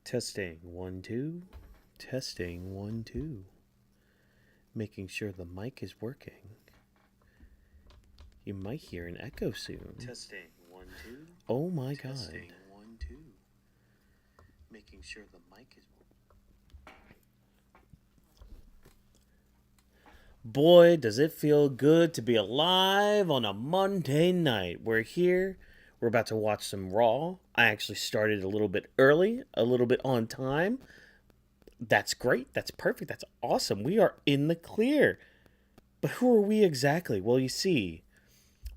Testing 1 2. Testing 1 2. Making sure the mic is working. You might hear an echo soon. Testing 1 2. Oh my Testing god. 1 2. Making sure the mic is working. Boy, does it feel good to be alive on a Monday night. We're here. We're about to watch some Raw. I actually started a little bit early, a little bit on time. That's great. That's perfect. That's awesome. We are in the clear. But who are we exactly? Well, you see,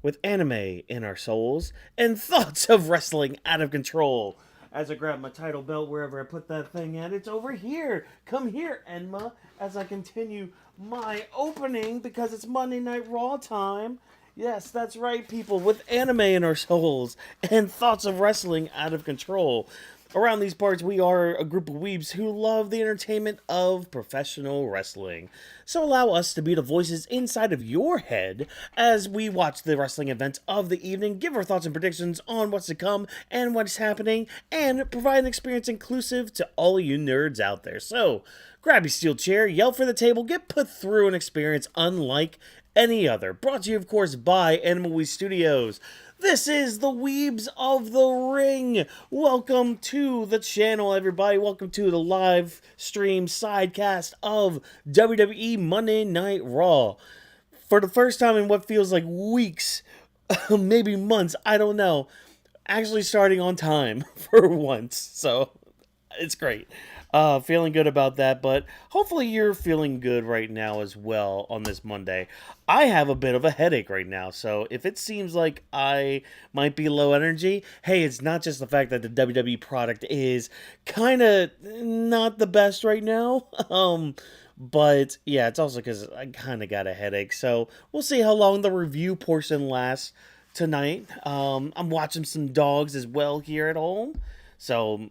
with anime in our souls and thoughts of wrestling out of control. As I grab my title belt wherever I put that thing at, it's over here. Come here, Enma, as I continue my opening because it's Monday Night Raw time. Yes, that's right, people, with anime in our souls and thoughts of wrestling out of control. Around these parts, we are a group of weebs who love the entertainment of professional wrestling. So allow us to be the voices inside of your head as we watch the wrestling events of the evening, give our thoughts and predictions on what's to come and what's happening, and provide an experience inclusive to all you nerds out there. So, grab your steel chair, yell for the table, get put through an experience unlike any other. Brought to you, of course, by Animal We Studios. This is the Weebs of the Ring. Welcome to the channel, everybody. Welcome to the live stream sidecast of WWE Monday Night Raw. For the first time in what feels like weeks, maybe months, I don't know, actually starting on time for once. So, it's great. Feeling good about that, but hopefully you're feeling good right now as well on this Monday. I have a bit of a headache right now, so if it seems like I might be low energy, hey, it's not just the fact that the WWE product is kind of not the best right now. But yeah, it's also because I kind of got a headache, so we'll see how long the review portion lasts tonight. I'm watching some dogs as well here at home, so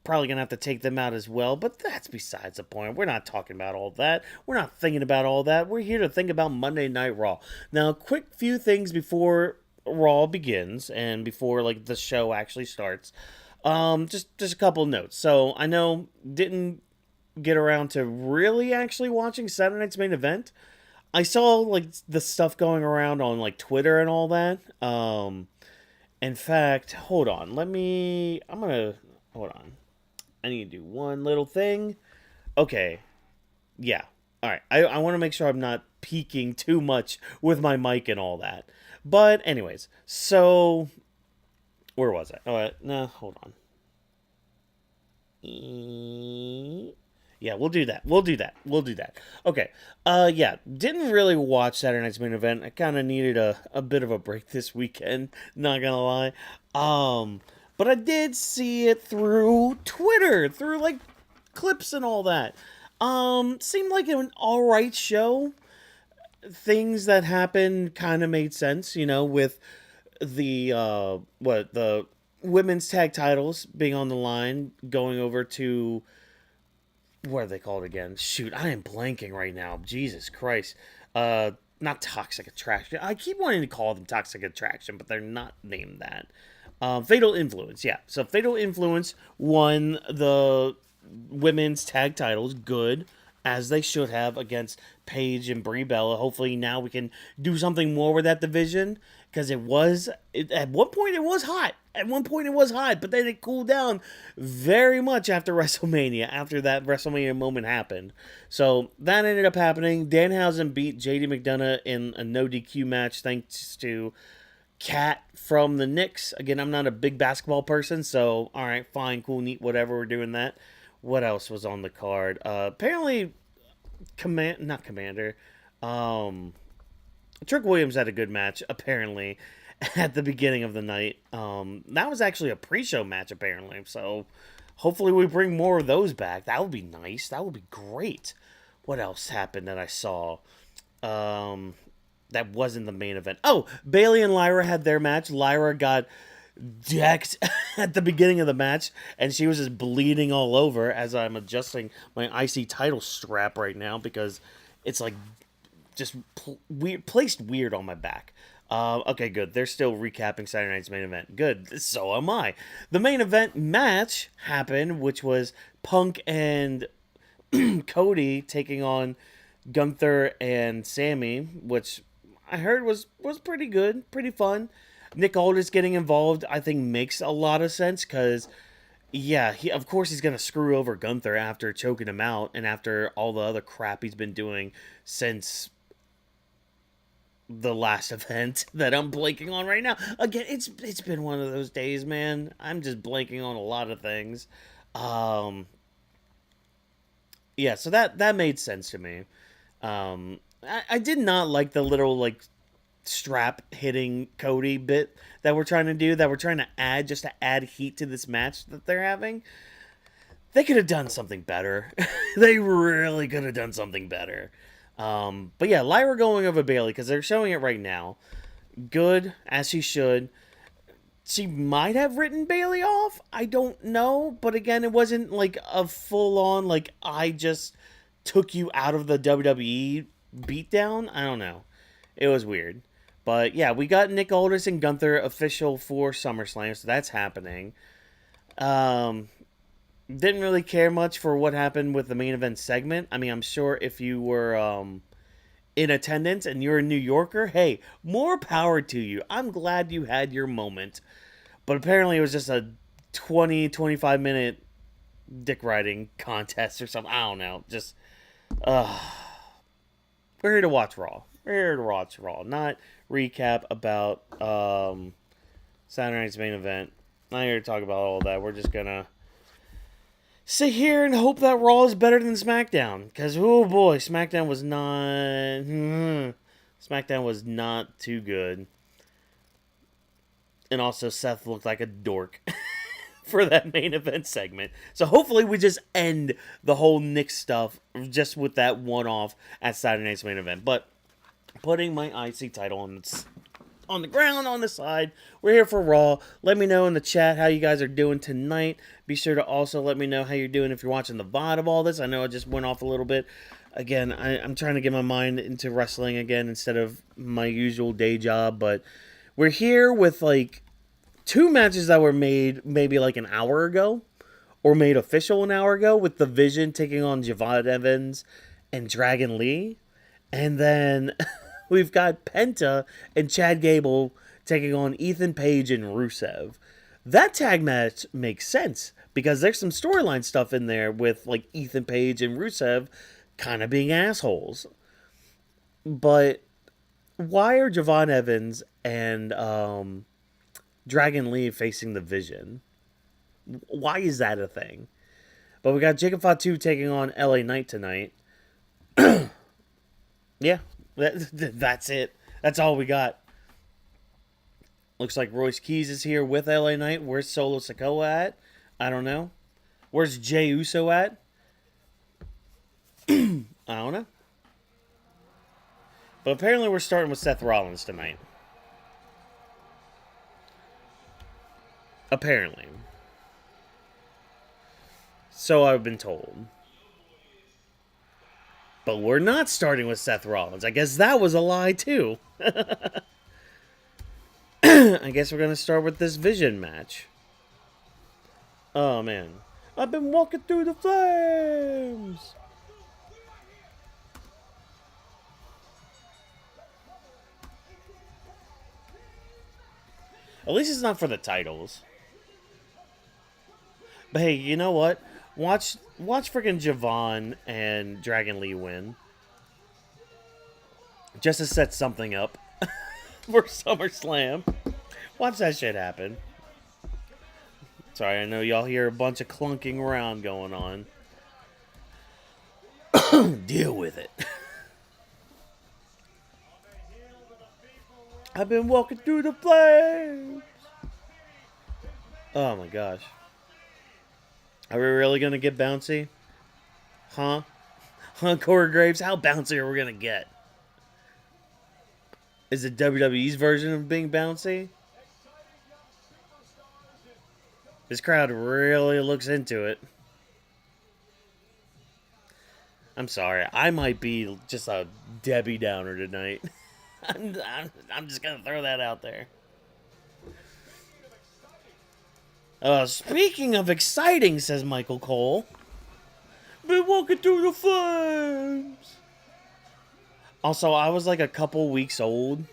probably gonna have to take them out as well, but that's besides the point. We're not talking about all that. We're not thinking about all that. We're here to think about Monday Night Raw. Now, quick few things before Raw begins and before like the show actually starts. Just a couple notes. So I know didn't get around to really actually watching Saturday night's main event. I saw like the stuff going around on like Twitter and all that. In fact, hold on. Hold on. I need to do one little thing. Okay. Yeah. All right. I want to make sure I'm not peaking too much with my mic and all that. But anyways, so where was I? Oh, no, hold on. Yeah, we'll do that. We'll do that. Okay. Yeah, didn't really watch Saturday night's main event. I kind of needed a bit of a break this weekend, not gonna lie. But I did see it through Twitter, through like clips and all that. Seemed like an alright show. Things that happened kind of made sense, with the the women's tag titles being on the line, going over to what are they called again? Shoot, I am blanking right now. Jesus Christ. Not Toxic Attraction. I keep wanting to call them Toxic Attraction, but they're not named that. Fatal Influence, yeah. So Fatal Influence won the women's tag titles, good, as they should have, against Paige and Brie Bella. Hopefully now we can do something more with that division, because at one point it was hot. At one point it was hot, but then it cooled down very much after WrestleMania, after that WrestleMania moment happened. So that ended up happening. Danhausen beat JD McDonagh in a no DQ match thanks to Cat from the Knicks. Again, I'm not a big basketball person, so all right, fine, cool, neat, whatever. We're doing that. What else was on the card? Apparently, not Commander. Trick Williams had a good match. Apparently, at the beginning of the night. That was actually a pre-show match. Apparently, so hopefully we bring more of those back. That would be nice. That would be great. What else happened that I saw? That wasn't the main event. Oh, Bayley and Lyra had their match. Lyra got decked at the beginning of the match, and she was just bleeding all over as I'm adjusting my IC title strap right now because it's like just placed weird on my back. Okay, good. They're still recapping Saturday night's main event. Good. So am I. The main event match happened, which was Punk and Cody taking on Gunther and Sammy, which I heard was pretty good, pretty fun. Nick Aldis getting involved, I think, makes a lot of sense because, yeah, of course he's gonna screw over Gunther after choking him out and after all the other crap he's been doing since the last event that I'm blanking on right now. Again, it's been one of those days, man. I'm just blanking on a lot of things. Um, yeah, so that made sense to me. I did not like the little like strap hitting Cody bit that we're trying to do, that we're trying to add just to add heat to this match that they're having. They could have done something better. They really could have done something better. But yeah, Lyra going over Bailey because they're showing it right now. Good, as she should. She might have written Bailey off. I don't know. But again, it wasn't like a full on, like, I just took you out of the WWE beatdown. I don't know. It was weird. But yeah, we got Nick Aldis and Gunther official for SummerSlam, so that's happening. Didn't really care much for what happened with the main event segment. I mean, I'm sure if you were in attendance and you're a New Yorker, hey, more power to you. I'm glad you had your moment. But apparently it was just a 25 minute dick riding contest or something. I don't know. Just, we're here to watch Raw. We're here to watch Raw, not recap about Saturday night's main event. Not here to talk about all that. We're just gonna sit here and hope that Raw is better than SmackDown. Because, oh boy, SmackDown was not... SmackDown was not too good. And also, Seth looked like a dork for that main event segment. So hopefully we just end the whole Nick stuff just with that one-off at Saturday night's main event. But putting my IC title on the ground, on the side. We're here for Raw. Let me know in the chat how you guys are doing tonight. Be sure to also let me know how you're doing if you're watching the VOD of all this. I know I just went off a little bit. Again, I'm trying to get my mind into wrestling again instead of my usual day job. But we're here with like 2 matches that were made maybe like an hour ago or made official an hour ago with The Vision taking on Javon Evans and Dragon Lee. And then we've got Penta and Chad Gable taking on Ethan Page and Rusev. That tag match makes sense because there's some storyline stuff in there with like Ethan Page and Rusev kind of being assholes. But why are Javon Evans and Dragon Lee facing The Vision? Why is that a thing? But we got Jacob Fatu taking on LA Knight tonight. Yeah, that's it. That's all we got. Looks like Royce Keys is here with LA Knight. Where's Solo Sikoa at? I don't know. Where's Jey Uso at? I don't know. But apparently we're starting with Seth Rollins tonight. Apparently. So I've been told. But we're not starting with Seth Rollins. I guess that was a lie, too. I guess we're going to start with this Vision match. Oh, man. I've been walking through the flames. At least it's not for the titles. But hey, you know what? Watch freaking Javon and Dragon Lee win. Just to set something up for SummerSlam. Watch that shit happen. Sorry, I know y'all hear a bunch of clunking around going on. Deal with it. I've been walking through the flames. Oh my gosh. Are we really going to get bouncy? Huh? Corey Graves, how bouncy are we going to get? Is it WWE's version of being bouncy? This crowd really looks into it. I'm sorry. I might be just a Debbie Downer tonight. I'm just gonna throw that out there. Speaking of exciting, says Michael Cole. Been walking through the flames. Also, I was like a couple weeks old,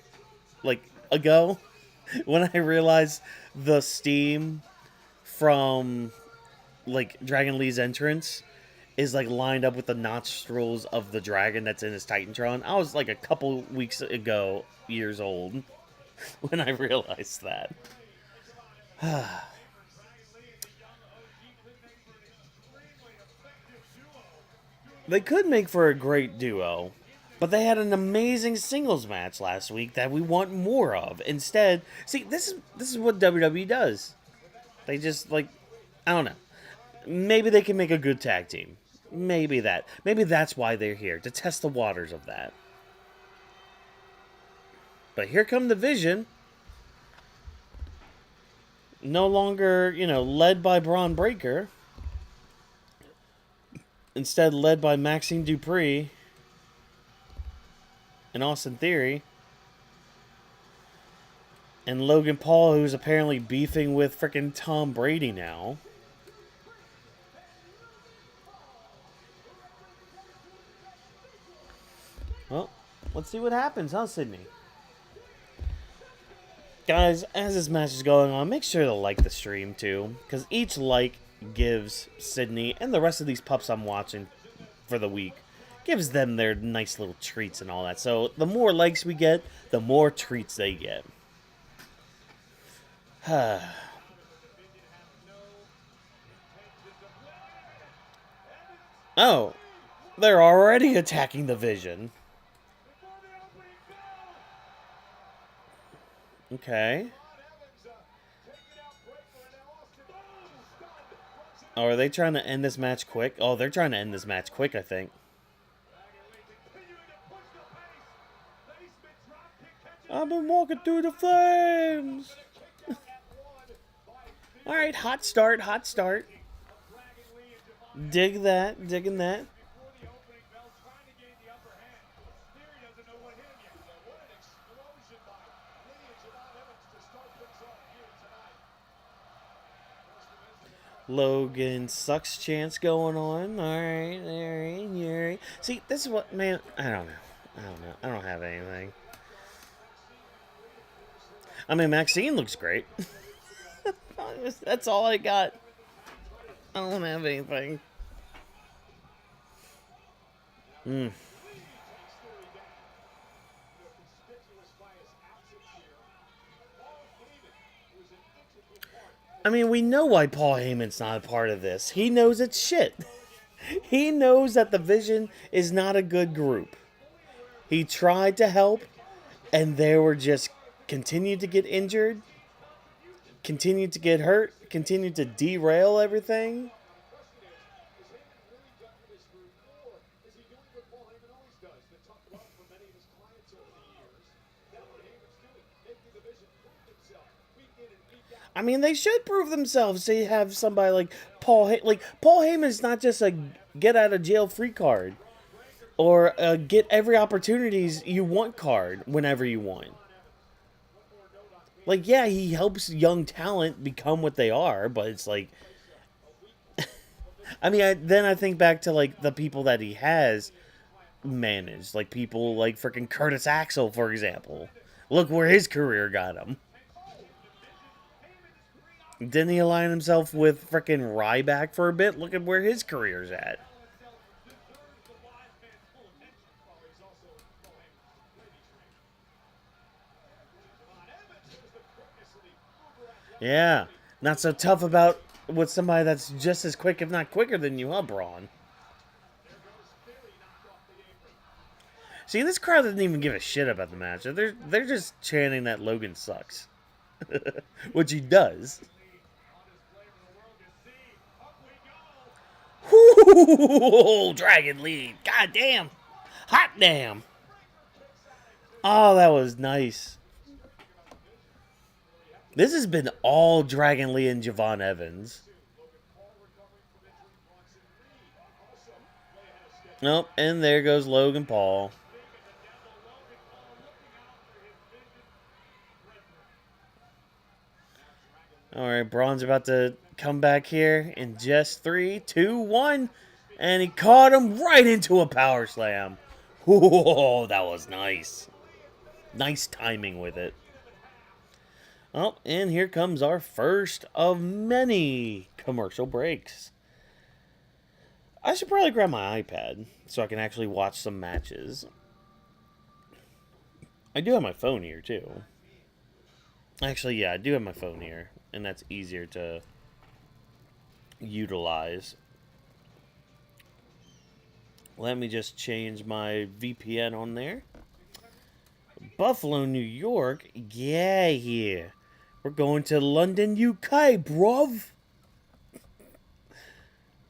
like ago, when I realized the steam from like Dragon Lee's entrance is like lined up with the nostrils of the dragon that's in his Titantron. I was like a couple weeks ago, years old, when I realized that. They could make for a great duo, but they had an amazing singles match last week that we want more of. Instead, see, this is what WWE does. They just like, I don't know. Maybe they can make a good tag team. Maybe that's why they're here, to test the waters of that. But here come the Vision. No longer, led by Braun Breaker. Instead, led by Maxine Dupree and Austin Theory. And Logan Paul, who's apparently beefing with frickin' Tom Brady now. Well, let's see what happens, huh, Sydney? Guys, as this match is going on, make sure to like the stream, too. Because each like gives Sydney and the rest of these pups I'm watching for the week, gives them their nice little treats and all that. So the more likes we get, the more treats they get. Oh, they're already attacking the Vision. Okay. Oh, are they trying to end this match quick? Oh, they're trying to end this match quick, I think. I've been walking through the flames. All right, hot start. Digging that. Logan sucks chance going on. All right. See, this is what, man, I don't know. I don't have anything. I mean, Maxine looks great. That's all I got. I don't have anything. I mean, we know why Paul Heyman's not a part of this. He knows it's shit. He knows that the Vision is not a good group. He tried to help, and they were just continued to get injured, continued to get hurt, continued to derail everything. I mean, they should prove themselves. They have somebody like Paul. Like Paul Heyman's not just a get out of jail free card, or a get every opportunities you want card whenever you want. Like, yeah, he helps young talent become what they are, but it's like, I mean, then I think back to like the people that he has managed, like people like freaking Curtis Axel, for example. Look where his career got him. Didn't he align himself with frickin' Ryback for a bit? Look at where his career's at. Yeah. Not so tough about with somebody that's just as quick, if not quicker than you, huh, Braun? See, this crowd doesn't even give a shit about the match. They're just chanting that Logan sucks. Which he does. Whoo! Dragon lead. God damn. Hot damn. Oh, that was nice. This has been all Dragon Lee and Javon Evans. Nope, and there goes Logan Paul. Alright, Braun's about to come back here in just 3, 2, 1. And he caught him right into a power slam. Whoa, that was nice. Nice timing with it. Oh, and here comes our first of many commercial breaks. I should probably grab my iPad so I can actually watch some matches. I do have my phone here, too. Actually, yeah, I do have my phone here. And that's easier to utilize. Let me just change my VPN on there. Buffalo, New York? Yeah. We're going to London, UK, bruv.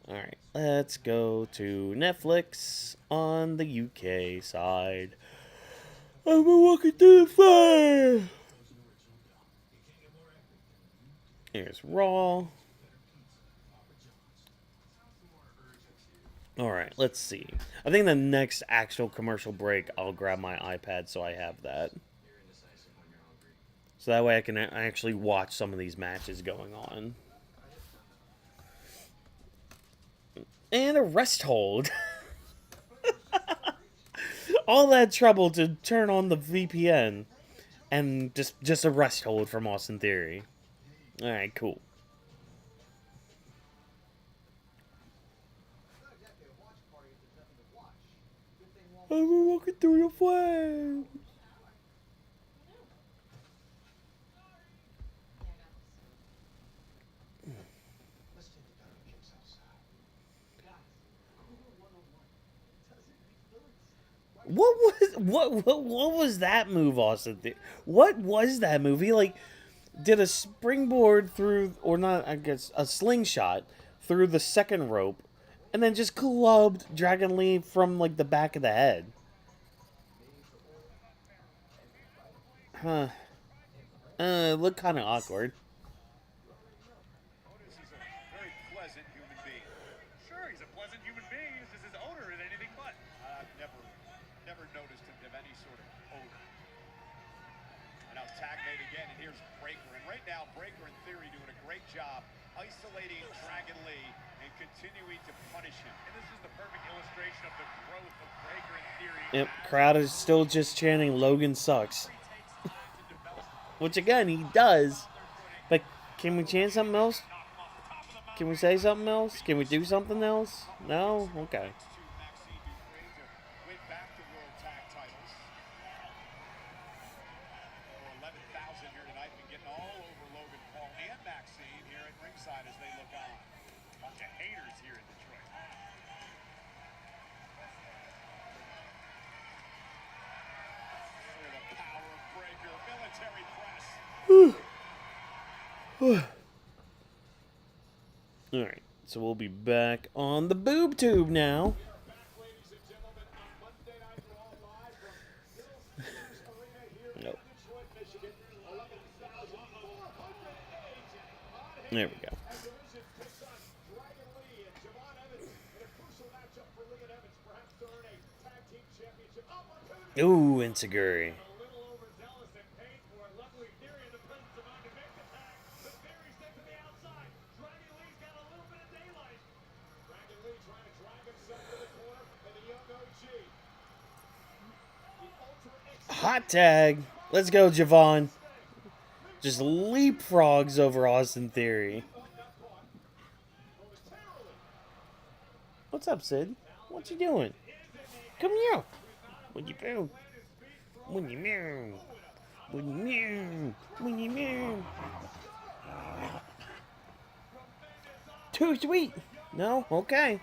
Alright, let's go to Netflix on the UK side. I've been walking through the fire. Here's Raw. Alright, let's see. I think the next actual commercial break, I'll grab my iPad so I have that. So that way I can actually watch some of these matches going on. And a rest hold. All that trouble to turn on the VPN. And just a rest hold from Austin Theory. Alright, cool. I'm walking through the flames. What was that move, Austin? What was that move? He like did a springboard through, or not? I guess a slingshot through the second rope, and then just clubbed Dragon Lee from like the back of the head. Huh. It looked kind of awkward. Otis is a very pleasant human being. Sure, he's a pleasant human being. It's just his odor is anything but. I've never noticed him have any sort of odor. And now tag made again, and here's Breaker. And right now, Breaker and Theory doing a great job isolating Dragon Lee and continuing to punish him. And this is the perfect illustration of the growth of Breaker and Theory. Yep, crowd is still just chanting Logan sucks. Which again, he does. But can we chant something else? Can we say something else? Can we do something else? No? Okay. Alright, so we'll be back on the boob tube now. Nope. There we go. Ooh, Inseguri. Hot tag. Let's go, Javon. Just leapfrogs over Austin Theory. What's up, Sid? What you doing? Come here. What you do? When you meow. When you meow. When you meow. Too sweet. No? Okay.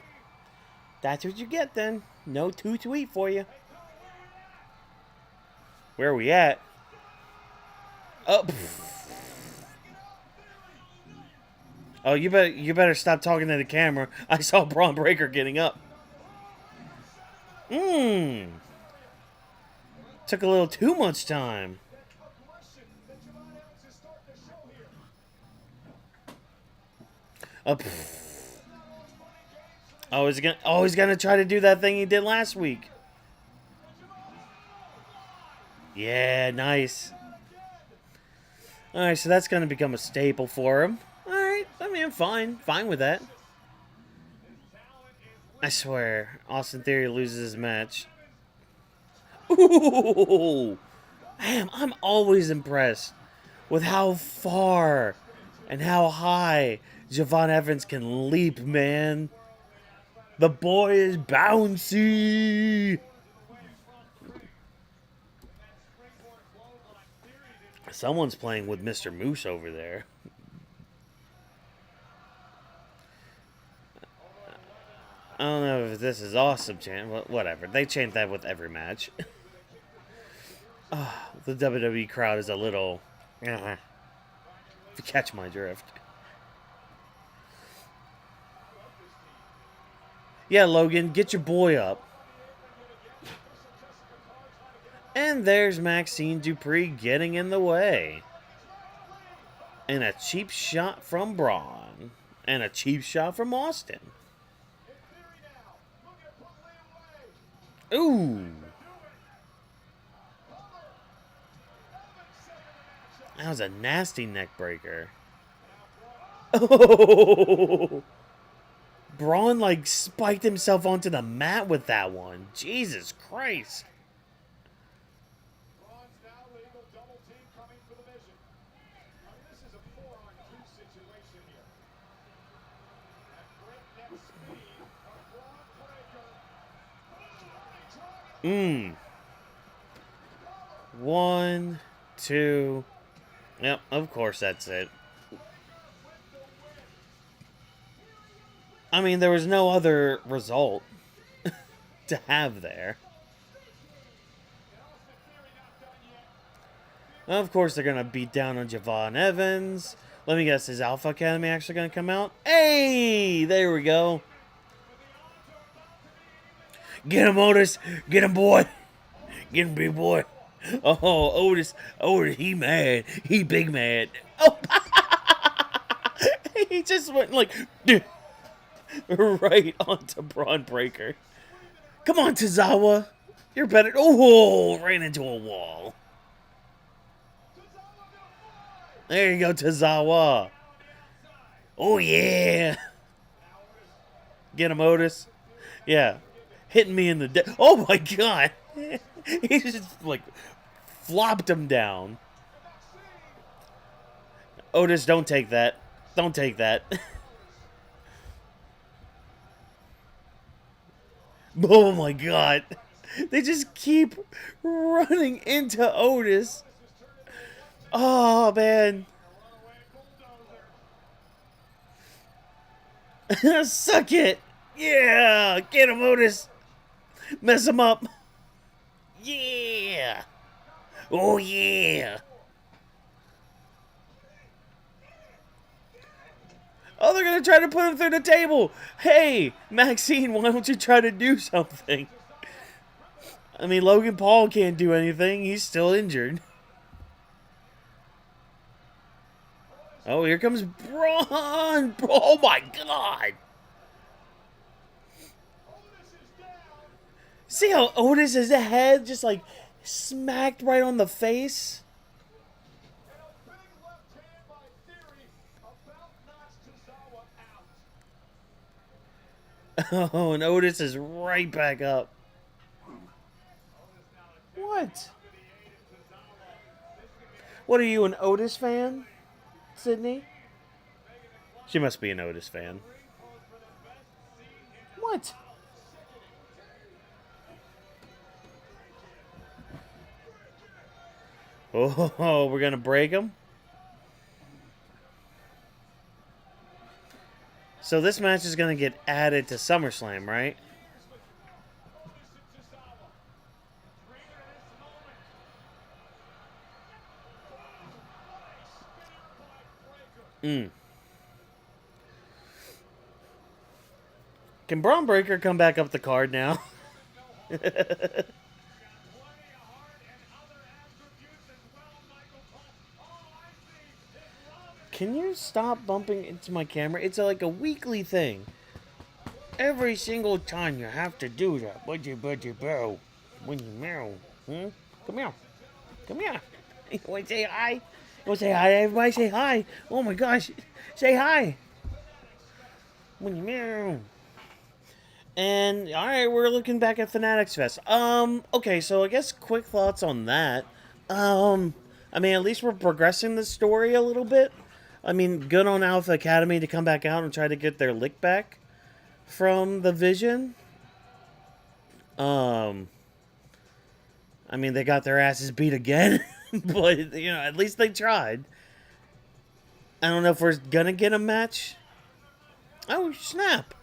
That's what you get then. No too sweet for you. Where are we at? Oh. Oh, you better stop talking to the camera. I saw Braun Breaker getting up. Took a little too much time. Oh, he's gonna try to do that thing he did last week. Yeah, nice. Alright, so that's going to become a staple for him. Alright, I mean, I'm fine. Fine with that. I swear, Austin Theory loses his match. Ooh! Damn, I'm always impressed with how far and how high Javon Evans can leap, man. The boy is bouncy. Someone's playing with Mr. Moose over there. I don't know if this is awesome chant. Whatever. They chant that with every match. The WWE crowd is a little... if you catch my drift. Yeah, Logan, get your boy up. And there's Maxine Dupree getting in the way. And a cheap shot from Braun. And a cheap shot from Austin. Ooh. That was a nasty neck breaker. Oh. Braun like spiked himself onto the mat with that one. Jesus Christ. One, two. Yep, of course that's it. I mean, there was no other result to have there. Of course, they're going to beat down on Javon Evans. Let me guess, is Alpha Academy actually going to come out? Hey! There we go. Get him, Otis. Get him, boy. Get him, big boy. Oh, Otis, he mad. He big mad. Oh, he just went like right onto Braun Breaker. Come on, Tozawa. You're better. Oh, ran into a wall. There you go, Tozawa. Oh, yeah. Get him, Otis. Yeah. Hitting me in the... Oh, my God. He just, like, flopped him down. Otis, don't take that. Don't take that. Oh, my God. They just keep running into Otis. Oh, man. Suck it. Yeah. Get him, Otis. Mess him up. Yeah. Oh, yeah. Oh, they're going to try to put him through the table. Hey, Maxine, why don't you try to do something? I mean, Logan Paul can't do anything. He's still injured. Oh, here comes Braun. Oh, my God. See how Otis' head just, like, smacked right on the face? Oh, and Otis is right back up. What? What are you, an Otis fan, Sydney? She must be an Otis fan. What? Oh, we're going to break him? So this match is going to get added to SummerSlam, right? Can Braun Breaker come back up the card now? Can you stop bumping into my camera? It's like a weekly thing. Every single time you have to do that. Budgie, bow. When you meow. Come here. Come here. You want to say hi? Oh, say hi, everybody. Say hi. Oh my gosh. Say hi. And all right, we're looking back at Fanatics Fest. Okay, so I guess quick thoughts on that. I mean, at least we're progressing the story a little bit. I mean, good on Alpha Academy to come back out and try to get their lick back from the Vision. Um, I mean, they got their asses beat again, but you know, at least they tried. I don't know if we're gonna get a match. Oh snap!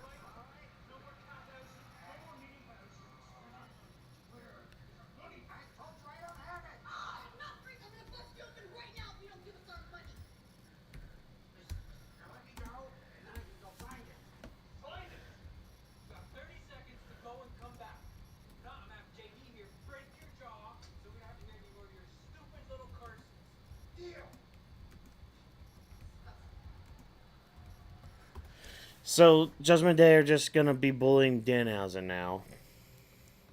So Judgment Day are just gonna be bullying Danhausen now.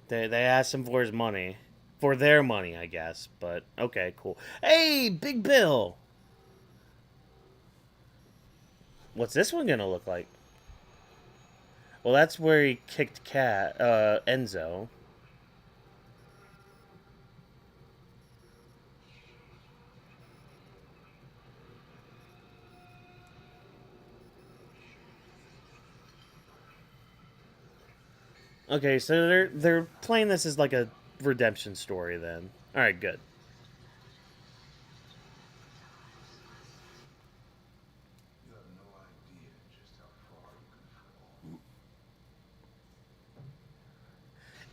They asked him for his money, for their money, I guess. But okay, cool. Hey, Big Bill. What's this one gonna look like? Well, that's where he kicked Enzo. Okay, so they're playing this as like a redemption story then. All right, good. You have no idea just how far you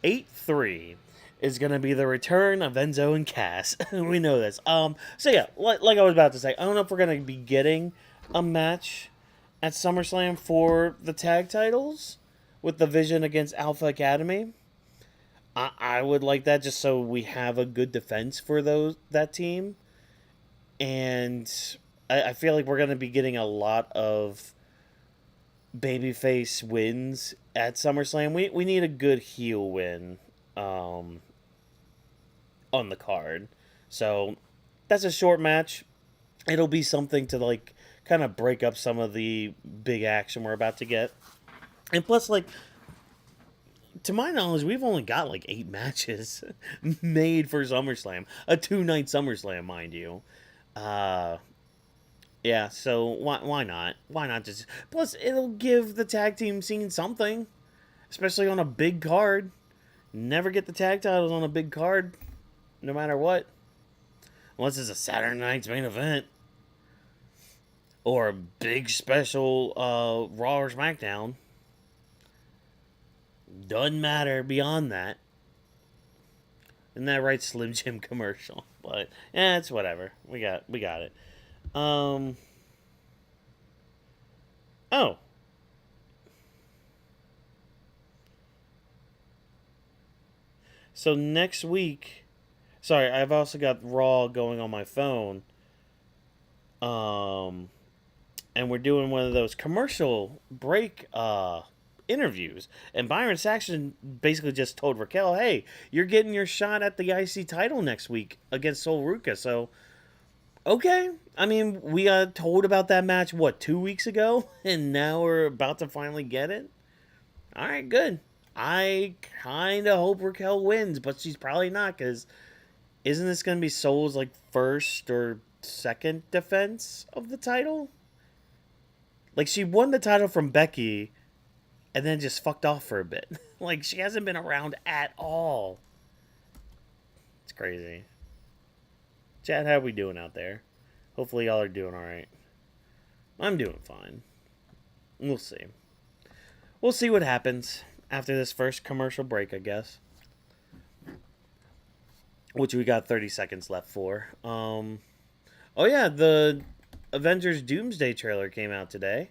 can fall. 8-3 is gonna be the return of Enzo and Cass. We know this. So yeah, like I was about to say, I don't know if we're gonna be getting a match at SummerSlam for the tag titles with the Vision against Alpha Academy. I would like that just so we have a good defense for that team. And I feel like we're going to be getting a lot of babyface wins at SummerSlam. We need a good heel win on the card. So that's a short match. It'll be something to like kind of break up some of the big action we're about to get. And plus, like, to my knowledge, we've only got like 8 matches made for SummerSlam. A 2-night SummerSlam, mind you. Yeah, so why not? Why not just... Plus, it'll give the tag team scene something. Especially on a big card. Never get the tag titles on a big card. No matter what. Unless it's a Saturday night's main event. Or a big special Raw or SmackDown. Doesn't matter beyond that. Isn't that right, Slim Jim commercial? But yeah, it's whatever. We got it. Oh. So next week, sorry, I've also got Raw going on my phone. And we're doing one of those commercial break interviews. And Byron Saxton basically just told Raquel, hey, you're getting your shot at the IC title next week against Sol Ruca. So, okay. I mean, we got told about that match, 2 weeks ago? And now we're about to finally get it? All right, good. I kind of hope Raquel wins, but she's probably not, because isn't this going to be Sol's, like, first or second defense of the title? Like, she won the title from Becky and then just fucked off for a bit. Like, she hasn't been around at all. It's crazy. Chad, how we doing out there? Hopefully y'all are doing alright. I'm doing fine. We'll see. We'll see what happens after this first commercial break, I guess. Which we got 30 seconds left for. Oh yeah, the Avengers Doomsday trailer came out today.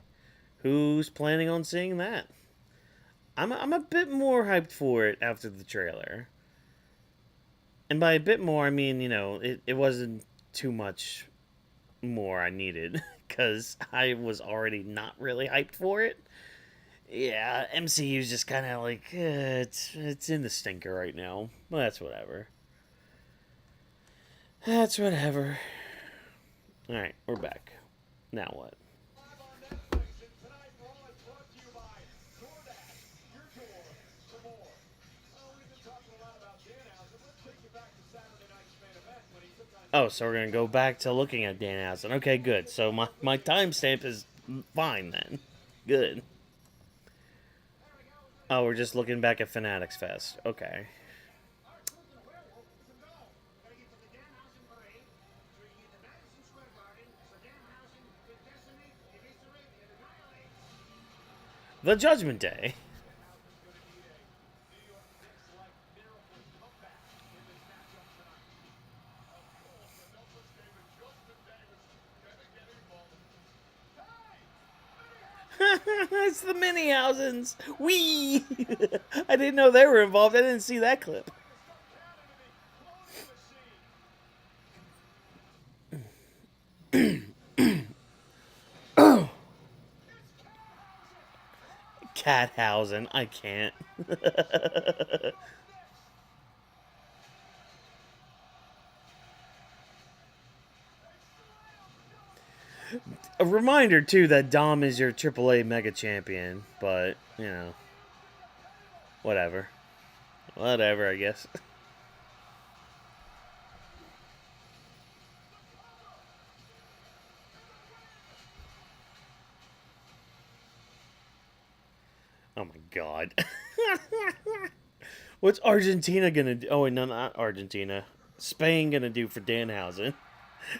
Who's planning on seeing that? I'm a bit more hyped for it after the trailer. And by a bit more, I mean, you know, it wasn't too much more I needed. Because I was already not really hyped for it. Yeah, MCU's just kind of like, it's in the stinker right now. Well, that's whatever. That's whatever. Alright, we're back. Now what? Oh, so we're going to go back to looking at Danhausen. Okay, good. So my timestamp is fine then. Good. Oh, we're just looking back at Fanatics Fest. Okay. The Judgment Day. It's the Minniehausens. Wee! I didn't know they were involved. I didn't see that clip. Cathausen. I can't. A reminder, too, that Dom is your AAA Mega Champion. But, you know. Whatever. Whatever, I guess. Oh my god. What's Argentina gonna do? Oh, wait, no, not Argentina. Spain gonna do for Danhausen?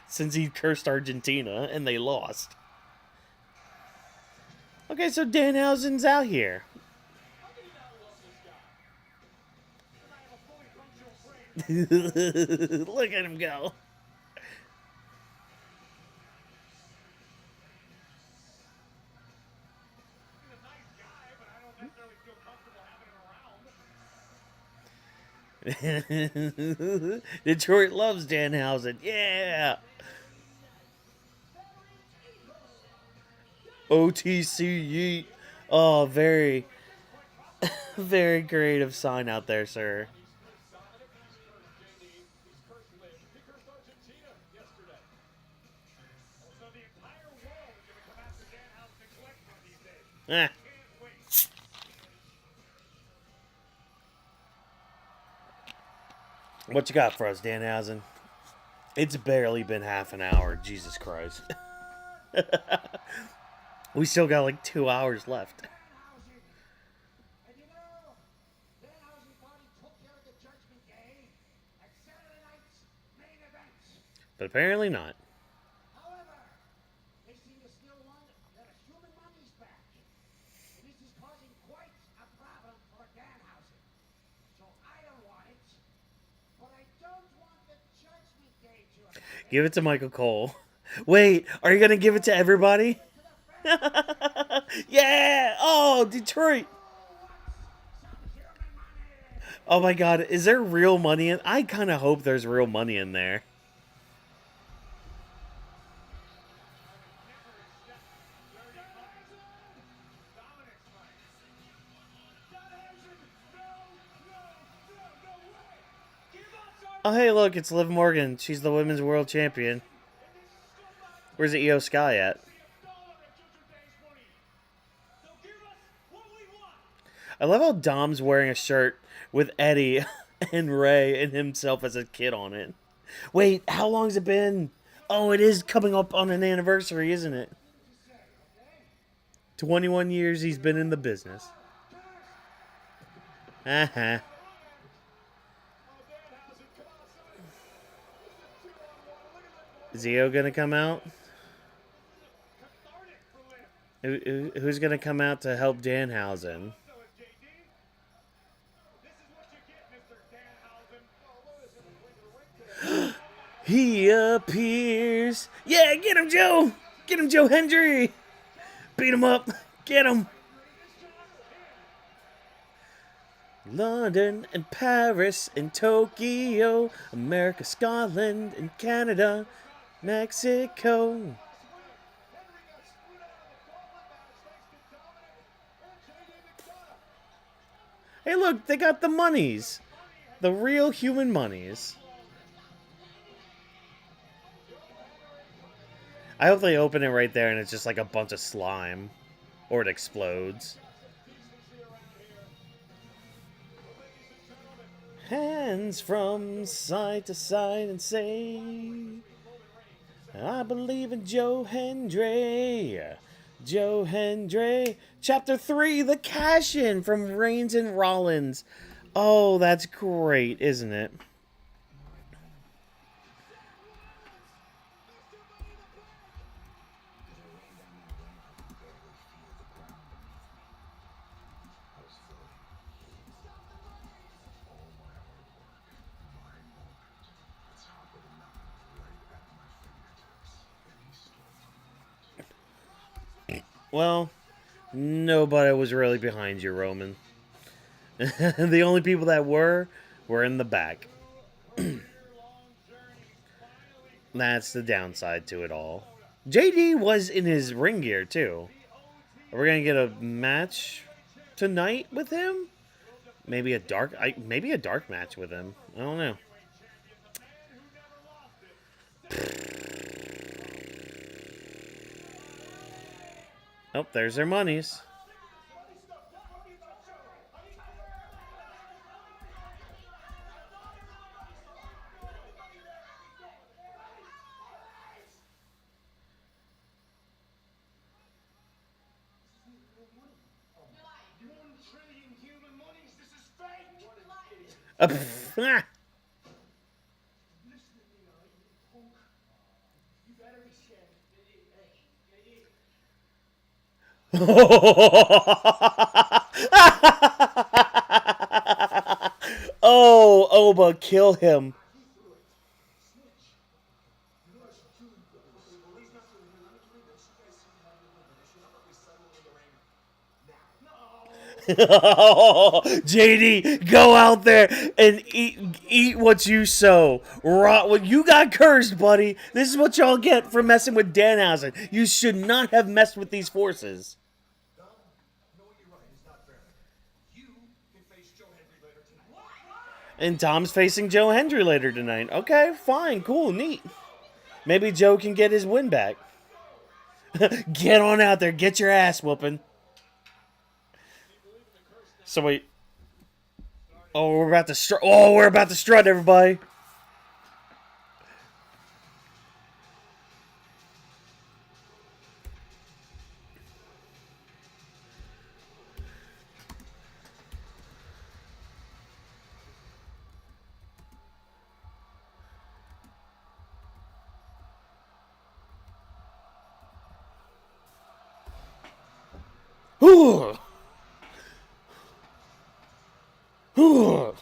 Since he cursed Argentina and they lost. Okay, so Danhausen's out here. Look at him go. Detroit loves Danhausen. Yeah. OTC yeet. Oh, very, very creative sign out there, sir. Eh. What you got for us, Danhausen? It's barely been half an hour. Jesus Christ. We still got like 2 hours left. But apparently not. Give it to Michael Cole. Wait, are you going to give it to everybody? Yeah! Oh, Detroit! Oh my god, is there real money in... I kind of hope there's real money in there. Oh, hey, look, it's Liv Morgan. She's the women's world champion. Where's the Io Sky at? I love how Dom's wearing a shirt with Eddie and Ray and himself as a kid on it. Wait, how long's it been? Oh, it is coming up on an anniversary, isn't it? 21 years he's been in the business. Uh-huh. Is Io gonna come out? Who's gonna come out to help Danhausen? He appears. Yeah, get him, Joe! Get him, Joe Hendry! Beat him up! Get him! London and Paris and Tokyo, America, Scotland and Canada, Mexico. Hey, look, they got the monies. The real human monies. I hope they open it right there and it's just like a bunch of slime. Or it explodes. Hands from side to side and say, I believe in Joe Hendry. Joe Hendry. Chapter 3, the cash-in from Reigns and Rollins. Oh, that's great, isn't it? Well, nobody was really behind you, Roman. The only people that were in the back. That's the downside to it all. JD was in his ring gear, too. Are we going to get a match tonight with him? Maybe a dark match with him. I don't know. Oh, there's their monies. Oh, Oba, kill him. JD, go out there and eat what you sow. Well, you got cursed, buddy. This is what y'all get for messing with Danhausen. You should not have messed with these forces. And Tom's facing Joe Hendry later tonight. Okay, fine, cool, neat. Maybe Joe can get his win back. Get on out there, get your ass whooping. So wait. Oh, we're about to strut. Oh, we're about to strut, everybody. Ooh. Ooh.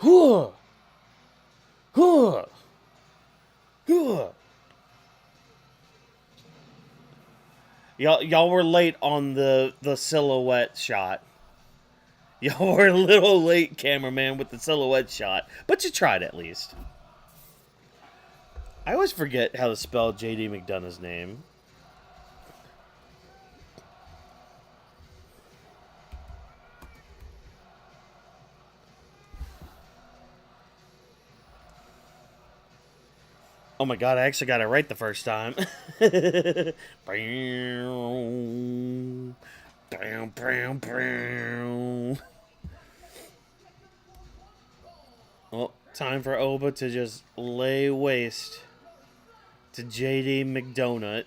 Ooh. Ooh. Ooh. Y'all were late on the silhouette shot. Y'all were a little late, cameraman, with the silhouette shot, but you tried at least. I always forget how to spell JD McDonagh's name. Oh my god, I actually got it right the first time. Well, time for Oba to just lay waste to JD McDonagh.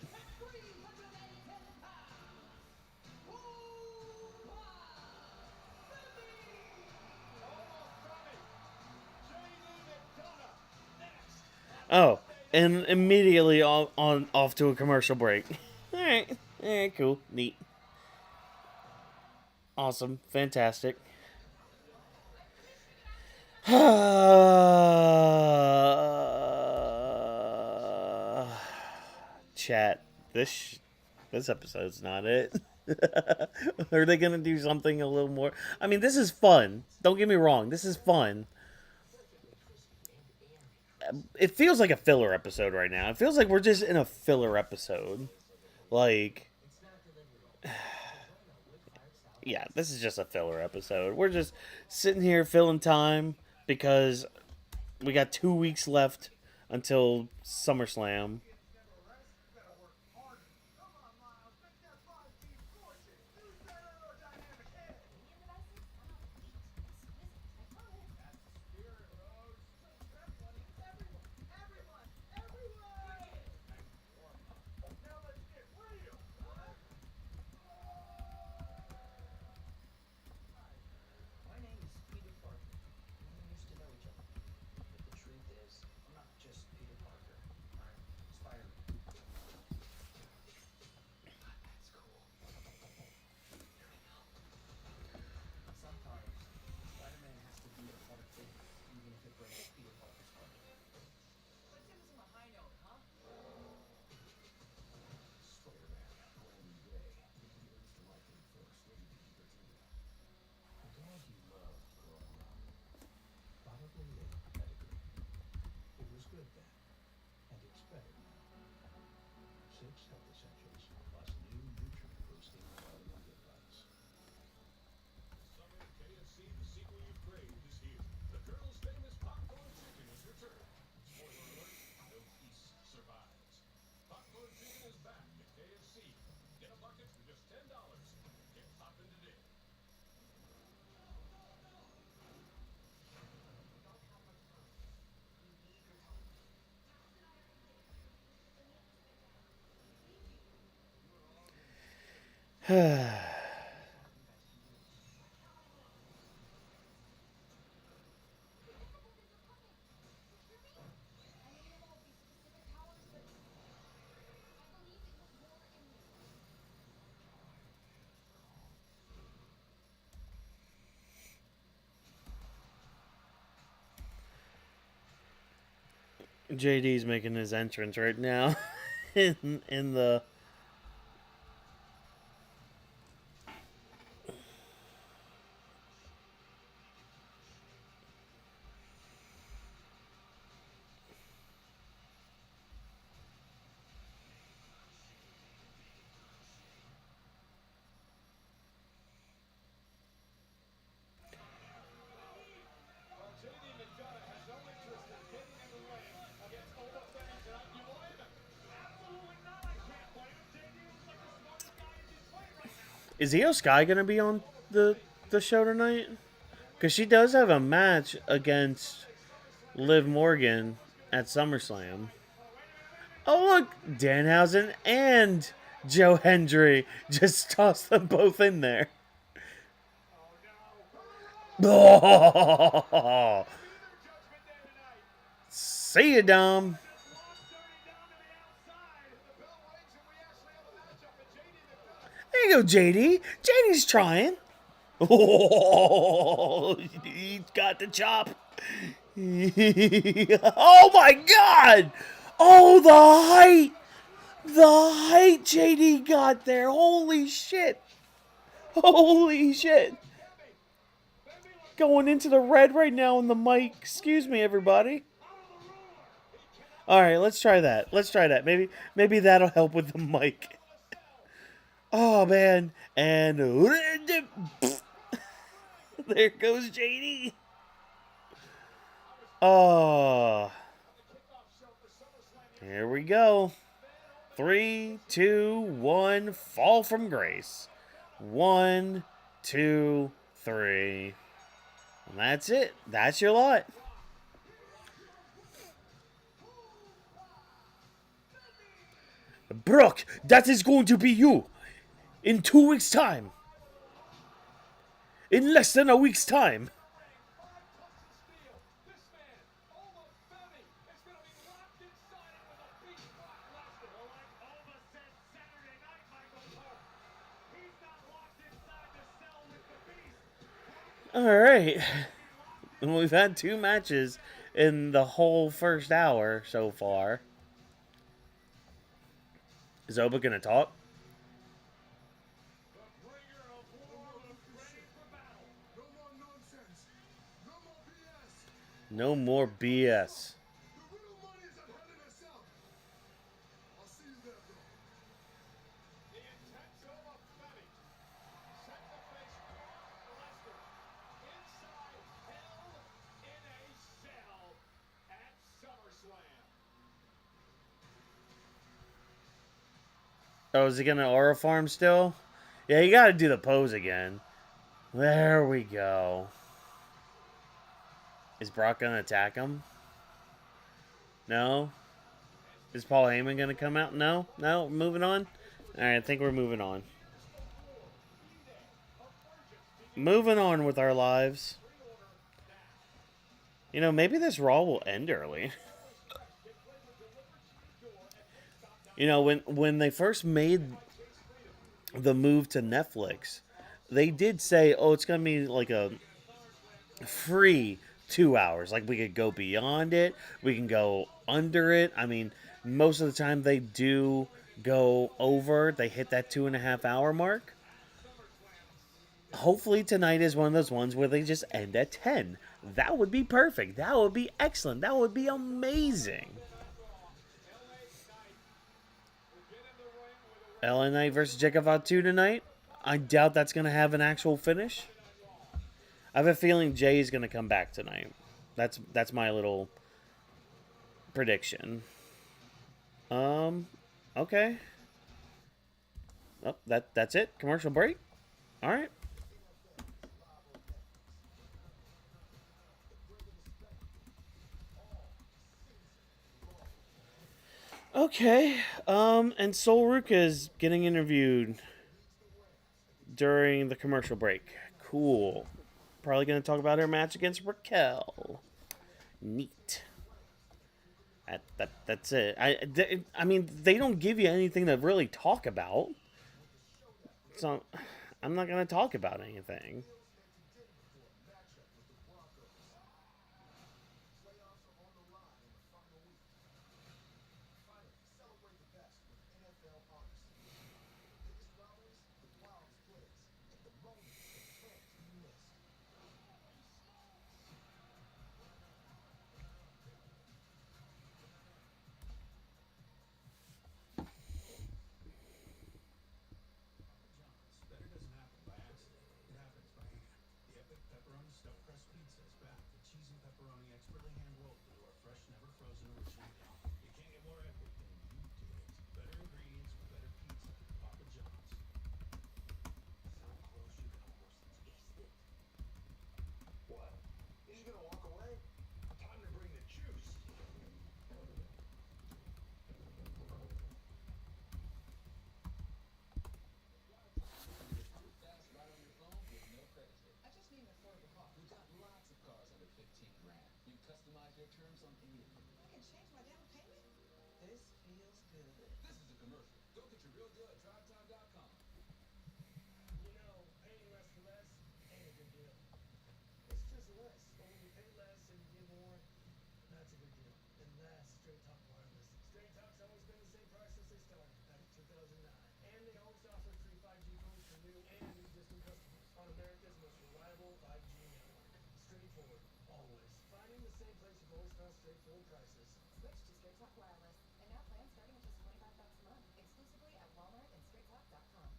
Oh, and immediately off to a commercial break. Alright, cool, neat. Awesome, fantastic. Chat, this episode's not it. Are they gonna do something a little more? I mean, this is fun. Don't get me wrong, this is fun. It feels like a filler episode right now. It feels like we're just in a filler episode. Like, yeah, this is just a filler episode. We're just sitting here filling time because we got 2 weeks left until SummerSlam. My name is Peter Parker. We used to know each other. But the truth is, I'm not just Peter Parker. I'm Spider-Man. That's cool. Here we go. Sometimes, Spider-Man has to do the hard thing, even if it breaks Peter Parker's heart. Let's end this on a high note, huh? Spider-Man, Brandon Gray. He lives to like him first, ready to keep it real. The dog you loved growing up. Probably a pedigree. It was good then, and it's better now. 6 health essentials, plus new nutrient-boosting vitamin vitamins. Summer KFC, the sequel you've craved, is here. The girl's famous popcorn chicken has returned. Spoiler alert, no piece survives. Popcorn chicken is back at KFC. Get a bucket for just $10. Get poppin' today. JD's making his entrance right now in the JD McDonagh has no interest in getting in the ring against Oba Femi tonight. You blame him? Absolutely not. I can't blame him. JD looks like the smartest guy in Detroit right now. Is Io Sky gonna be on the show tonight? Because she does have a match against Liv Morgan at SummerSlam. Oh look, Danhausen and Joe Hendry just tossed them both in there. Oh, see you, Dom. There you go, JD. JD's trying. Oh, he's got the chop. Oh my God! Oh, the height! The height JD got there. Holy shit. Holy shit. Going into the red right now on the mic. Excuse me, everybody. Alright, let's try that. Let's try that. Maybe that'll help with the mic. Oh, man. And there goes JD. Oh. Here we go. 3, 2, 1. Fall from grace. 1, 2, 3. And that's it. That's your lot. Brock, that is going to be you. In 2 weeks' time. In less than a week's time. This man, Oba Femi, is going to be locked inside it with a beast Brock Lesnar. Or like Oba said Saturday night, Michael Cole, he's not locked inside the cell with the beast. Alright. And we've had 2 matches in the whole first hour so far. Is Oba gonna talk? The bringer of war looks ready for battle. No more nonsense. No more BS. No more BS. The real money is at Hell in a Cell. I'll see you there, bro. The intense Oba Femi set to face Brock Lesnar inside Hell in a Cell at SummerSlam. Oh, is he gonna aura farm still? Yeah, you gotta do the pose again. There we go. Is Brock gonna attack him? No? Is Paul Heyman gonna come out? No? No? Moving on? Alright, I think we're moving on. Moving on with our lives. You know, maybe this Raw will end early. You know, when they first made the move to Netflix, they did say, oh, it's going to be like a free 2 hours. Like, we could go beyond it. We can go under it. I mean, most of the time they do go over. They hit that 2.5 hour mark. Hopefully tonight is one of those ones where they just end at 10. That would be perfect. That would be excellent. That would be amazing. LA Knight versus Jacob Fatu tonight. I doubt that's going to have an actual finish. I have a feeling Jay is going to come back tonight. That's my little prediction. Okay. Oh, that's it. Commercial break. All right. Okay. And Sol Ruka is getting interviewed during the commercial break. Cool. Probably going to talk about her match against Raquel. Neat. That's it. I mean, they don't give you anything to really talk about. So, I'm not going to talk about anything. Better doesn't happen by accident. It happens by hand. The epic pepperoni stuffed crust pizza is back. The cheese and pepperoni expertly hand-rolled into our fresh, never frozen original dough. You can't get more epic than you did it. Better ingredients for better pizza. Papa John's. So close you can almost taste it. What? He's gonna walk away? Time to bring the juice. I just need an affordable car. We got lots of cars under 15 grand. You customize your terms on any of them. I can change my down payment? This feels good. This is a commercial. Go get your real deal at drivetime.com. You know, paying less for less ain't a good deal. It's just less. But when you pay less and you get more, that's a good deal. And that's Straight Talk Wireless. Straight Talk's always been the same price since they started, back in 2009. And they always offer free 5G phones for new and existing customers on America's most reliable 5G network. Straightforward, always. Finding the same place you've always found straightforward prices. Switch to Straight Talk Wireless. And now plans starting at just $25 a month. Exclusively at Walmart and StraightTalk.com.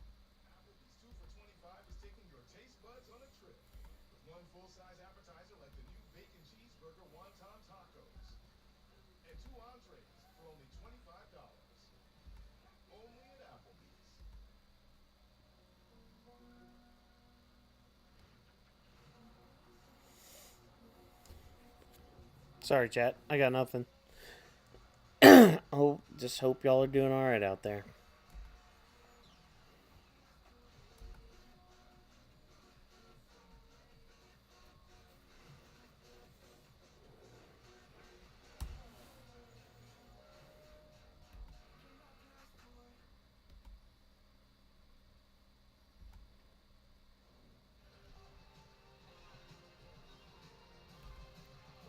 Applebee's 2 for $25 is taking your taste buds on a trip. With one full-size appetizer like the new bacon cheeseburger wonton tacos. And 2 entrees for only $25. Only at Applebee's. Sorry, chat. I got nothing. Just hope y'all are doing all right out there.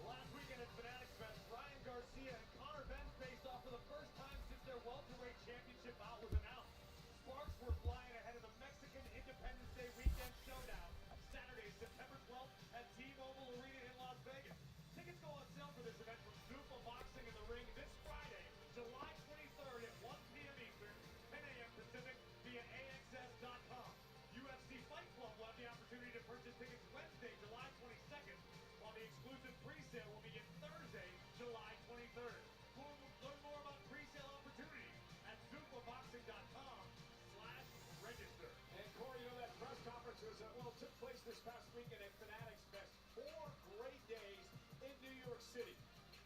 Last weekend at Fanatics Fest, Ryan Garcia and Connor Benz faced off for the first time since their welterweight championship bout was announced. Sparks were flying ahead of the Mexican Independence Day weekend showdown, Saturday, September 12th at T-Mobile Arena in Las Vegas. Tickets go on sale for this event from Zuffa Boxing in the Ring this Friday, July 23rd at 1 p.m. Eastern, 10 a.m. Pacific via AXS.com. UFC Fight Club will have the opportunity to purchase tickets Wednesday, July 22nd, while the exclusive pre-sale will begin Thursday, July 23rd. Learn more about pre-sale opportunities at ZuffaBoxing.com place this past weekend at Fanatics Fest. 4 great days in New York City.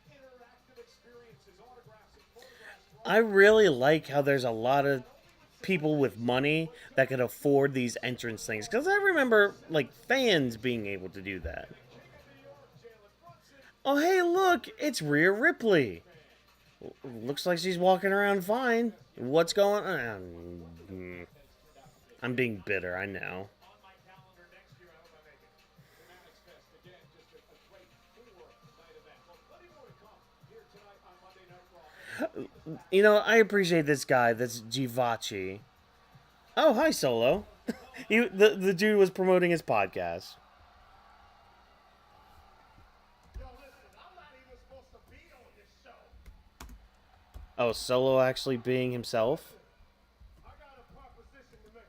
Interactive experiences, autographs, and photographs. I really like how there's a lot of people with money that can afford these entrance things. Because I remember, like, fans being able to do that. Oh, hey, look! It's Rhea Ripley. Looks like she's walking around fine. What's going on? I'm being bitter, I know. On my calendar next year, I hope I make it. Fanatics Fest, again, just a great 4-night event. Well, plenty more to come here tonight on Monday Night Raw. You know, I appreciate this guy that's Givachi. Oh, hi, Solo. The dude was promoting his podcast. Yo, listen, I'm not even supposed to be on this show. Oh, Solo actually being himself? I got a proposition to make.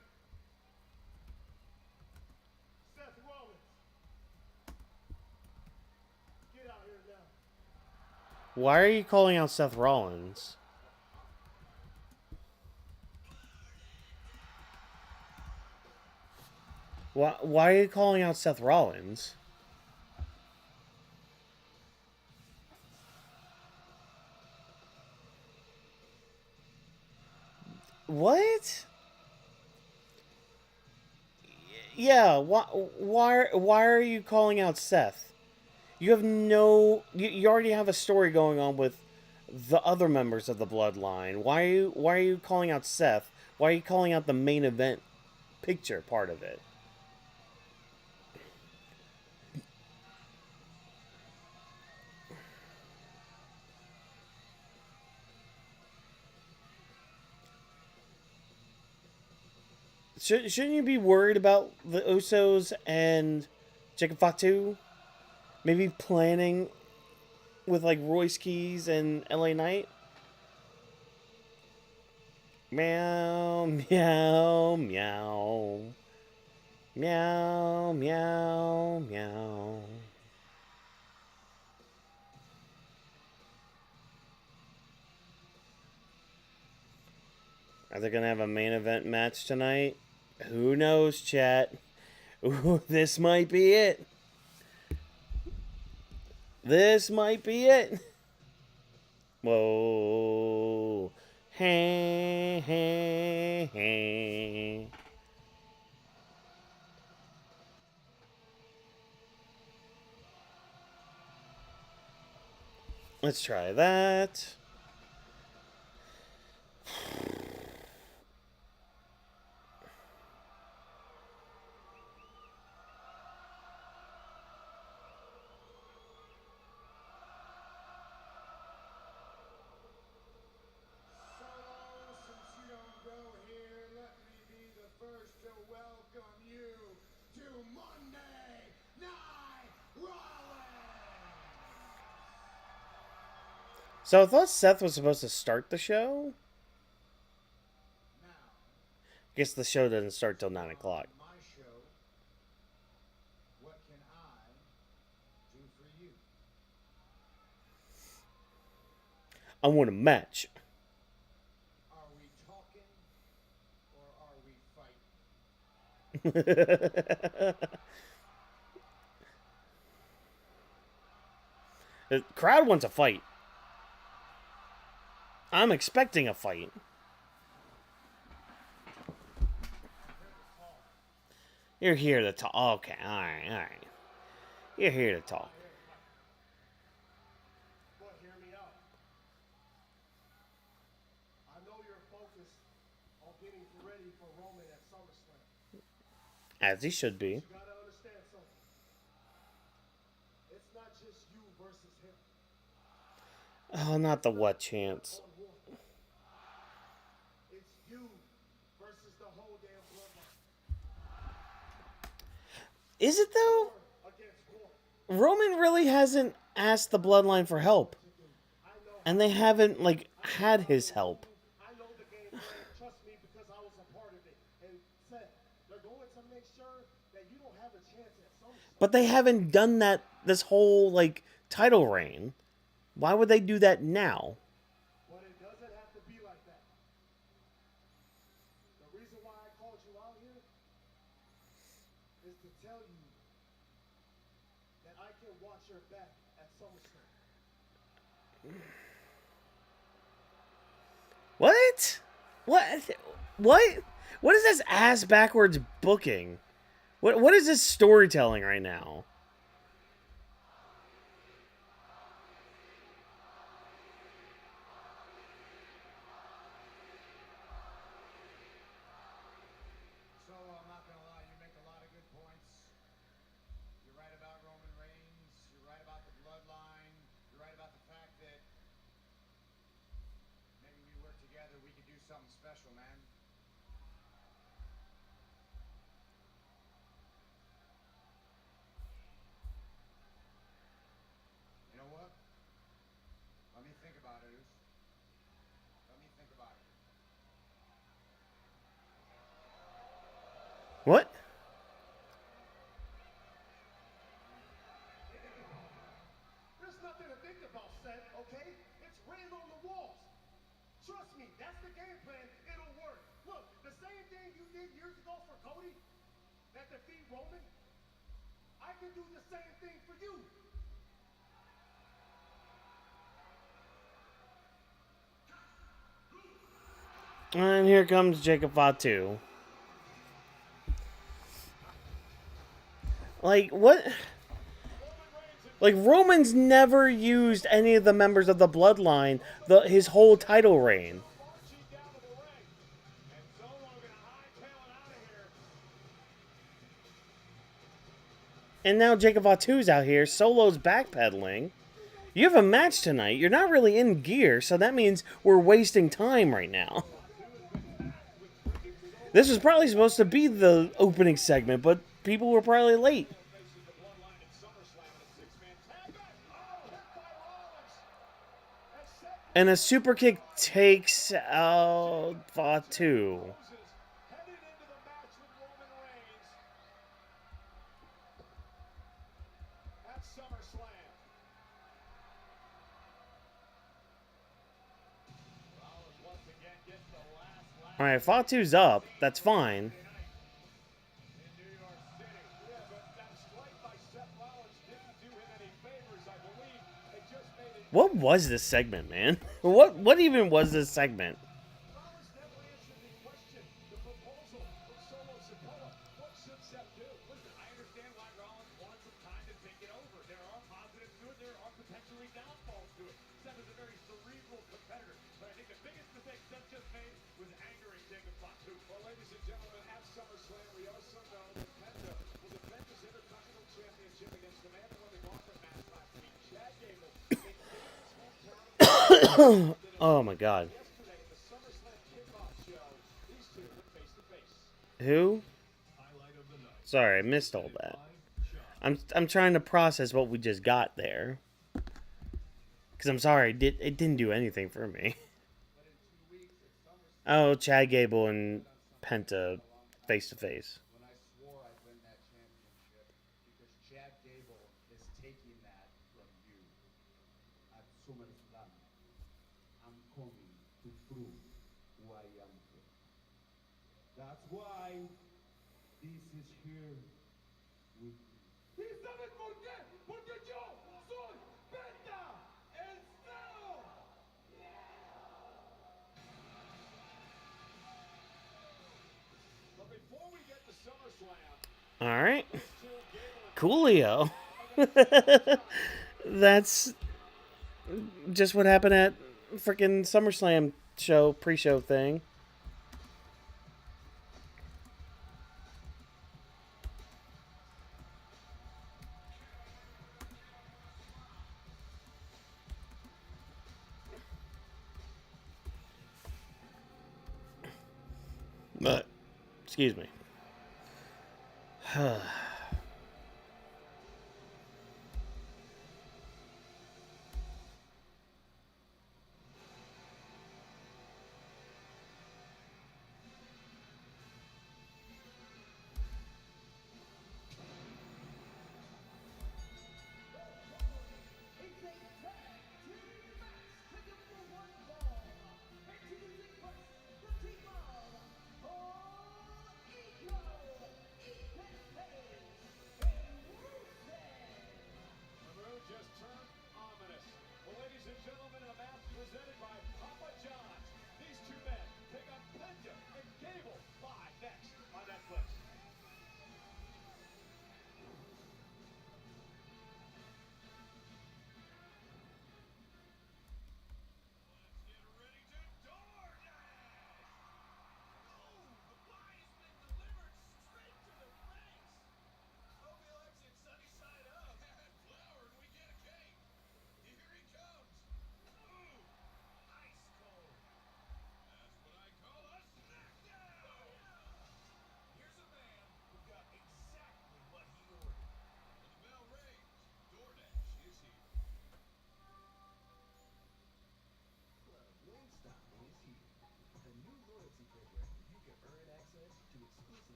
Seth Rollins, get out here now. Why are you calling out Seth Rollins? Why are you calling out Seth Rollins? What? Yeah, why are you calling out Seth? You have no... You already have a story going on with the other members of the Bloodline. Why are you calling out Seth? Why are you calling out the main event picture part of it? Shouldn't you be worried about the Usos and Jacob Fatu? Maybe planning with like Royce Keys and LA Knight? Meow, meow, meow. Meow, meow, meow. Are they going to have a main event match tonight? Who knows, chat? Ooh, this might be it. This might be it. Whoa. Hey, hey, hey. Let's try that. Since you don't go here, let me be the first to welcome you to Monday Night Raw. So I thought Seth was supposed to start the show. Now, Guess the show doesn't start till 9 o'clock. my show, what can I do for you? I want a match. Are we talking or are we fighting? The crowd wants a fight. I'm expecting a fight. You're here to talk. Okay, alright. You're here to talk. But hear me out. I know you're focused on getting ready for Roman at SummerSlam. As he should be. You gotta understand something. It's not just you versus him. Oh, not the what chance. On one. It's you versus the whole damn bloodline. Is it though? Against one. Roman really hasn't asked the bloodline for help. I know. And they haven't, like, had his help. I know the game plan. Trust me, because I was a part of it. And Seth, they're going to make sure that you don't have a chance at SummerSlam. But they haven't done that this whole, like, title reign. Why would they do that now? But it doesn't have to be like that. The reason why I called you out here is to tell can watch your back at SummerSlam. What? What? What? What is this ass backwards booking? What is this storytelling right now? Solo, I'm not gonna lie, you make a lot of good points. You're right about Roman Reigns. You're right about the bloodline. You're right about the fact that maybe we work together, we could do something special, man. You know what? Let me think about it, Oos. Let me think about it. What? There's nothing to think about, Seth, okay? It's written on the walls. Trust me, that's the game plan. It'll work. Look, the same thing you did years ago for Cody, that defeat Roman, I can do the same thing for you. And here comes Jacob Fatu. Like, what? Like, Roman's never used any of the members of the bloodline his whole title reign. Marching down to the ring. And Solo gonna hightail it out of here. And now Jacob Fatu's out here. Solo's backpedaling. You have a match tonight. You're not really in gear, so that means we're wasting time right now. This was probably supposed to be the opening segment, but people were probably late. Faces the bloodline at SummerSlam in a six-man tag match. Oh, hit by Rollins. And Seth And a super kick takes out Fatu. Moses headed into the match with Roman Reigns at SummerSlam. Rollins once again gets the last laugh Alright, Fatu's up. That's fine. in New York City. Yeah, but that strike by Seth Rollins didn't do him any favors, I believe. It just made it. What was this segment, man? What even was this segment? Rollins never answered the question, the proposal from Solo Sikoa. What should Seth do? Listen, I understand why Rollins wanted some time to think it over. There are positives to it, there are potentially downfalls to it. Seth is a very cerebral competitor, but I think the biggest mistake Seth just made was angering Jacob Fatu. Well, ladies and gentlemen, at SummerSlam, we also know that Penta will defend his Intercontinental Championship against the man who won the Gauntlet match last week, Chad Gable. Oh my god. Yesterday at the SummerSlam kickoff show, these two went face to face. Who? Highlight of the night. Sorry, I missed all that. Live shot. I'm trying to process what we just got there. Cause I'm sorry, it didn't do anything for me. Oh, Chad Gable and Penta face to face. When I swore I'd win that championship because Chad Gable is taking that from you. At SummerSlam, I'm coming to prove who I am. That's why this is here with me. ¿Y sabes por qué? Porque yo soy Penta, el Cero. But before we get to SummerSlam, Alright. Gable and Coolio. That's just what happened at freaking SummerSlam show, pre-show thing. But, excuse me.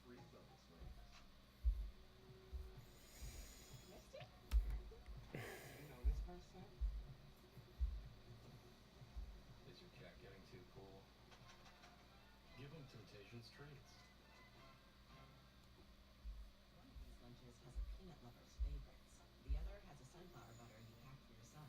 free bonus rings. Misty? You know this person? Is your cat getting too cool? Give him Temptations treats. One of these lunches has a peanut lover's favorites. The other has a sunflower butter you packed for your son.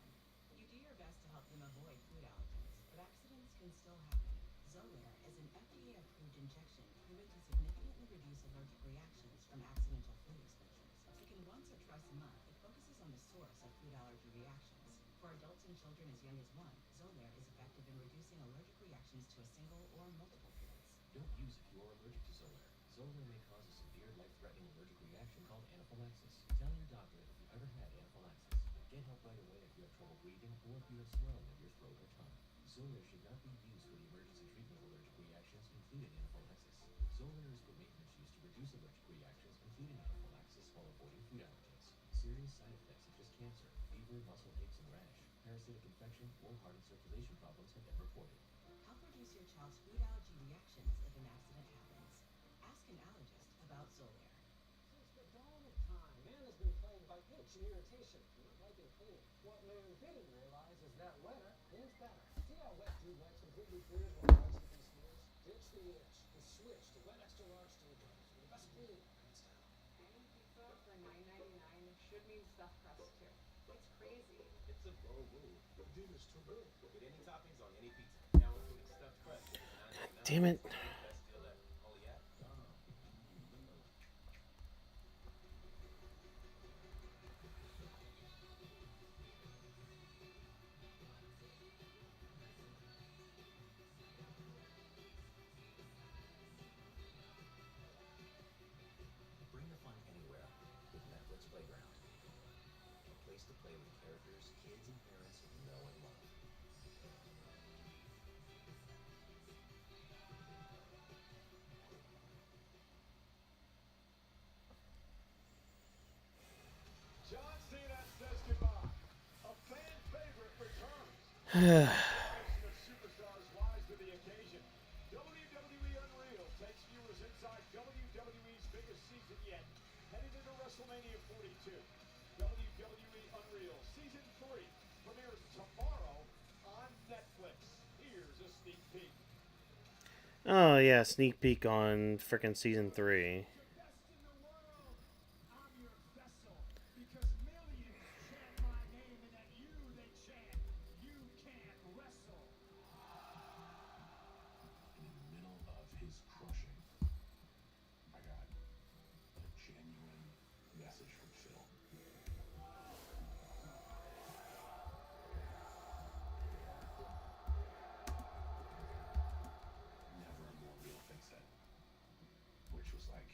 You do your best to help them avoid food allergens, but accidents can still happen. Xolair is an FDA-approved injection proven to significantly reduce allergic reactions from accidental food exposures. Taken once or twice a month, it focuses on the source of food allergy reactions. For adults and children as young as 1, Xolair is effective in reducing allergic reactions to a single or multiple foods. Don't use if you are allergic to Xolair. Xolair may cause a severe, life-threatening allergic reaction called anaphylaxis. Tell your doctor if you ever had anaphylaxis. Get help right away if you have trouble breathing or if you have swelling of your throat or tongue. Xolair should not be used for the emergency treatment of allergic reactions, including anaphylaxis. Xolair is for maintenance use to reduce allergic reactions, including anaphylaxis, while avoiding food allergens. Serious side effects such as cancer, fever, muscle aches and rash, parasitic infection, or heart and circulation problems have been reported. Help reduce your child's food allergy reactions if an accident happens. Ask an allergist about Xolair. Since the dawn of time, man has been plagued by itch and irritation, not liking cleaning. What man didn't realize is that wetter is better. See how Wet Dude Wipes completely clears what hides with these smears? Ditch the itch and switch to Wet Extra Large Staples for the best cleaning hands down. Banging pizza for $9.99 should mean stuffed crust too. It's crazy. It's a bold move. The deal is too good. Get any toppings on any pizza. Now including stuffed crust. Damn it. Best deal ever. Only at Bring the fun anywhere with Netflix Playground. A place to play with characters kids and parents know and love. John Cena says goodbye. A fan favorite returns. Generation of superstars rise to the occasion. WWE Unreal takes viewers inside WWE's biggest season yet, headed into WrestleMania 42. WWE Unreal Season 3 premieres tomorrow on Netflix. Here's a sneak peek. Oh yeah, sneak peek on frickin' season 3. The best in the world. I'm your vessel because millions chant my name and at you they chant. You can't wrestle. In the middle of his crushing, I got a genuine message from Phil. Never a more real thing said, which was like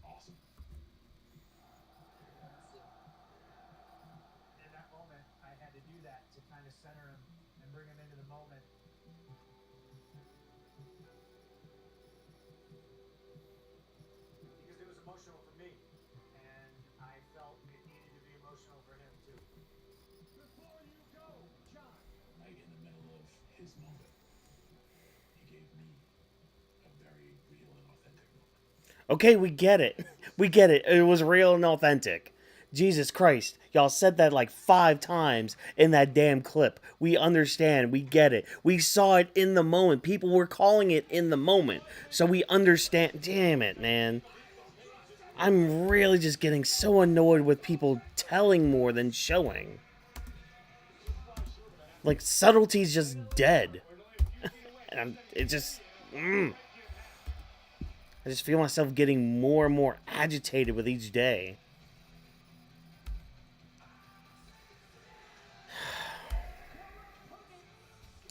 awesome. In that moment, I had to do that to kind of center him and bring him into the moment. Because it was emotional for me, and I felt it needed to be emotional for him too. Before you go, John. Right in the middle of his moment, he gave me a very real and authentic moment. Okay, we get it. We get it. It was real and authentic. Jesus Christ. Y'all said that like 5 times in that damn clip. We understand. We get it. We saw it in the moment. People were calling it in the moment. So we understand. Damn it, man. I'm really just getting so annoyed with people telling more than showing. Like, subtlety's just dead. And it just... I just feel myself getting more and more agitated with each day.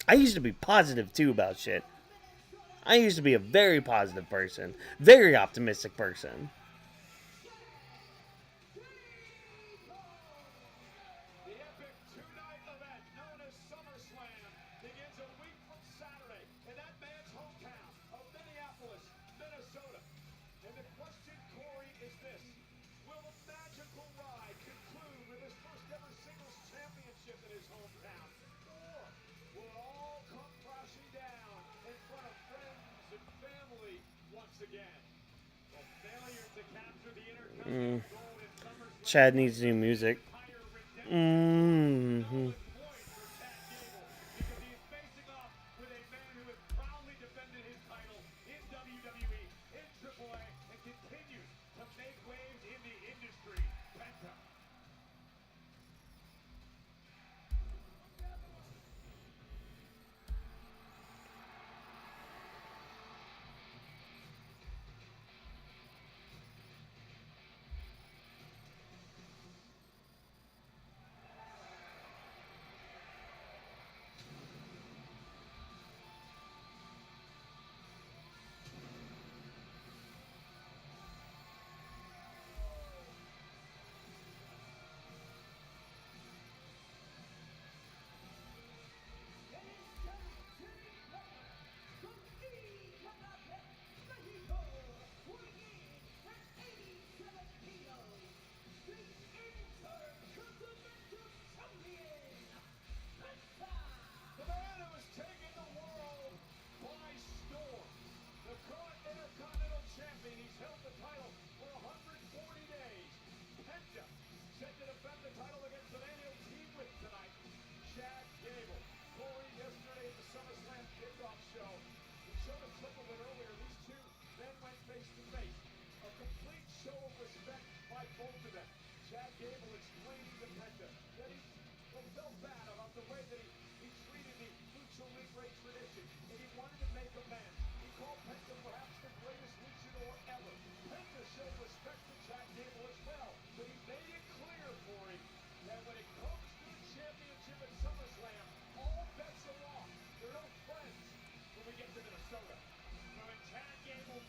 I used to be positive too about shit. I used to be a very positive person, very optimistic person. The epic two-night event known as SummerSlam begins a week from Saturday in that man's hometown of Minneapolis, Minnesota. And the question, Corey, is this. Will the magical ride conclude with his first ever singles championship in his hometown? Or will it all come crashing down in front of friends and family once once again. Well, failure to capture the Intercontinental gold in SummerSlam. Chad needs new music. Entire redemption. Mm-hmm. Valid point for Chad Gable because he is facing off with a man who has proudly defended his title in WWE, in AAA, and continues to make waves in the industry. Penta. The man who has taken the world by storm. The current Intercontinental Champion. He's held the title for 140 days. Penta set to defend the title against the man he'll team with tonight, Chad Gable. Corey, yesterday at the SummerSlam kickoff show, we showed a clip of it earlier. These two then went face to face. A complete show of respect by both of them. Chad Gable explaining to Penta that he felt bad about the way that he treated the Lucha Libre tradition, and he wanted to make amends. He called Penta perhaps the greatest luchador ever. Penta showed respect to Chad Gable as well, but he made it clear for him that when it comes to the championship at SummerSlam, all bets are off. They're no friends when we get to Minnesota. So in Chad Gable's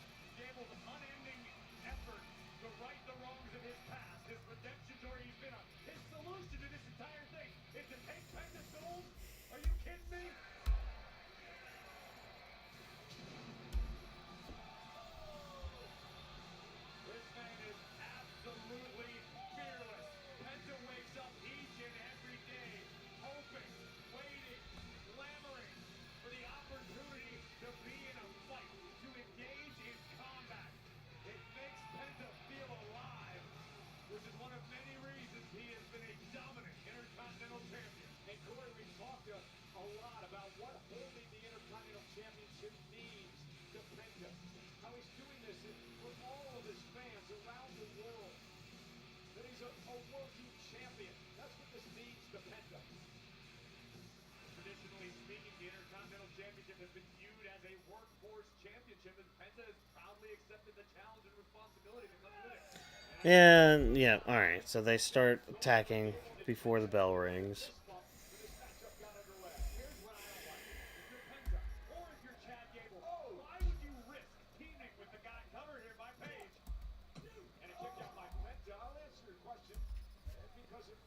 unending effort to right the wrongs of his past, his redemption story he's been on, his solution to this entire thing is to take Penta's gold? Are you kidding me? This man is absolutely fearless. Penta wakes up each and every day, hoping, waiting, clamoring for the opportunity to be in a fight, to engage in combat. It makes Penta feel alive, which is one of many reasons he has been a dominant Intercontinental Champion. And Corey, we talked a lot about what holding the Intercontinental Championship means to Penta. How he's doing this for all of his fans around the world. That he's a working champion. That's what this means to Penta. Traditionally speaking, the Intercontinental Championship has been viewed as a workforce championship, and Penta has proudly accepted the challenge and responsibility that comes with it. And yeah, all right. So they start attacking before the bell rings. When this matchup got underway, here's what I don't like. If you're Penta or if you're Chad Gable, why would you risk teaming with the guy covered here by Page? And a kick out by Penta. I'll answer your question. Because of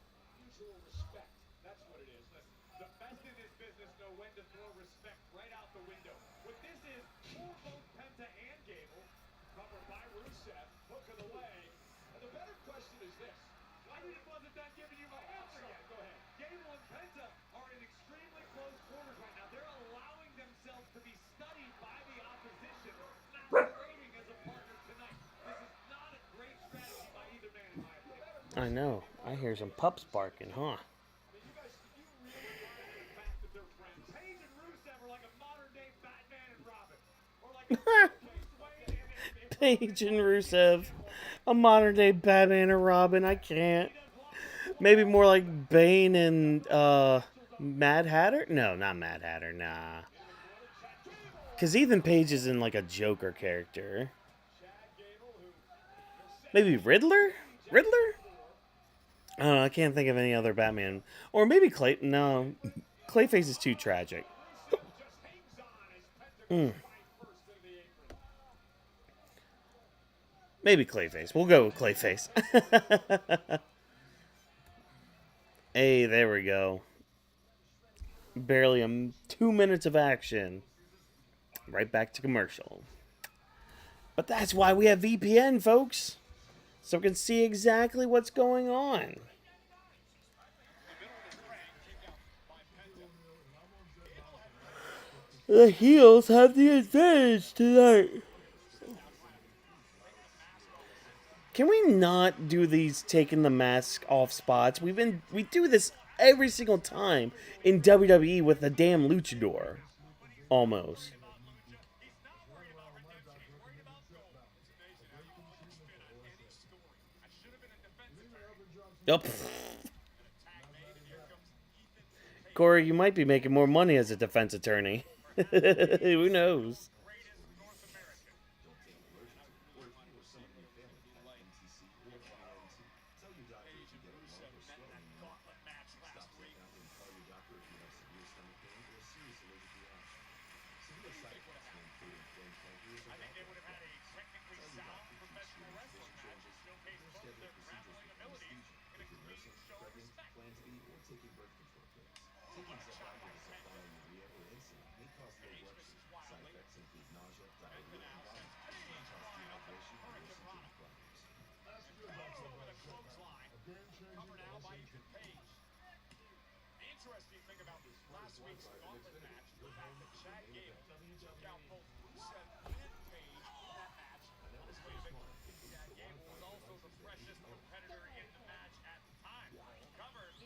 mutual respect. That's what it is. Listen, the best in this business know when to throw respect right out the window. What this is for both Penta and Gable, covered by Rusev, hook of the leg. And the better question is this. I wasn't done giving you my answer yet. Go ahead. Gable and Penta are in extremely close quarters right now. They're allowing themselves to be studied by the opposition, masquerading as a partner tonight. This is not a great strategy by either man, in my opinion. I know. I hear some pups barking, huh? I mean, you guys, do you really buy into the fact that they're friends? Page and Rusev are like a modern-day Batman and Robin. Or like Paige and Rusev, a modern day Batman and Robin. I can't. Maybe more like Bane and Mad Hatter? No, not Mad Hatter. Nah. Because Ethan Page is in like a Joker character. Maybe Riddler? Riddler? I don't know. I can't think of any other Batman. Or maybe Clay. No. Clayface is too tragic. Maybe Clayface. We'll go with Clayface. Hey, there we go. Barely 2 minutes of action. Right back to commercial. But that's why we have VPN, folks. So we can see exactly what's going on. The heels have the advantage tonight. Can we not do these taking the mask off spots? We do this every single time in WWE with the damn luchador. Almost. Yep. Corey, you might be making more money as a defense attorney. Who knows? Interesting thing about last week's gauntlet match, the fact that Chad Gable took out both Rusev and Page in that match. Chad Gable was also the freshest competitor in the match at the time. Covered.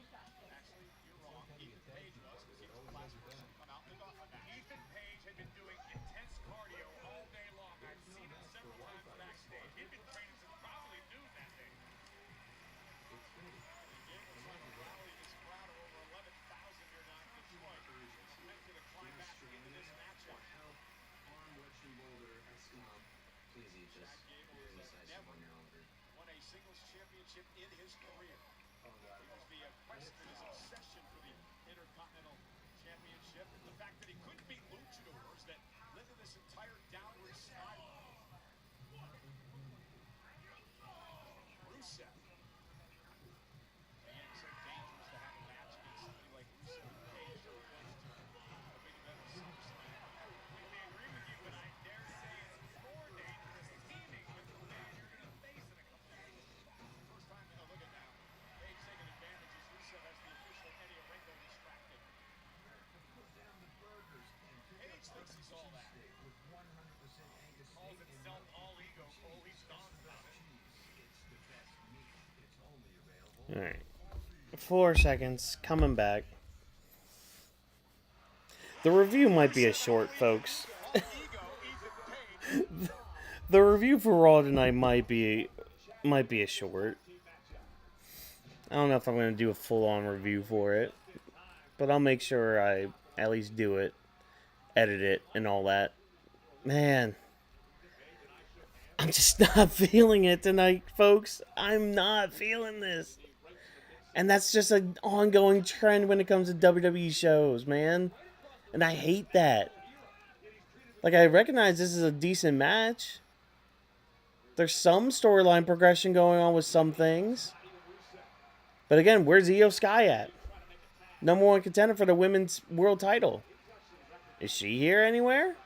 Actually, you're wrong. Ethan Page was, because he was the last person to come out in the gauntlet match. Ethan Page had been doing intense cardio all day long. I've seen him several times backstage. He'd been training since probably noon that day. Gable trying to rally this crowd of over 11,000 here now in Detroit. Attempting to climb back into this matchup. Chad Gable has never won a singles championship in his career. He was the quest and his obsession for the Intercontinental Championship. The fact that he couldn't beat luchadors that led to this entire downward spiral. Rusev. Again, so dangerous to have a match against somebody like Rusev and Page. A big event of SummerSlam. Completely agree with you, but I dare say it's more dangerous teaming with the man you're going to face in a couple of days. First time to look at now. Page taking advantage as Rusev has the official Eddie Orengo distracted. Page thinks he's all that. Calls himself all ego. Oh, he's gone about it. Alright. 4 seconds. Coming back. The review might be a short, folks. The review for Raw tonight might be a short. I don't know if I'm going to do a full-on review for it. But I'll make sure I at least do it. Edit it and all that. Man. I'm just not feeling it tonight, folks. I'm not feeling this. And that's just an ongoing trend when it comes to WWE shows, man. And I hate that. Like, I recognize this is a decent match. There's some storyline progression going on with some things. But again, where's Io Sky at? #1 contender for the women's world title. Is she here anywhere?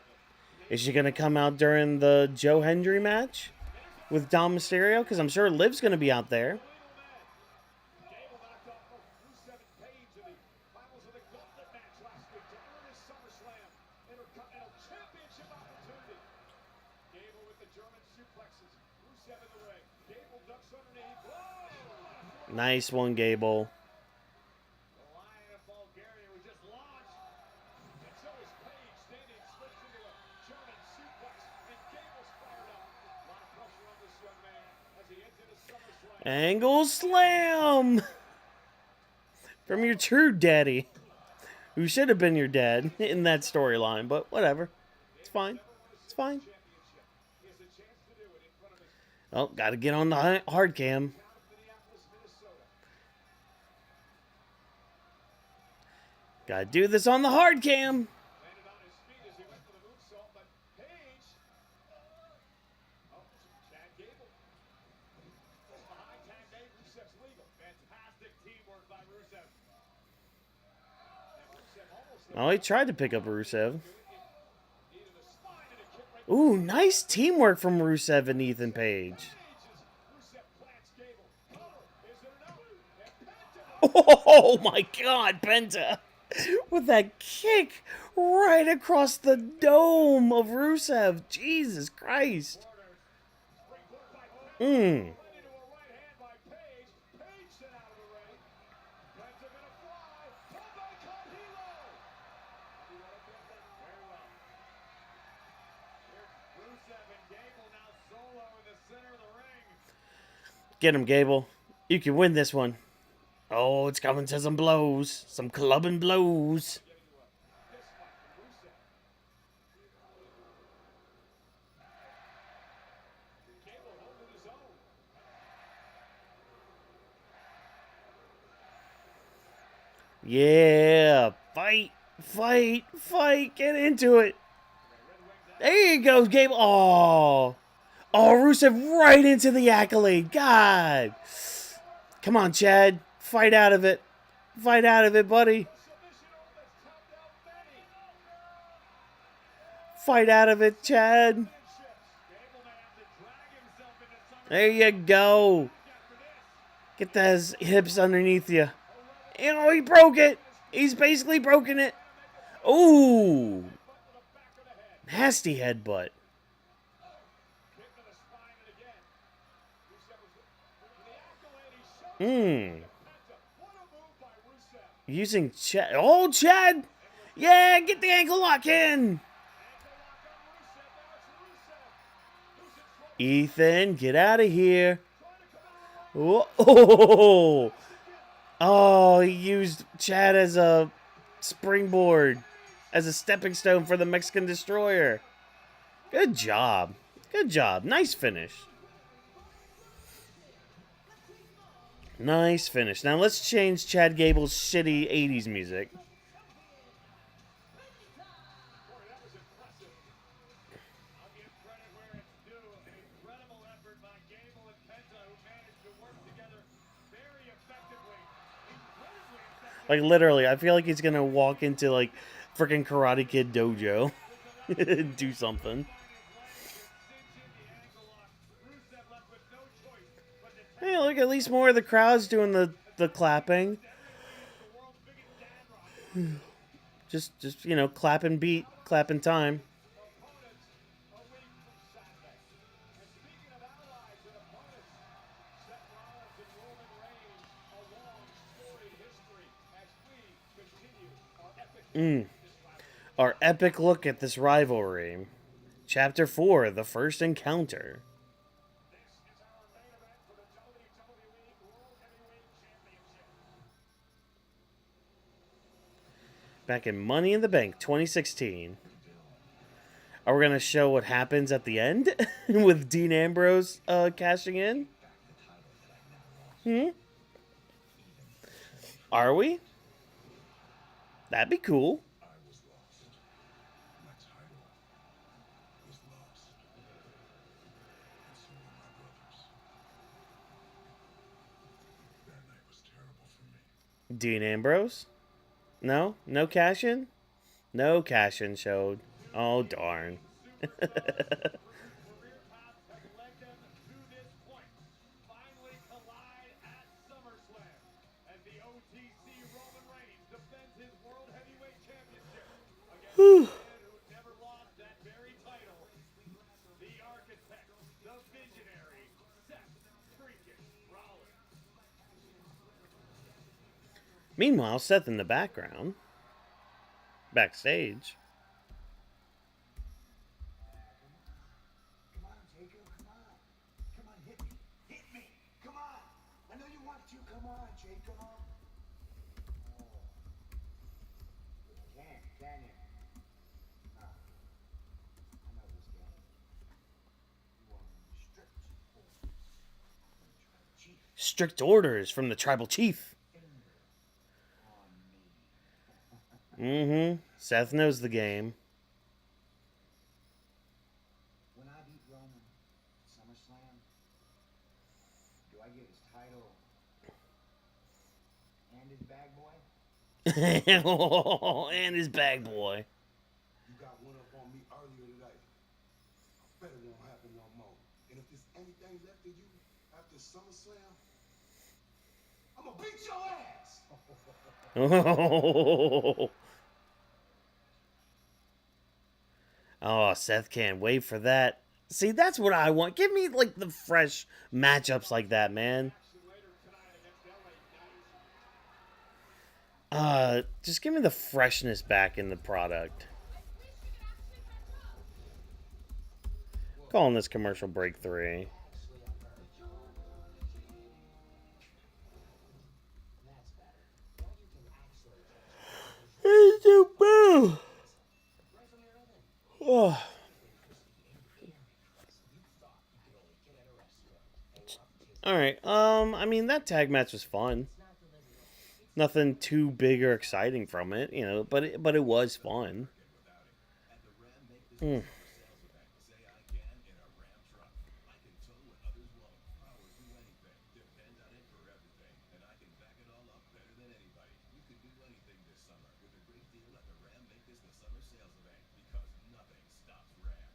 Is she going to come out during the Joe Hendry match with Dom Mysterio? Because I'm sure Liv's going to be out there. Gable knocked off both Rusev and Page in the finals of the gauntlet match last week to earn his SummerSlam Intercontinental Championship opportunity. Gable with the German suplexes. Rusev in the ring. Gable ducks underneath. Whoa! Nice one, Gable. The Lion of Bulgaria was just launched. And so is Page standing, slips into a German suplex. And Gable's fired up. A lot of pressure on this young man as he heads into SummerSlam. Angle slam from your true daddy, who should have been your dad in that storyline, but whatever. It's fine. It's fine. Oh, got to get on the hard cam. Got to do this on the hard cam. Landed on his feet as he went for the moonsault, but Page. Oh, Chad Gable. Behind tag made, Rusev's legal. Fantastic teamwork by Rusev. And Rusev almost Oh, he tried to pick up Rusev. needed a spine and a kick right Ooh, nice teamwork from Rusev and Ethan Page. Rusev plants Gable. Cover. Is it enough? And Penta. Oh my God, Penta. With that kick right across the dome of Rusev. Jesus Christ. Springboard by Penta. Mmm. Into Get him, Gable. You can win this one. Oh, it's coming to some blows. Some clubbing blows. Yeah. Fight. Fight. Fight. Get into it. There you go, Gable. Oh. Oh, Rusev right into the accolade. God. Come on, Chad. Fight out of it. Fight out of it, buddy. Fight out of it, Chad. There you go. Get those hips underneath you. You know, he broke it. He's basically broken it. Ooh. Nasty headbutt. Using Chad. Oh, Chad. Yeah, get the ankle lock in. Ethan, get out of here. Oh, oh, he used Chad as a springboard, as a stepping stone for the Mexican Destroyer. Good job. Good job. Nice finish. Nice finish. Now let's change Chad Gable's shitty 80s music. I'll give credit where it's due. Incredible effort by Gable and Penta, who managed to work together very effectively. Incredibly effective. Like, literally, I feel like he's gonna walk into, like, freaking Karate Kid dojo and do something. Hey, look, at least more of the crowd's doing the clapping. Just you know, clapping beat, clapping time. Our epic look at this rivalry. Chapter 4, The First Encounter. Back in Money in the Bank 2016. Are we going to show what happens at the end with Dean Ambrose cashing in? Are we? That'd be cool. I was lost. My title was lost. And so were my brothers. That night was terrible for me. Dean Ambrose? No? No cash in? No cash in showed. Oh, darn. Career paths have led them to this point. Finally collide at SummerSlam as the OTC Roman Reigns defends his World Heavyweight Championship against the man who never lost that very title, the architect, the visionary, Seth freaking Rollins. Meanwhile, Seth in the background. Backstage. Come on, Jacob, come on. Come on, hit me. Hit me. Come on. I know you want to. Come on, Jacob. Oh. You can you? No. I know this game. You are strict orders. Chief Strict orders from the tribal chief. on me. Seth knows the game. When I beat Roman at SummerSlam, do I get his title and his bag boy? And his bag boy. You got one up on me earlier today. I bet it won't happen no more. And if there's anything left of you after SummerSlam, I'm gonna beat your ass. Oh, Seth can't wait for that. See, that's what I want. Give me, like, the fresh matchups like that, man. Just give me the freshness back in the product. Calling this commercial break 3. Oh. All right. I mean, that tag match was fun. Nothing too big or exciting from it, you know, but it was fun. At the Ram Make This Mm. Summer sales event, say I can in a Ram truck. I can tow what others won't. Power through anything. Depend on it for everything. And I can back it all up better than anybody. You can do anything this summer with a great deal at the Ram Make This the Summer sales event because nothing stops Ram.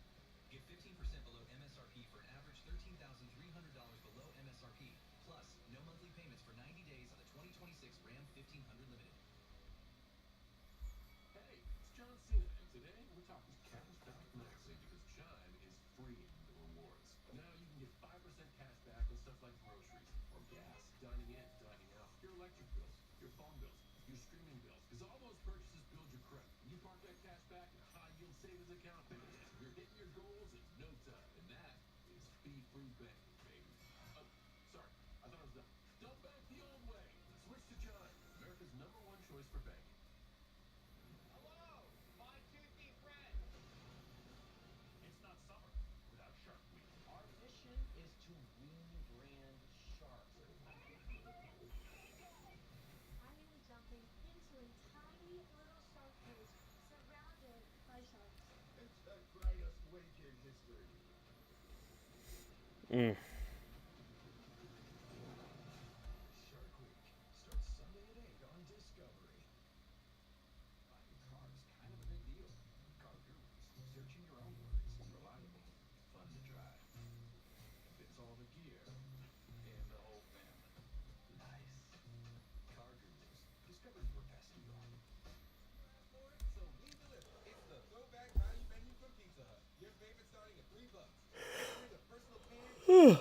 Get 15% below MSRP for an average $13,300 below MSRP. Plus, no monthly payments for 90 days on the 2026 Ram 1500 Limited. Hey, it's John Cena, and today we're talking cash back maxing because Chime is freeing the rewards. Now you can get 5% cash back on stuff like groceries or gas, dining in, dining out, your electric bills, your phone bills, your streaming bills, because all those purchases build your credit. You park that cash back in a high-yield savings account, and you're hitting your goals in no time, and that is fee-free banking, baby. Oh, sorry, I thought I was done. Don't bank the old way. Switch to Chime, America's #1 choice for banking. Hello, my toothy friend. It's not summer without Shark Week. Our mission is to rebrand sharks. I am jumping into a tiny little shark cage surrounded by sharks. It's the greatest week in history. Mm. Shark Week starts Sunday at 8 on Discovery. Buying a car is kind of a big deal. Car Gurus, searching your own words. Reliable, fun to drive. Fits all the gear and the whole family. Nice. Car Gurus, discover your best deal. So we deliver. It's the throwback value menu from Pizza Hut. Your favorite starting at $3. Bring a personal pan and remember.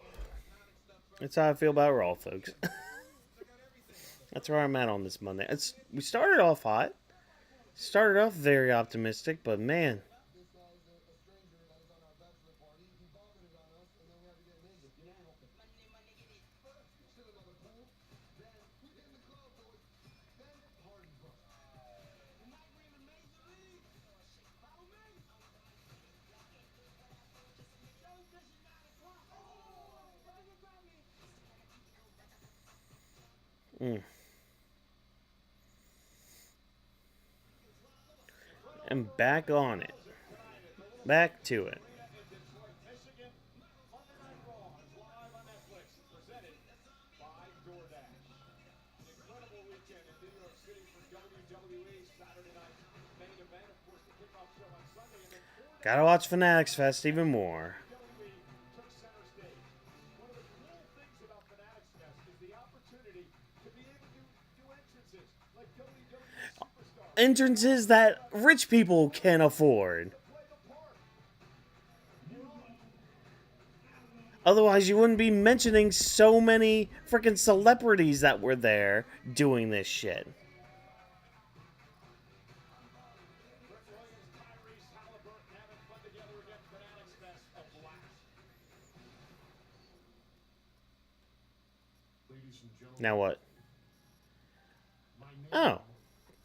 And the iconic stuffed crust. That's how I feel about Raw, folks. Check out everything on the That's where I'm at on this Monday. We started off hot. Started off very optimistic, but man. This guy's a stranger that was on our bachelor party. He vomited on us, and then we had to get naked. You know? First, we chilling on the pool. Then, we in the club, boys. Then, party bus. Tonight, we in the major league. Follow me. Don't push it 9 o'clock. Oh, why you got me? Mm. And back on it. Back to it. Michigan, Monday Night Raw is live on Netflix, presented by DoorDash. An incredible weekend in New York City for WWE. Saturday night main event, of course, the kickoff show on Sunday, and then 4 days Gotta watch Fanatics Fest even more. WWE took center stage. One of the cool things about Fanatics Fest is the opportunity to be able to do entrances like WWE Superstars. Entrances that rich people can afford. Play the part. Otherwise, you wouldn't be mentioning so many freaking celebrities that were there doing this shit. Rick Williams, Tyrese Halliburton having fun together again. Fanatics Fest, a blast. Ladies and gentlemen, Now what? my name Oh,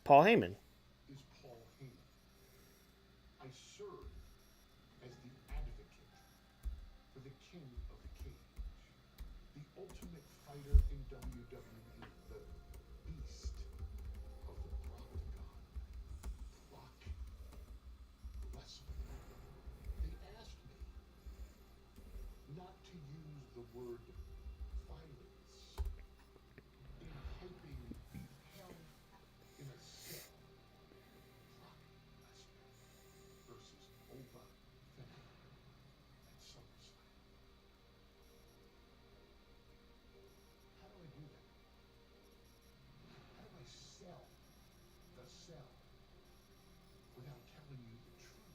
Paul Heyman. is Paul Heyman. I serve as the advocate for the king of the cage, the ultimate fighter in WWE, the beast of the Brocktagon. Brock Lesnar. They asked me not to use the word violence in hyping hell in a cell. Brock Lesnar versus Oba Femi at SummerSlam. How do I do that? How do I sell the cell without telling you the truth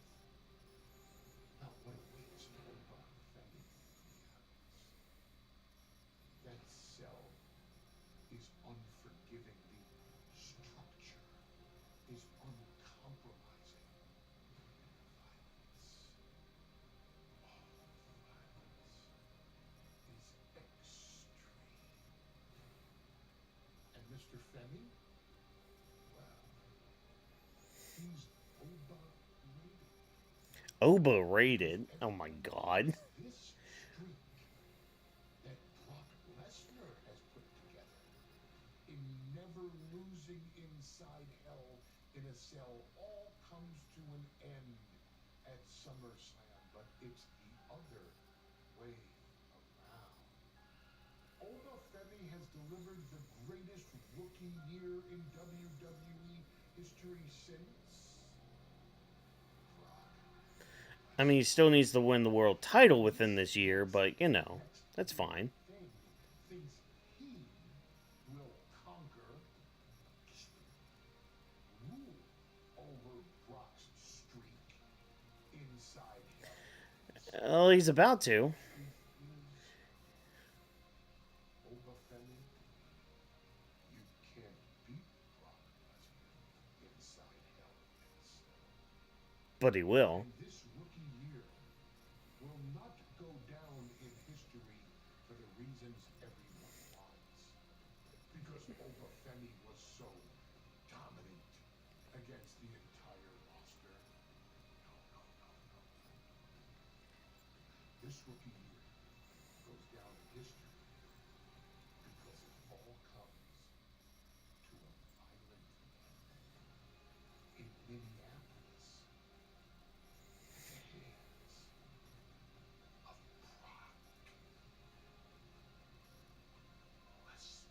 about what awaits Oba Femi in the heavens? That cell is unforgiving. The structure is uncompromising. Violence. Violence is extreme. And Mr. Femi? Well, he's Oba rated. Overrated. Oh my god. This streak that Brock Lesnar has put together in never losing inside Hell in a Cell all comes to an end at SummerSlam, but it's the other way around. Oba Femi has delivered the greatest rookie year in WWE history since Brock. I mean, he still needs to win the world title within this year, but, you know, that's fine. Femi thinks he will conquer, rule over Brock's streak inside Hell. Well, he's about to. Oba Femi, you can't beat Brock Lesnar inside Hell in a Cell. But he will. And this rookie year will not go down in history for the reasons everyone wants. Because Oba Femi was so dominant against the entire roster. No. This rookie year goes down in history because it all comes to a violent end in Minneapolis. The hands of Brock Lesnar.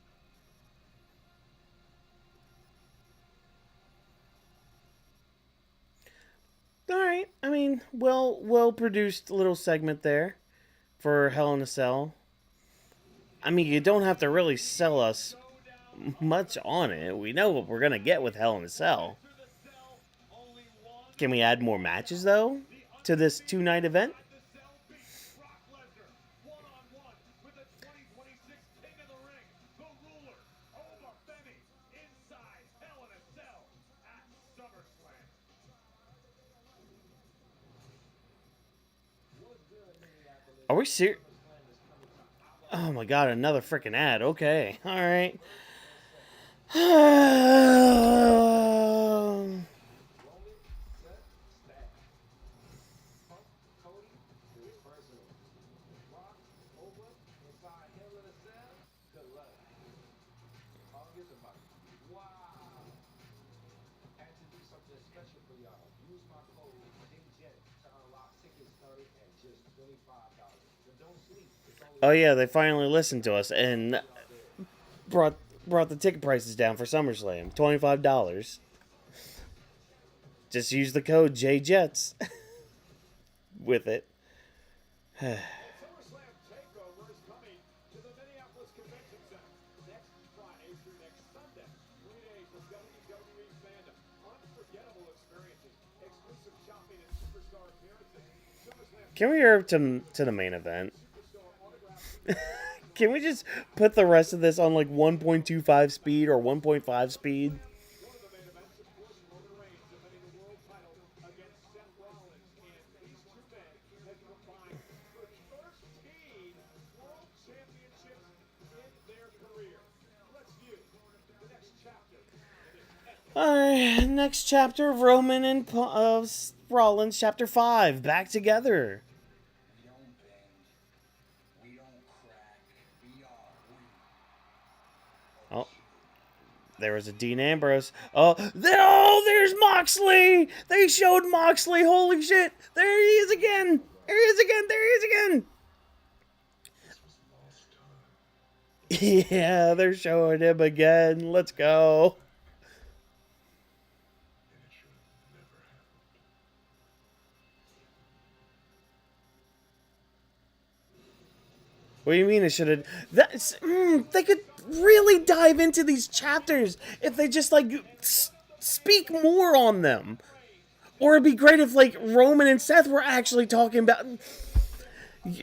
All right. I mean, well produced little segment there for Hell in a Cell. I mean, you don't have to really sell us much on it. We know what we're gonna get with Hell in a Cell. Can we add more matches though to this 2-night event? Are we serious? Oh my god, another freaking ad. Okay, all right. Cody, it's personal. Brock, Oba, inside Hell in a Cell, good luck. August about wow. Had to do something special for y'all. Use my code DJET to unlock tickets starting at just $25. But don't sleep. It's only Oh yeah, they finally listened to us and brought the ticket prices down for SummerSlam. $25. Just use the code JJets with it. SummerSlam Takeover is coming to the Minneapolis Convention Center next Friday through next Sunday. 3 days of WWE fandom, unforgettable experiences, exclusive shopping, and superstar appearances. SummerSlam Can we hear to the main event? Can we just put the rest of this on like 1.25 speed or 1.5 speed? one of the main events, of course, Roman Reigns defending the world title against Seth Rollins, and these two men have combined for 13 world championships in their career. Let's view the next chapter in this Alright, next chapter of Roman and Rollins, chapter 5, back together. We don't bend. We don't crack. We are we. Oh, there was a Dean Ambrose. Oh, there's Moxley! They showed Moxley. Holy shit! There he is again! There he is again! There he is again! Yeah, they're showing him again. Let's go. And it should have never happened. What do you mean it should have? They could really dive into these chapters if they just like speak more on them. Or it'd be great if like Roman and Seth were actually talking about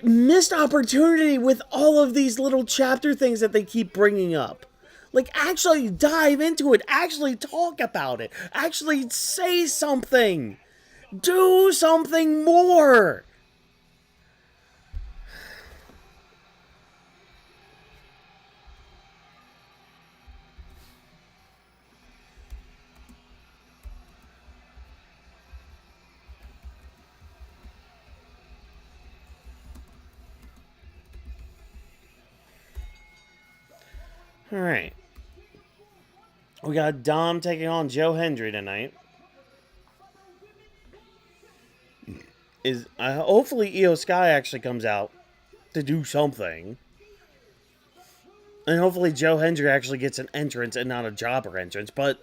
missed opportunity with all of these little chapter things that they keep bringing up. Like actually dive into it, actually talk about it, actually say something. Do something more. All right. We got Dom taking on Joe Hendry tonight. Hopefully Io Sky actually comes out to do something. And hopefully Joe Hendry actually gets an entrance and not a jobber entrance. But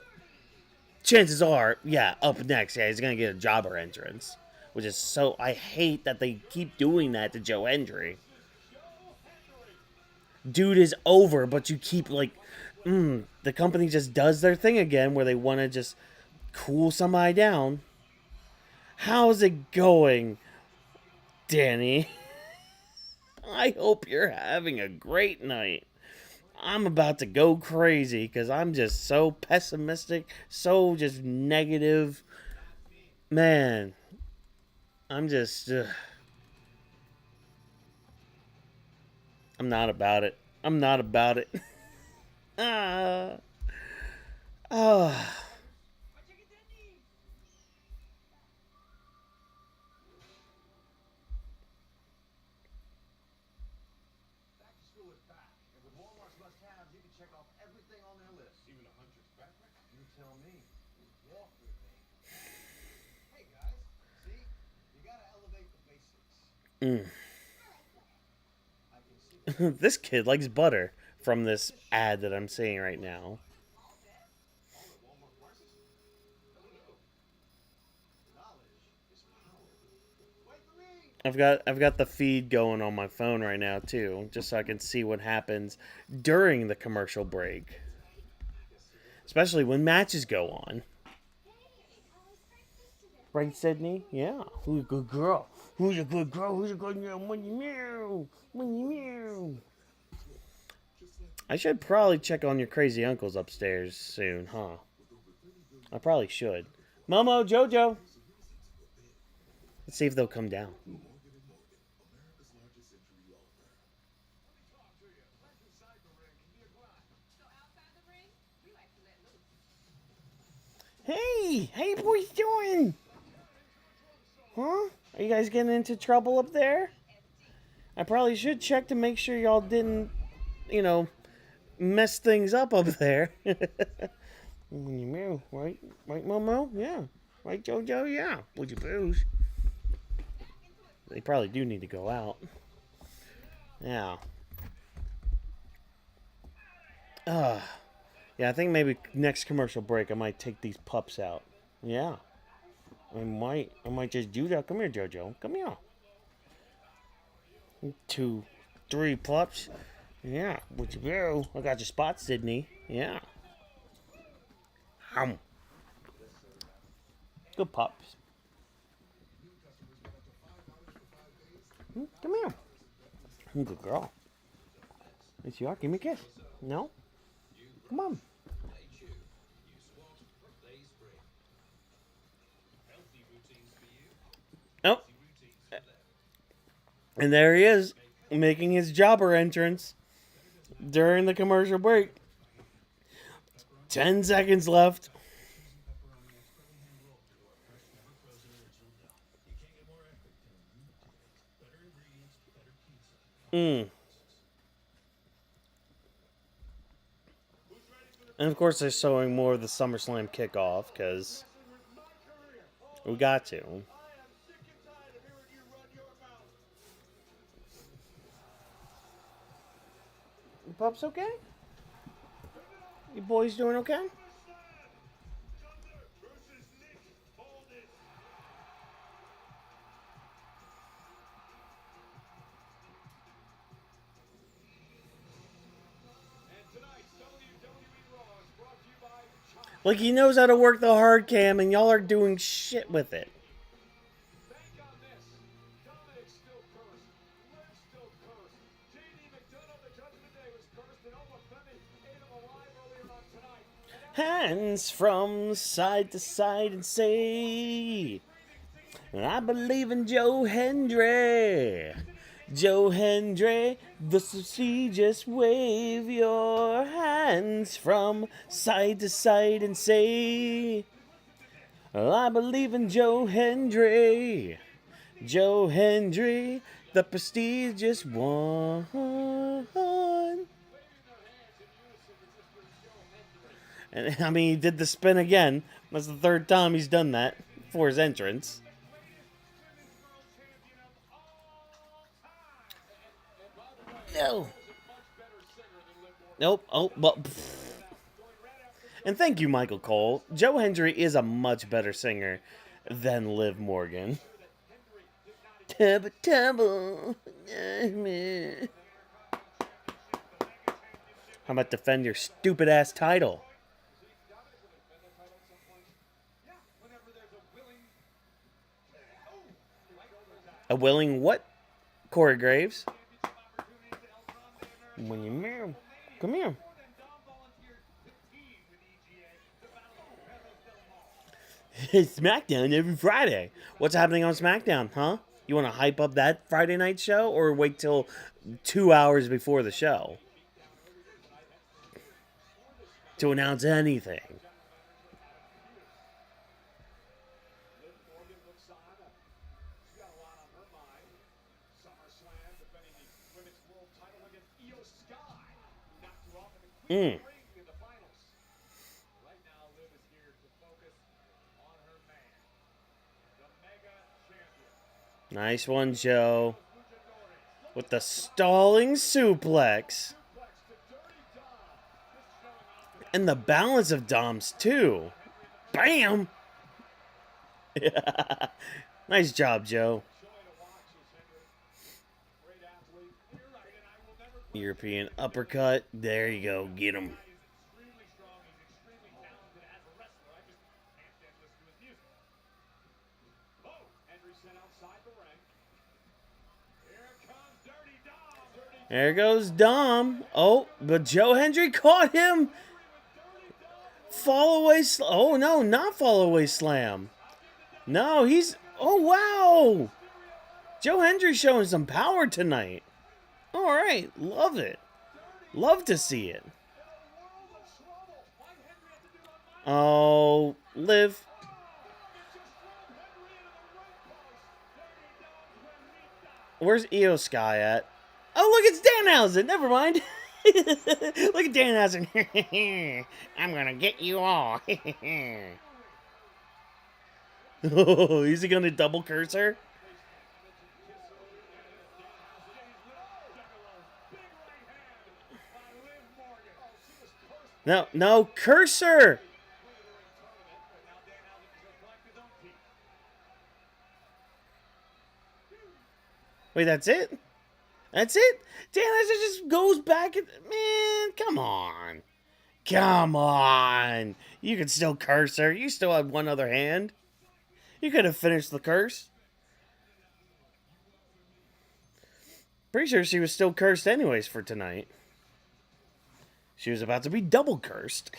chances are, yeah, up next, yeah, he's going to get a jobber entrance. Which is so... I hate that they keep doing that to Joe Hendry. Dude is over, but you keep, like... the company just does their thing again where they want to just cool somebody down. How's it going, Danny? I hope you're having a great night. I'm about to go crazy because I'm just so pessimistic, so just negative. Man, I'm just... I'm not about it. I'm not about it. Back to school is back, and with Walmart's must-haves, you can check off everything on their list. Even a hunter's backpack? You tell me. Walk with me. Hey guys, see? You gotta elevate the basics. I can see that. This kid likes butter from this ad that I'm seeing right now. Walmart prices? I don't know. Knowledge is power. Wait for me! I've got the feed going on my phone right now too, just so I can see what happens during the commercial break. Especially when matches go on. Right, Sydney? Yeah. Who's a good girl? Who's a good girl? Who's a good girl? When you meow. When you meow. I should probably check on your crazy uncles upstairs soon, huh? I probably should. Momo, Jojo. Let's see if they'll come down. Hey, how you boys doing? Huh? Are you guys getting into trouble up there? I probably should check to make sure y'all didn't, mess things up there. Right, Momo? Yeah. Right, Jojo? Yeah. Would you booze? They probably do need to go out. Yeah. Yeah, I think maybe next commercial break I might take these pups out. Yeah. I might just do that. Come here, Jojo. Come here. 2, 3 pups. Yeah. What you do? I got your spot, Sydney. Yeah. Good pups. Come here. Good girl. Yes, you are. Give me a kiss. No? Come on. Oh. And there he is, making his jobber entrance during the commercial break. 10 seconds left. And of course they're showing more of the SummerSlam kickoff, because we got to. You pups okay? You boys doing okay? Like, he knows how to work the hard cam, and y'all are doing shit with it. Bank on this. Dominik's still cursed. Liv's still cursed. JD McDonagh, the judge of the day, was cursed, and Oba Femi ate him alive earlier on tonight. Hands from side to side and say, I believe in Joe Hendry. Joe Hendry, the sea, just wave your hands from side to side and say, I believe in Joe Hendry. Joe Hendry, the prestigious one. And I mean, he did the spin again. That's the third time he's done that for his entrance. No. Nope. Oh, well. And thank you, Michael Cole. Joe Hendry is a much better singer than Liv Morgan. Tumble, tumble. How about defend your stupid ass title? A willing what? Corey Graves. When you meow, come here. SmackDown every Friday. What's happening on SmackDown, huh? You want to hype up that Friday night show or wait till 2 hours before the show to announce anything? Liv Morgan looks on. She's got a lot on her mind. SummerSlam defending the women's world title against Io Sky, who knocked her off in the Queen of the Ring in the finals. Right now, Liv is here to focus on her man, the Mega Champion. Nice one, Joe. With the stalling suplex. And the balance of Doms, too. Bam! Nice job, Joe. European uppercut. There you go. Get him. There goes Dom. Oh, but Joe Hendry caught him. Fall away. Oh, no, not fall away slam. No, he's... Oh, wow. Joe Hendry showing some power tonight. All right. Love it. Love to see it. Oh, Liv. Where's Io Sky at? Oh, look, it's Danhausen. Never mind. Look at Danhausen. I'm going to get you all. Oh, is he going to double curse her? No, no, curse her. Wait, that's it? That's it? Danhausen just goes back and... Man, come on. Come on. You can still curse her. You still have one other hand. You could have finished the curse. Pretty sure she was still cursed anyways for tonight. She was about to be double cursed.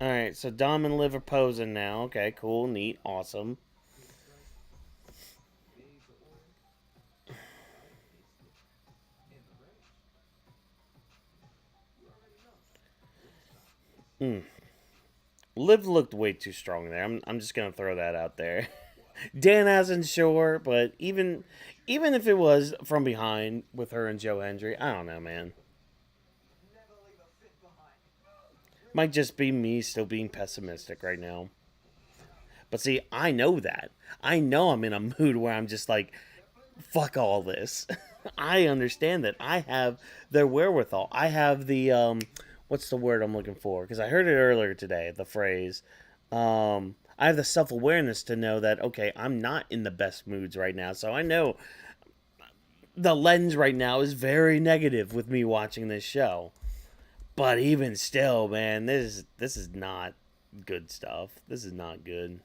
Alright, so Dom and Liv are posing now. Okay, cool, neat, awesome. Liv looked way too strong there. I'm just gonna throw that out there. Danhausen, sure, but even if it was from behind with her and Joe Hendry, I don't know, man. Might just be me still being pessimistic right now. But see, I know that. I know I'm in a mood where I'm just like, fuck all this. I understand that. I have their wherewithal. I have the, what's the word I'm looking for? Because I heard it earlier today, the phrase. I have the self-awareness to know that, okay, I'm not in the best moods right now. So I know the lens right now is very negative with me watching this show. But even still, man, this is not good stuff. This is not good.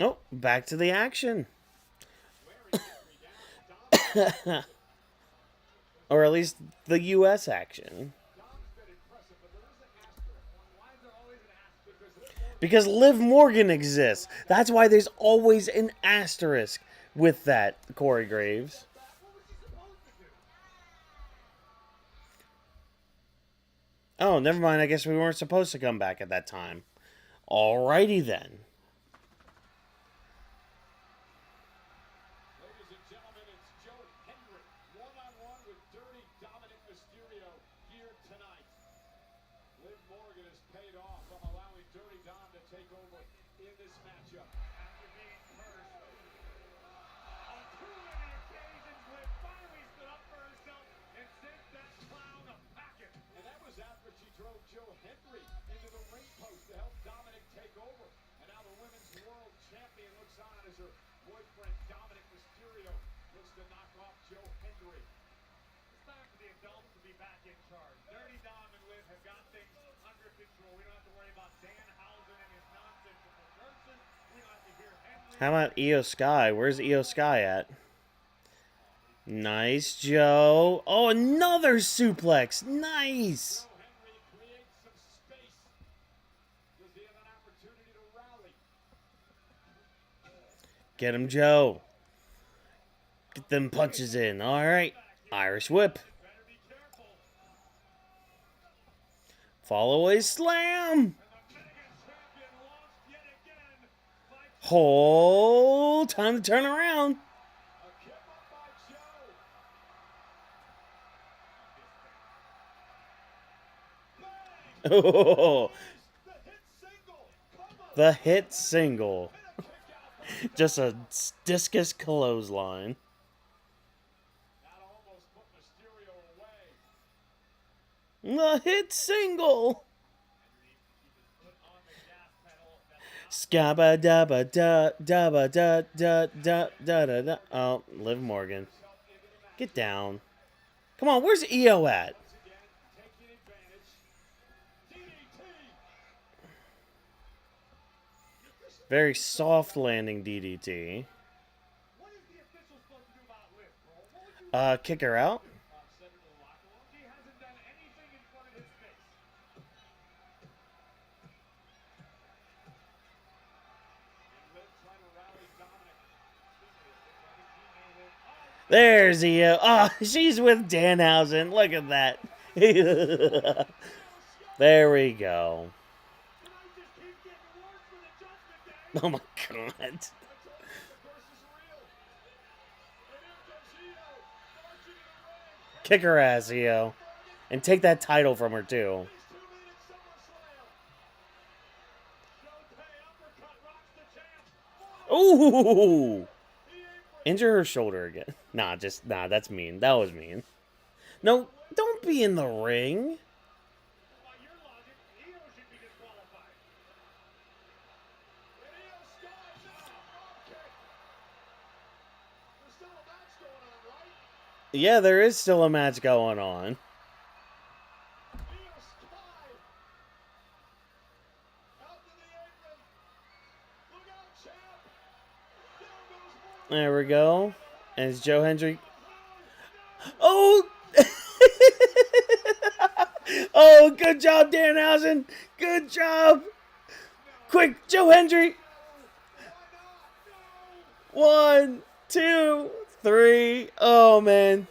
Oh, back to the action. Or at least the U.S. action. Because Liv Morgan exists. That's why there's always an asterisk with that, Corey Graves. Oh, never mind. I guess we weren't supposed to come back at that time. Alrighty then. Ladies and gentlemen, it's Joe Hendry, one-on-one with Dirty Dominik Mysterio here tonight. Liv Morgan has paid off from allowing Dirty Dom to take over in this matchup. After being cursed on too many occasions, Liv finally stood up for herself and sent that clown a packet. And that was after she drove Joe Hendry into the ring post to help Dominik take over. And now the women's world champion looks on as her boyfriend Dominik Mysterio looks to knock off Joe Hendry. It's time for the adults to be back in charge. Dirty Dom and Liv have got things under control. We don't have to worry about Danhausen and his nonsensical nurses. We don't have to hear Hendry. How about Io Sky? Where's Io Sky at? Nice, Joe. Oh, another suplex. Nice. Joe Hendry creates some space. Does he have an opportunity to rally? Get him, Joe. Get them punches in. All right. Irish whip. Better be careful. Follow away slam. And the mega champion lost yet again by Oh, time to turn around. a kick up by Joe. Oh, The hit single. Come on. the hit single. And a kick out. Just a discus clothesline. That almost put Mysterio away. The hit single. Foot on the gas pedal. Scabba dabba da dabba da da da da da da. Oh, Liv Morgan. Get down. Come on, where's Io at? Once again, taking advantage. DDT. Very soft landing DDT. What is the official supposed to do about Liv, bro? What would you Kick her out. send her to the locker room? She hasn't done anything in front of his face. And Liv trying to rally Dominik. There's Io. Oh, she's with Danhausen. Look at that. There we go. Just keep getting worse for the Judgment Day. Oh my god. The curse is real. And here comes Io, marching in the ring. Kick her ass, Io. And take that title from her, too. He's 2 minutes SummerSlam. Joe Pay uppercut rocks the champ. Ooh. He ain't Injure her shoulder again. Nah, that's mean. That was mean. No, don't be in the ring. by your logic, Io should be disqualified. And Io Sky now, drop kick. There's still a match going on, right? Yeah, there is still a match going on. Io Sky out to the apron. Look out, champ. Down goes Morgan. There we go. And it's Joe Hendry. Oh! Oh, good job, Danhausen. Good job. Quick, Joe Hendry. 1, 2, 3. Oh, man.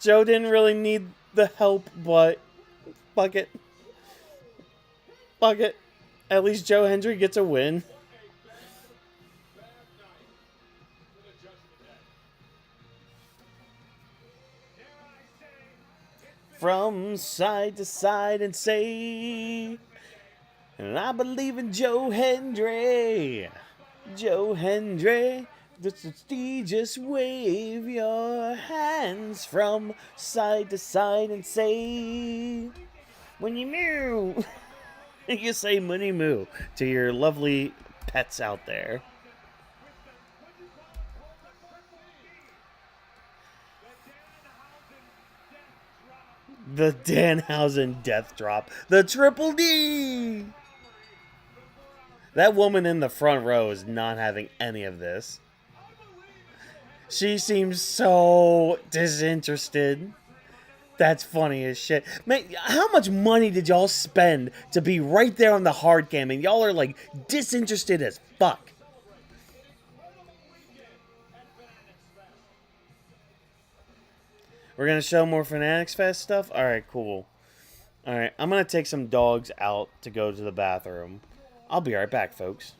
Joe didn't really need the help, but fuck it. Fuck it. At least Joe Hendry gets a win. Bad night for the Judgment Day. Dare I say, it's From side to side and say, and I believe in Joe Hendry. Joe Hendry, the prestigious wave your hands from side to side and say, when you moo, you say money moo to your lovely pets out there. The Danhausen death drop. The triple D. That woman in the front row is not having any of this. She seems so disinterested. That's funny as shit. Man, how much money did y'all spend to be right there on the hard cam? And y'all are like disinterested as fuck. We're going to show more Fanatics Fest stuff? Alright, cool. Alright, I'm going to take some dogs out to go to the bathroom. I'll be right back, folks.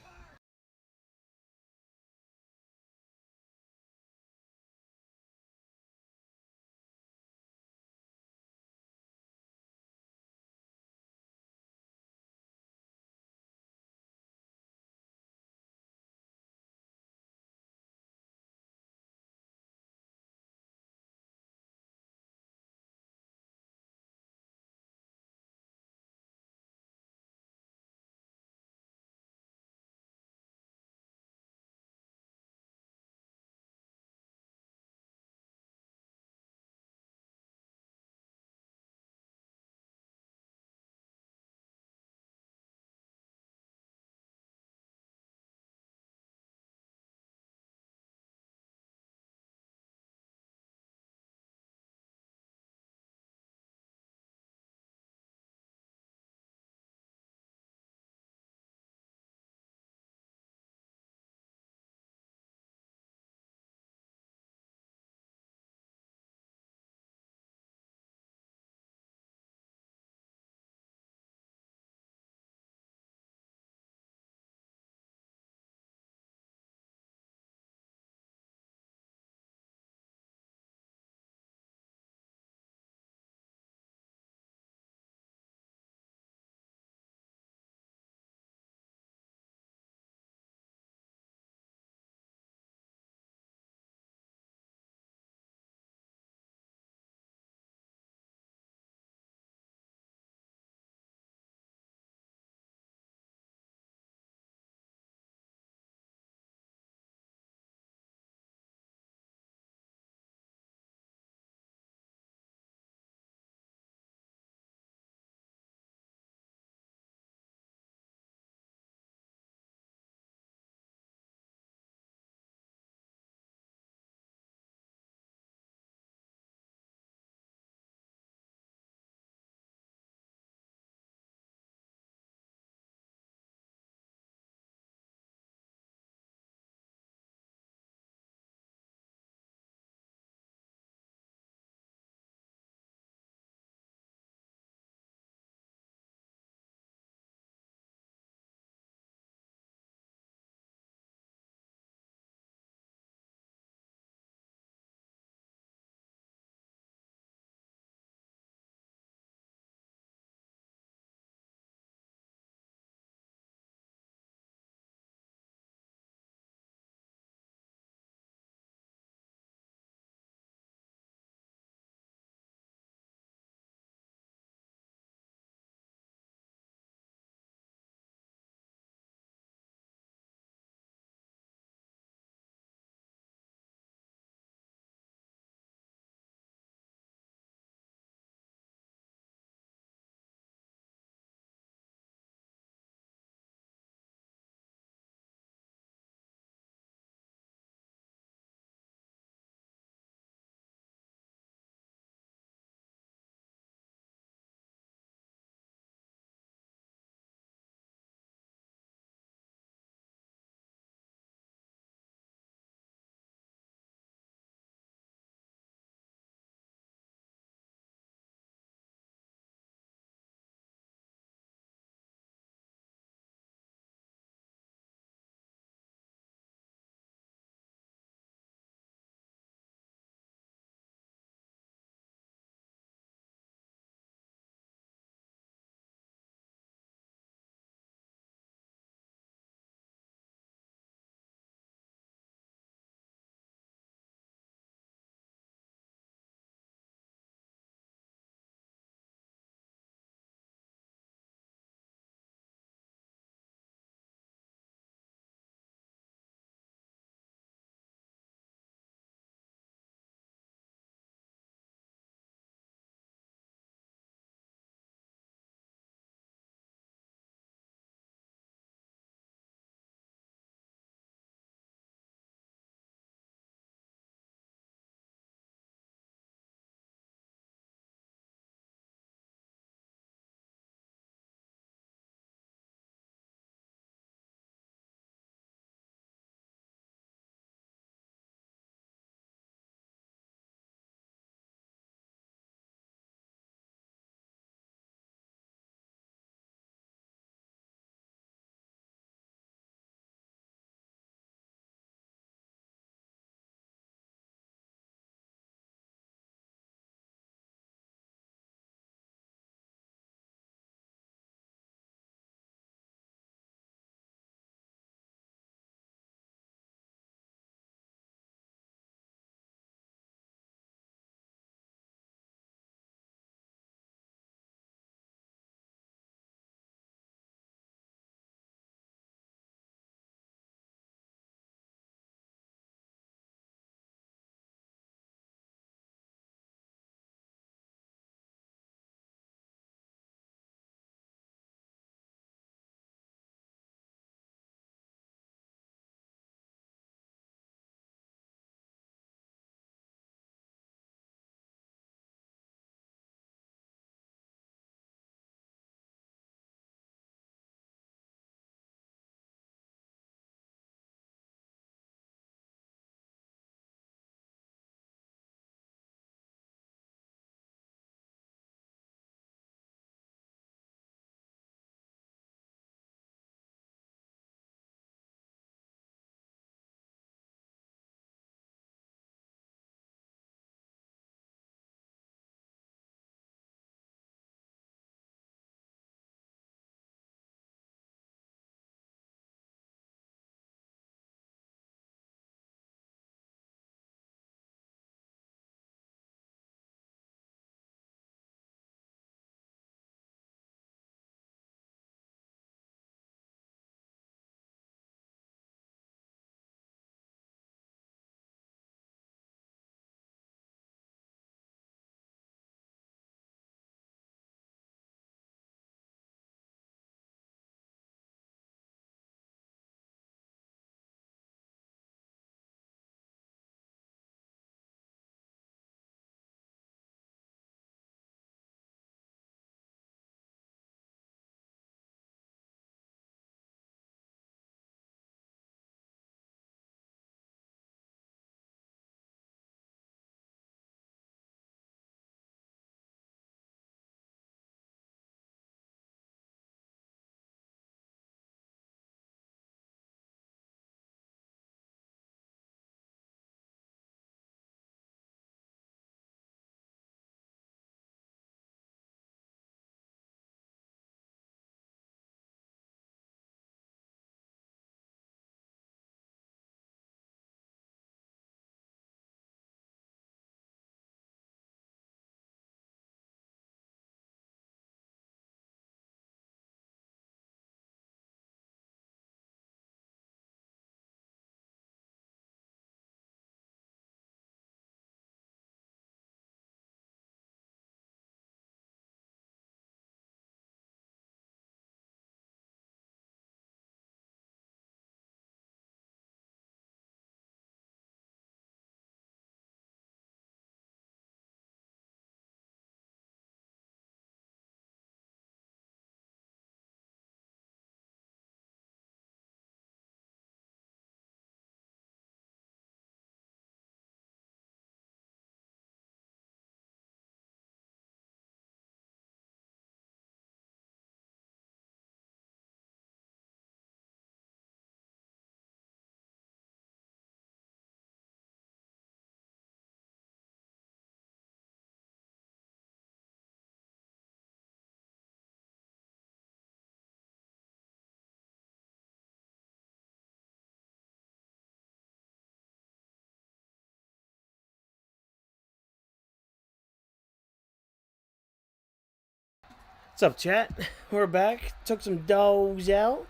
What's up, chat? We're back. Took some dogs out.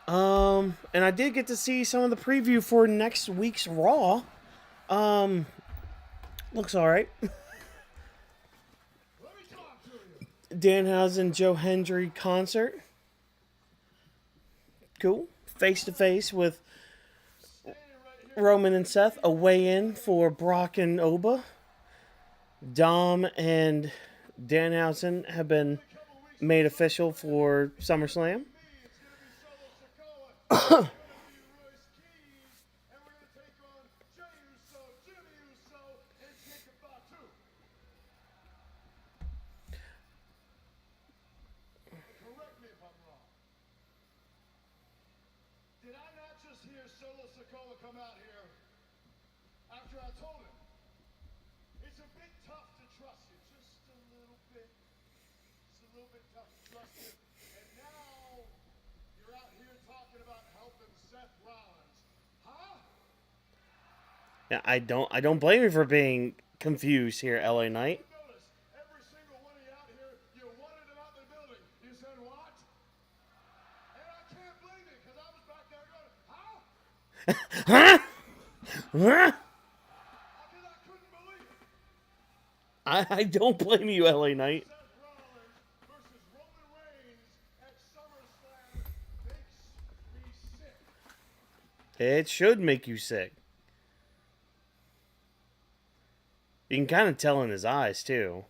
And I did get to see some of the preview for next week's Raw. Looks alright. Danhausen Joe Hendry concert. Cool. Face to face with Roman and Seth. A weigh-in for Brock and Oba. Dom and Danhausen have been made official for SummerSlam. Correct me if I'm wrong. Did I not just hear Solo Sikoa come out here after I told him it's a bit tough to trust you, just a little bit. It's a little bit tough to trust you. And now you're out here talking about helping Seth Rollins, huh? Yeah, I don't blame you for being confused here, LA Knight. Notice every single one of you out here, you wanted him out in the building. You said what? And I can't blame you because I was back there going, huh? Huh? Huh? Because I couldn't believe it. I don't blame you, LA Knight. Seth Rollins versus Roman Reigns at SummerSlam makes me sick. It should make you sick. You can kind of tell in his eyes, too.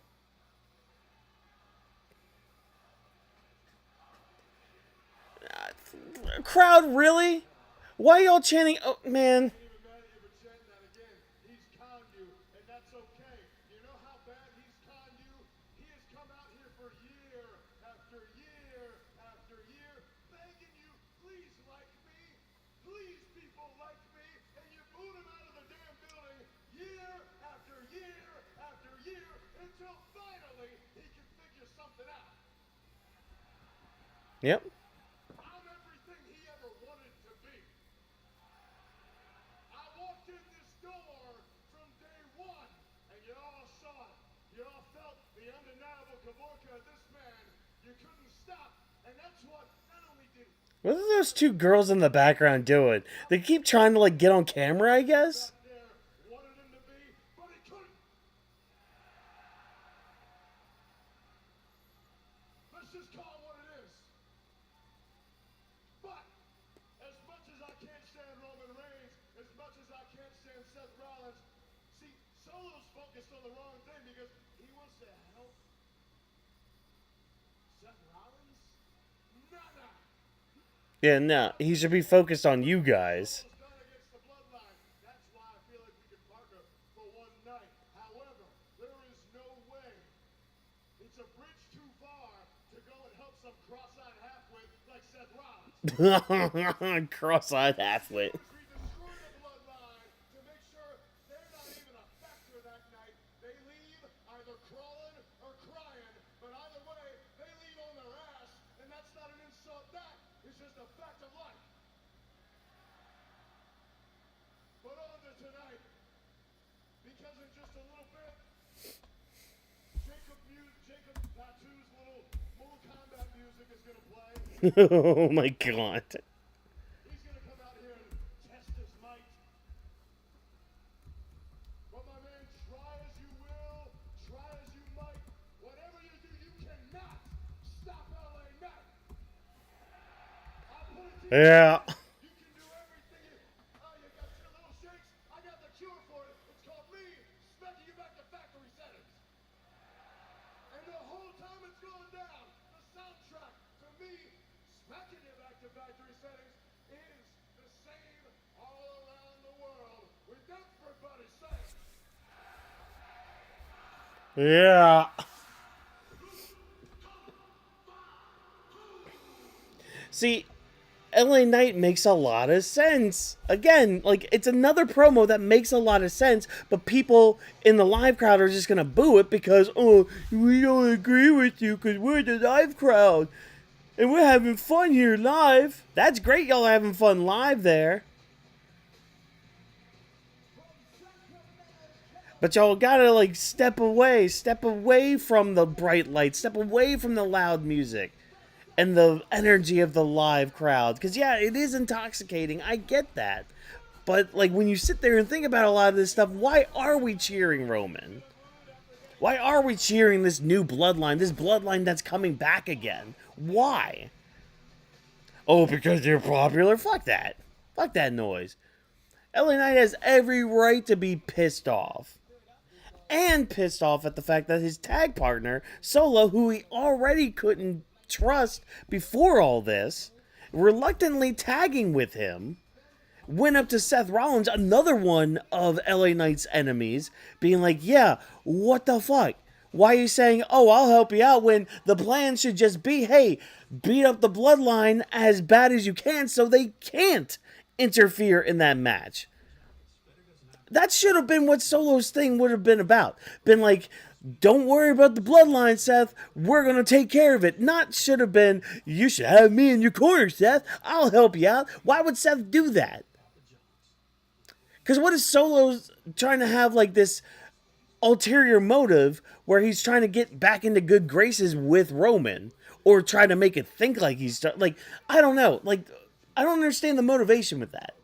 Crowd, really? Why y'all chanting? Oh, man. Even mad at you for chanting that again. He's conned you, and that's okay. You know how bad he's conned you? He has come out here for year after year after year, begging you, please like me, please people like me, and you boot him out of the damn building year after year after year until finally he can figure something out. Yep. I'm everything he ever wanted to be. I walked in this door from day one, and you all saw it. You all felt the undeniable cavorka of this man. You couldn't stop, and that's what not only did What are those two girls in the background doing? They keep trying to, like, get on camera, I guess? there wanted him to be, but he couldn't. Let's just call it what it is. But as much as I can't stand Roman Reigns, as much as I can't stand Seth Rollins, see, Solo's focused on the wrong thing because he wants to help Seth Rollins. Nada. Yeah, no. He should be focused on you guys. Solo's done against the bloodline. That's why I feel like we can partner for one night. However, there is no way. It's a bridge too far to go and help some cross-eyed halfwit like Seth Rollins. Cross-eyed halfwit. We destroy the bloodline to make sure they're not even a factor that night. They leave either crawling or crying, but either way, they leave on their ass, and that's not an insult. That is just a fact of life. But on to tonight, because in just a little bit, Jacob Fatu's little Mortal Kombat music is gonna play. Oh my god. He's gonna come out here and test his might. But my man, try as you will, try as you might, whatever you do, you cannot stop LA Knight. I'll put it to you. Yeah. You can do everything. You got your little shakes. I got the cure for it. It's called me smacking you back to factory settings. And the whole time it's going down, the soundtrack to me smacking you back to factory settings is the same all around the world with everybody saying. Yeah. See, LA Knight makes a lot of sense. Again, like, it's another promo that makes a lot of sense, but people in the live crowd are just gonna boo it because, oh, we don't agree with you because we're the live crowd. And we're having fun here live. That's great, y'all are having fun live there. But y'all gotta, like, step away from the bright lights, step away from the loud music and the energy of the live crowd. Because, yeah, it is intoxicating. I get that. But, like, when you sit there and think about a lot of this stuff, why are we cheering Roman? Why are we cheering this new bloodline, this bloodline that's coming back again? Why? Oh, because they're popular? Fuck that. Fuck that noise. LA Knight has every right to be pissed off. And pissed off at the fact that his tag partner, Solo, who he already couldn't trust before all this, reluctantly tagging with him, went up to Seth Rollins, another one of LA Knight's enemies, being like, yeah, what the fuck? Why are you saying, oh, I'll help you out, when the plan should just be, hey, beat up the bloodline as bad as you can so they can't interfere in that match. That should have been what Solo's thing would have been about. Been like, don't worry about the bloodline, Seth. We're going to take care of it. Not should have been, you should have me in your corner, Seth. I'll help you out. Why would Seth do that? Because what is Solo's trying to have, like, this ulterior motive where he's trying to get back into good graces with Roman, or try to make it think like he's, like, I don't know. Like, I don't understand the motivation with that.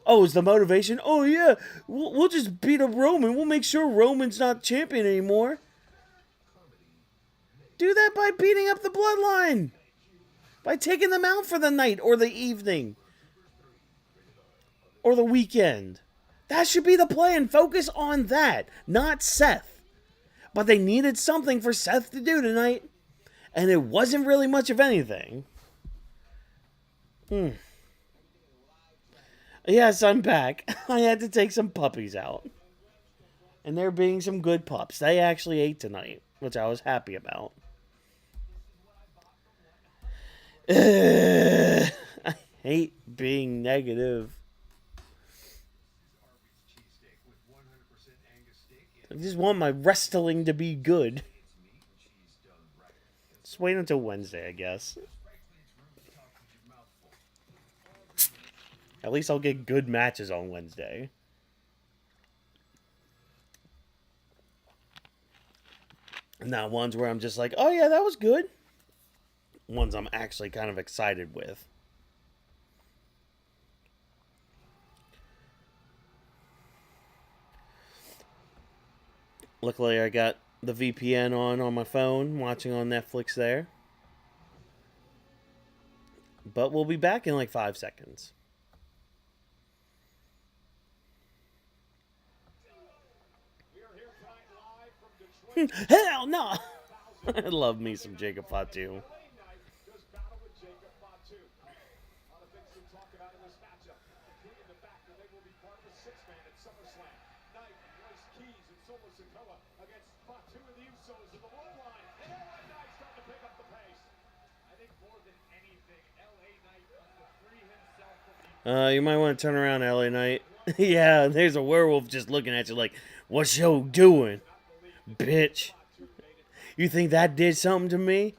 Oh, is the motivation? Oh, yeah, we'll just beat up Roman. We'll make sure Roman's not champion anymore. Do that by beating up the bloodline. By taking them out for the night or the evening. Or the weekend. That should be the plan. Focus on that, not Seth. But they needed something for Seth to do tonight. And it wasn't really much of anything. Yes, I'm back. I had to take some puppies out. And they're being some good pups. They actually ate tonight, which I was happy about. I hate being negative. I just want my wrestling to be good. Just wait until Wednesday, I guess. At least I'll get good matches on Wednesday. Not ones where I'm just like, oh yeah, that was good. Ones I'm actually kind of excited with. Luckily, I got the VPN on my phone, watching on Netflix there. But we'll be back in like 5 seconds. Hell no! I love me some Jacob Fatu. You might want to turn around, LA Knight. Yeah, there's a werewolf just looking at you like, what's yo doing, bitch? You think that did something to me?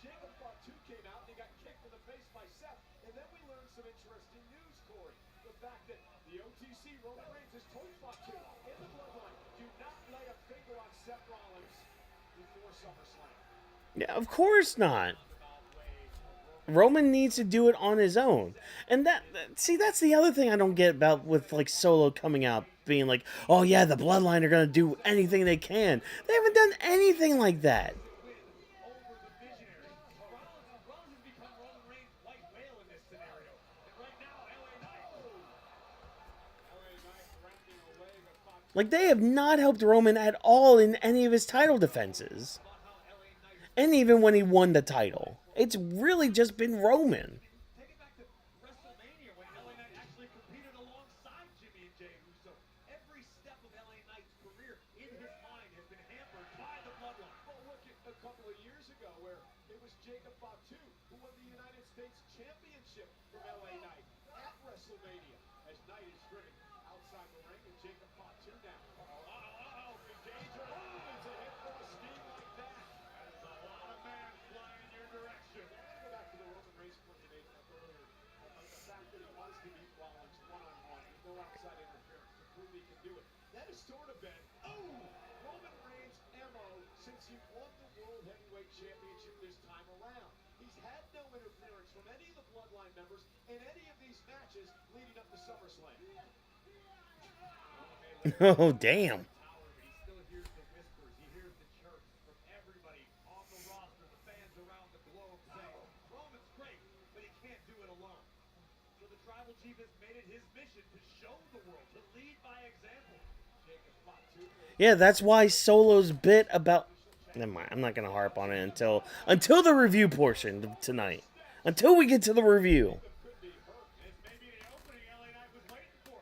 Jacob Fatu came out and he got kicked in the face by Seth. And then we learned some interesting news, Corey. The fact that the OTC Roman Reigns has told Fatu in the bloodline, do not lay a finger on Seth Rollins before SummerSlam. Yeah, of course not. Roman needs to do it on his own. And that's the other thing I don't get about with like Solo coming out being like, oh yeah, the bloodline are going to do anything they can. They haven't done anything like that. Like, they have not helped Roman at all in any of his title defenses. And even when he won the title. It's really just been Roman. Take it back to WrestleMania when LA Knight actually competed alongside Jimmy and Jey Uso. Every step of LA Knight's career in his mind has been hampered by the bloodline. Well, look at a couple of years ago where it was Jacob Fatu who won the United States Championship from LA Knight at WrestleMania as Knight is grinning outside inside the ring with Jacob Fatu now. Big danger. It's a hit from a scheme like that. That is a lot of man flying in your direction. I want to go back to the Roman Reigns point you made earlier. The fact that he wants to beat Rollins one-on-one with no outside interference to prove he can do it. That has sort of been, Roman Reigns' MO since he won the World Heavyweight Championship this time around. He's had no interference from any of the Bloodline members in any of these matches leading up to SummerSlam. Oh, damn. But he still hears the whispers. He hears the chirps from everybody on the roster, the fans around the globe saying, Roman's great, but he can't do it alone. So the Tribal Chief has made it his mission to show the world, to lead by example. Jacob Fatu. Yeah, that's why Solo's bit about... Never mind, I'm not going to harp on it until the review portion of tonight. Until we get to the review. Could be hurt. This may be the opening LA Knight was waiting for.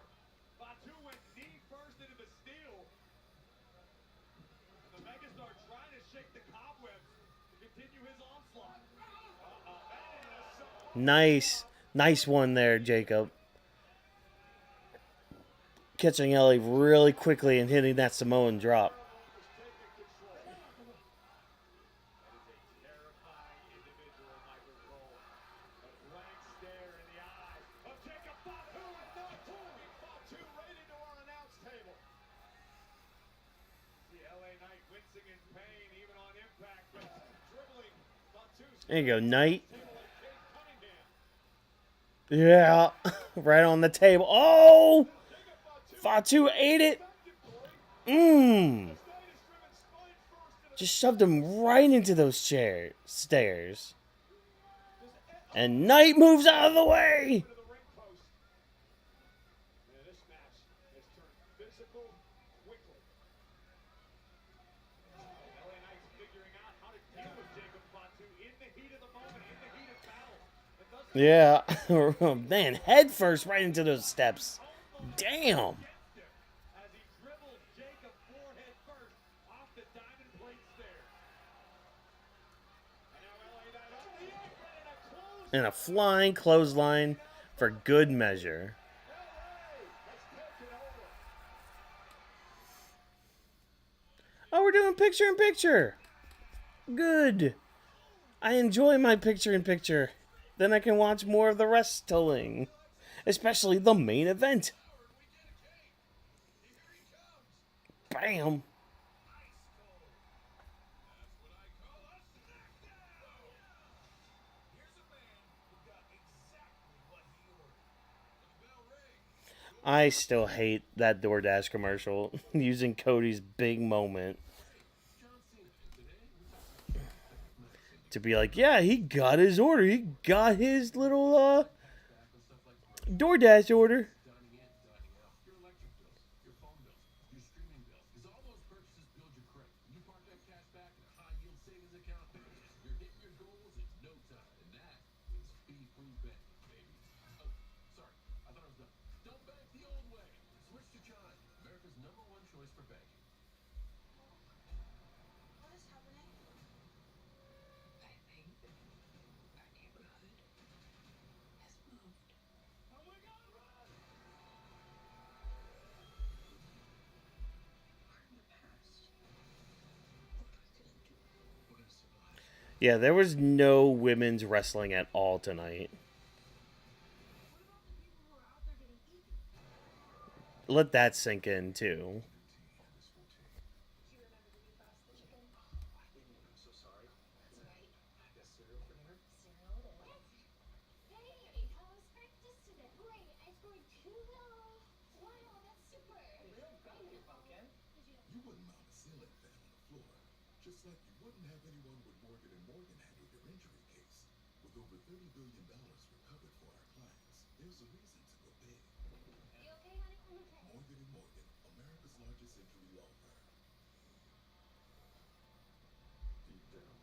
Fatu went knee first into the steel. And the megastar trying to shake the cobwebs to continue his onslaught. Nice one there, Jacob. Catching Ellie really quickly and hitting that Samoan drop. There you go, Knight. Yeah, right on the table. Oh! Fatu ate it. Just shoved him right into those stairs. And Knight moves out of the way. Yeah, man, head first right into those steps. Damn. And a flying clothesline for good measure. Oh, we're doing picture-in-picture. Good. I enjoy my picture-in-picture. Then I can watch more of the wrestling. Especially the main event. Bam. I still hate that DoorDash commercial using Cody's big moment to be like, yeah, he got his order. He got his little DoorDash order. Your electric bills, your phone bills, your streaming bills, because all those purchases build your credit. You park that cash back in a high-yield savings account, you're hitting your goals in no time, and that is fee-free banking, baby. Oh, sorry, I thought I was done. Don't bank the old way. Switch to Chime, America's #1 choice for banking. What is happening? I think our neighborhood has moved. Oh my God, run! We're in the past. What are we gonna do? We're gonna survive. Yeah, there was no women's wrestling at all tonight. What about the people who are out there getting eaten? Let that sink in, too. Do you remember the beef boss, the chicken? I didn't. I'm so sorry. That's right. I got cereal for dinner. Cereal it is. Hey, how's practice today? Great, I scored 2 goals. Wow, that's super. Real got you, pumpkin. Did you? You wouldn't mount a ceiling fan on the floor, just like you wouldn't have anyone with Morgan & Morgan handle your injury case. With over $30 billion recovered for our clients, there's a reason to go big. You okay, honey? I'm okay. Morgan & Morgan, America's largest injury law firm. Deep down,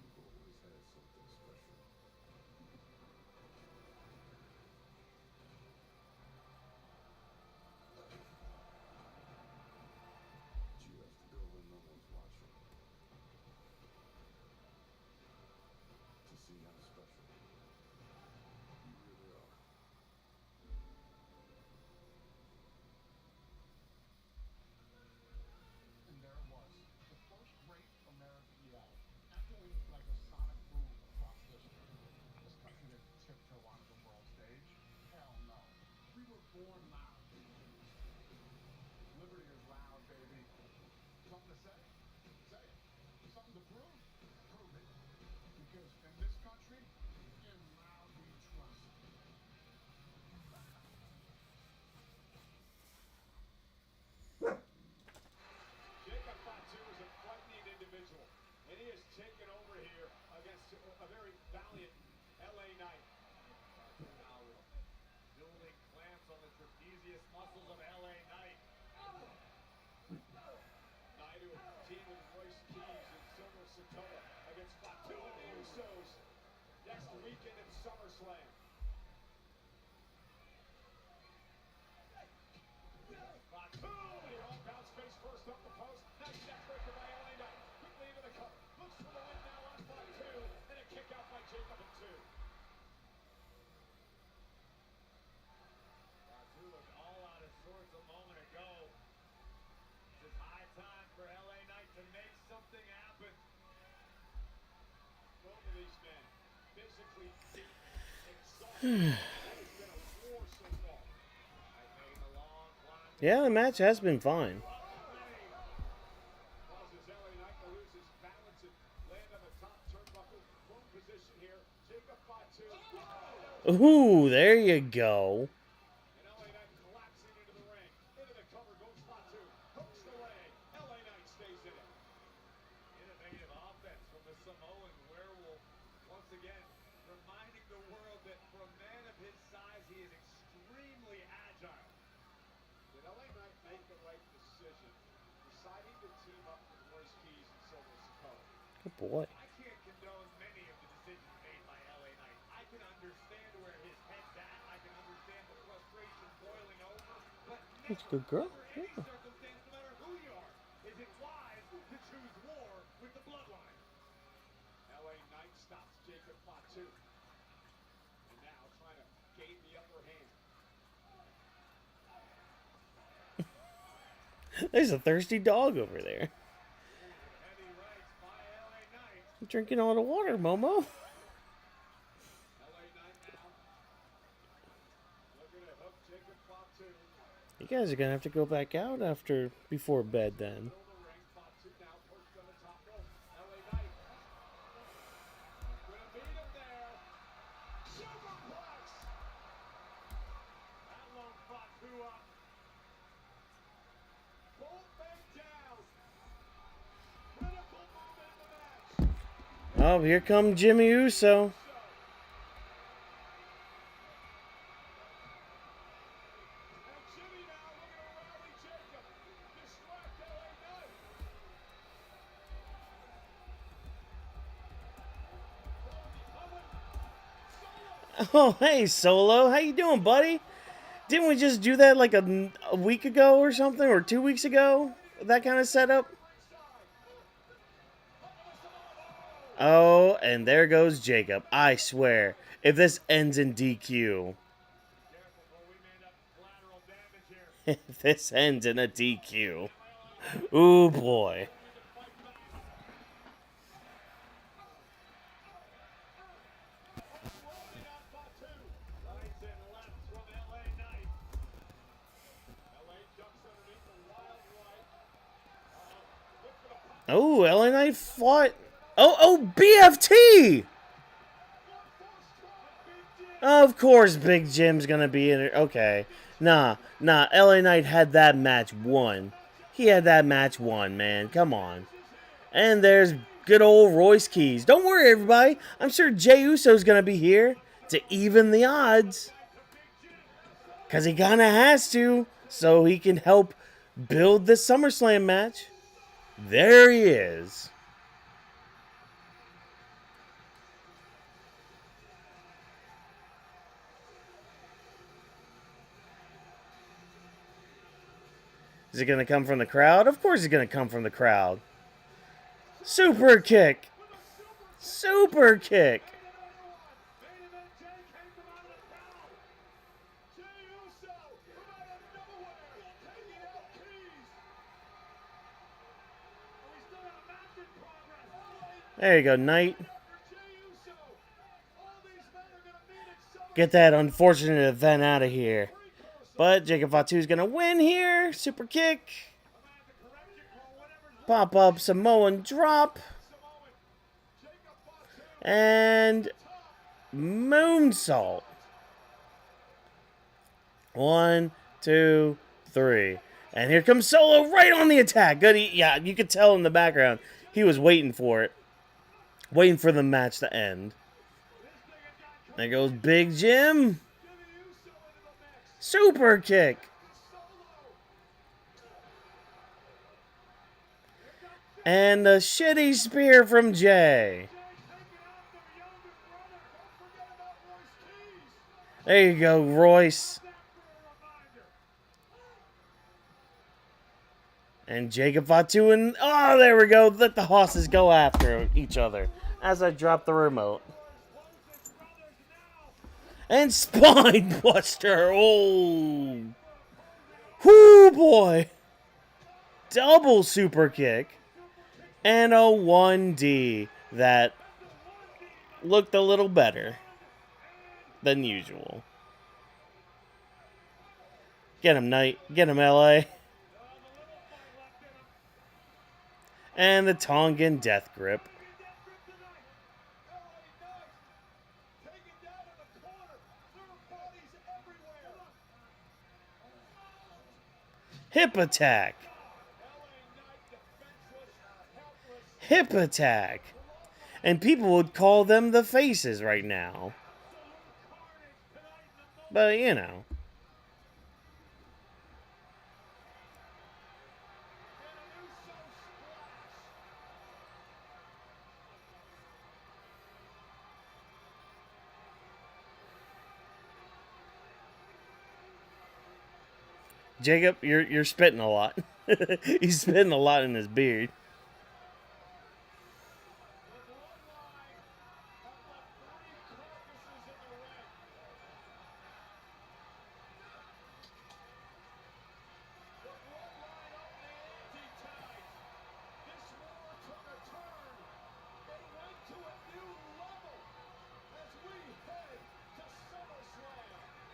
you've always had something special. But you have to go when no one's watching. To see how special you really are. In this country, In loud we trust. Jacob Fatu is a frightening individual, and he has taken over here against a very valiant LA Knight. Now building clamps on the trapezius muscles of LA Knight. Knight who teamed with Royce Keys and Silver Sikoa against Fatu and the Usos next weekend at SummerSlam. Fatu, and he all bounce face first up the post. Nice neckbreaker by LA Knight. Quickly into the cover. Looks for the win now on Fatu, and a kick out by Jacob Fatu. Fatu looked all out of sorts a moment ago. It's high time for LA Knight to make something happen. Both of these men physically beat, exhausted. It's been a war so far. Knight making a long climb. Yeah, the match has been fine. Causes LA Knight to lose his balance and land on the top turnbuckle. Prone position here. Jacob Fatu. Ooh, there you go. And LA Knight collapsing into the ring. Into the cover goes Fatu. Hooks the leg. LA Knight stays in it. Innovative offense from the Samoan werewolf. Once again, reminding the world that for a man of his size, he is extremely agile. Did LA Knight make the right decision, deciding to team up with Royce Keys and Silver Sikoa? Good boy. I can't condone many of the decisions made by LA Knight. I can understand where his head's at. I can understand the frustration boiling over. But That's a good girl. under any Yeah. circumstance, no matter who you are, is it wise to choose war with the bloodline? LA Knight stops Jacob Fatu. And now trying to gain the upper hand. There's a thirsty dog over there. Heavy rights by LA Knight. Drinking all the water, Momo. LA Knight now looking to hook Jacob Fatu. You guys are gonna have to go back out before bed then. Middle of the ring, Fatu now perched on the top rope. LA Knight gonna beat him there. Superplex. That low Fatu up. Both men down. Critical moment in the match. Oh, here come Jimmy Uso. And Jimmy now looking to rally Jacob. Distract LA Knight. Oh, hey, Solo. How you doing, buddy? Didn't we just do that like a week ago or something, or 2 weeks ago? That kind of setup? Oh, and there goes Jacob. I swear, if this ends in DQ, Careful, bro. We may end up collateral damage here. if this ends in a DQ, ooh boy. Rolling on Fatu. Right and left from LA Knight. LA ducks underneath the wild right. Look for the pop. Oh, LA Knight fought. Oh, BFT! Of course, Big Jim's gonna be in it. Okay. Nah. LA Knight had that match won. He had that match won, man. Come on. And there's good old Royce Keys. Don't worry, everybody. I'm sure Jey Uso's gonna be here to even the odds. Because he kind of has to, so he can help build this SummerSlam match. There he is. Is it going to come from the crowd? Of course it's going to come from the crowd. Super kick. Super kick. Main event Jay came from out of the crowd. Jey Uso from out of nowhere taking out Keys. Oh, we still got a match in progress. There you go, Knight. For Jey Uso. All these men are going to meet at SummerSlam. Get that unfortunate event out of here. But Jacob Fatu's going to win here. Super kick. Pop up Samoan drop. And moonsault. 1, 2, 3. And here comes Solo right on the attack. Good. Yeah, you could tell in the background. He was waiting for it. Waiting for the match to end. There goes Big Jim. Super kick. And the shitty spear from Jay. There you go, Royce. And Jacob Fatu and... Oh, there we go. Let the horses go after each other as I drop the remote. And Spine Buster. Oh. Whoo, boy. Double super kick. And a 1D that looked a little better than usual. Get him, Knight. Get him, LA. And the Tongan Death Grip. Hip attack. Hip attack. And people would call them the faces right now. But, you know. Jacob, you're spitting a lot. He's spitting a lot in his beard.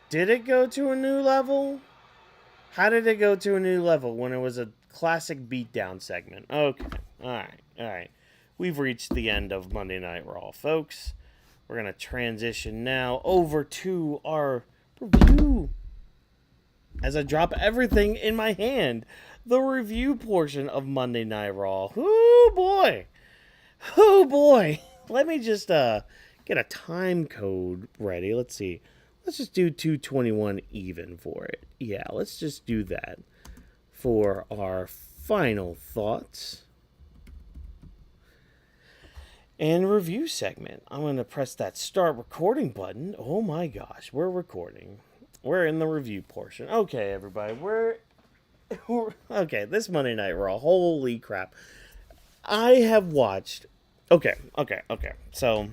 Did it go to a new level? How did it go to a new level when it was a classic beatdown segment? Okay. Alright. We've reached the end of Monday Night Raw, folks. We're going to transition now over to our review. As I drop everything in my hand. The review portion of Monday Night Raw. Oh boy. Oh boy. Let me just get a time code ready. Let's see. Let's just do 221 even for it. Yeah, let's just do that for our final thoughts and review segment. I'm going to press that start recording button. Oh my gosh, we're recording. We're in the review portion. Okay, everybody, we're okay, this Monday Night Raw. Holy crap. I have watched... Okay. So,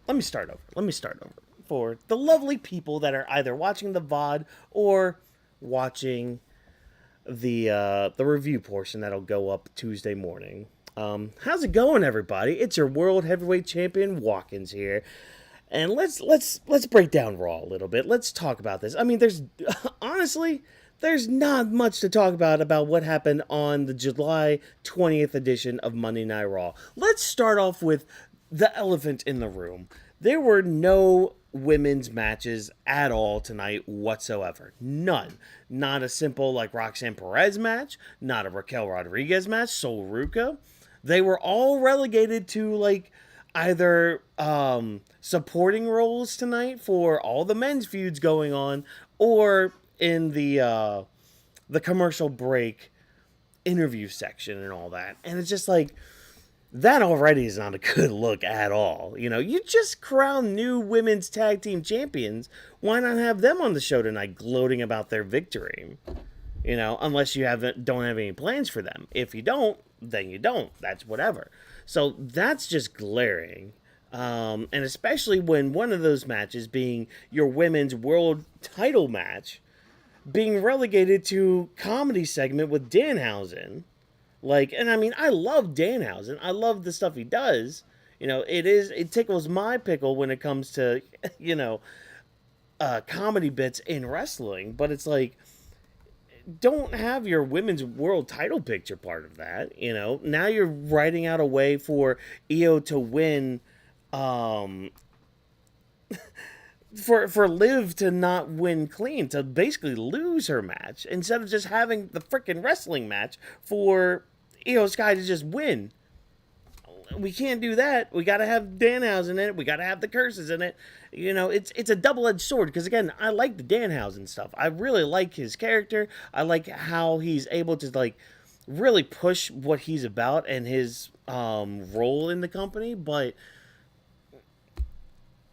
let me start over. For the lovely people that are either watching the VOD or watching the review portion that'll go up Tuesday morning. How's it going, everybody? It's your World Heavyweight Champion Watkins here. And let's break down Raw a little bit. Let's talk about this. I mean, honestly, there's not much to talk about what happened on the July 20th edition of Monday Night Raw. Let's start off with the elephant in the room. There were no women's matches at all tonight whatsoever. None. Not a simple like Roxanne Perez match, not a Raquel Rodriguez match, Sol Ruca. They were all relegated to like either supporting roles tonight for all the men's feuds going on, or in the commercial break interview section and all that. And it's just like, that already is not a good look at all. You know, you just crowned new women's tag team champions. Why not have them on the show tonight gloating about their victory? You know, unless you don't have any plans for them. If you don't, then you don't. That's whatever. So that's just glaring. And especially when one of those matches being your women's world title match being relegated to comedy segment with Danhausen. Like, and I mean, I love Danhausen. I love the stuff he does. You know, it tickles my pickle when it comes to, you know, comedy bits in wrestling. But it's like, don't have your women's world title picture part of that. You know, now you're writing out a way for Io to win um, for Liv to not win clean, to basically lose her match instead of just having the freaking wrestling match for Io Sky to just win. We can't do that. We got to have Danhausen in it. We got to have the curses in it. You know, it's a double-edged sword because, again, I like the Danhausen stuff. I really like his character. I like how he's able to, like, really push what he's about and his role in the company, but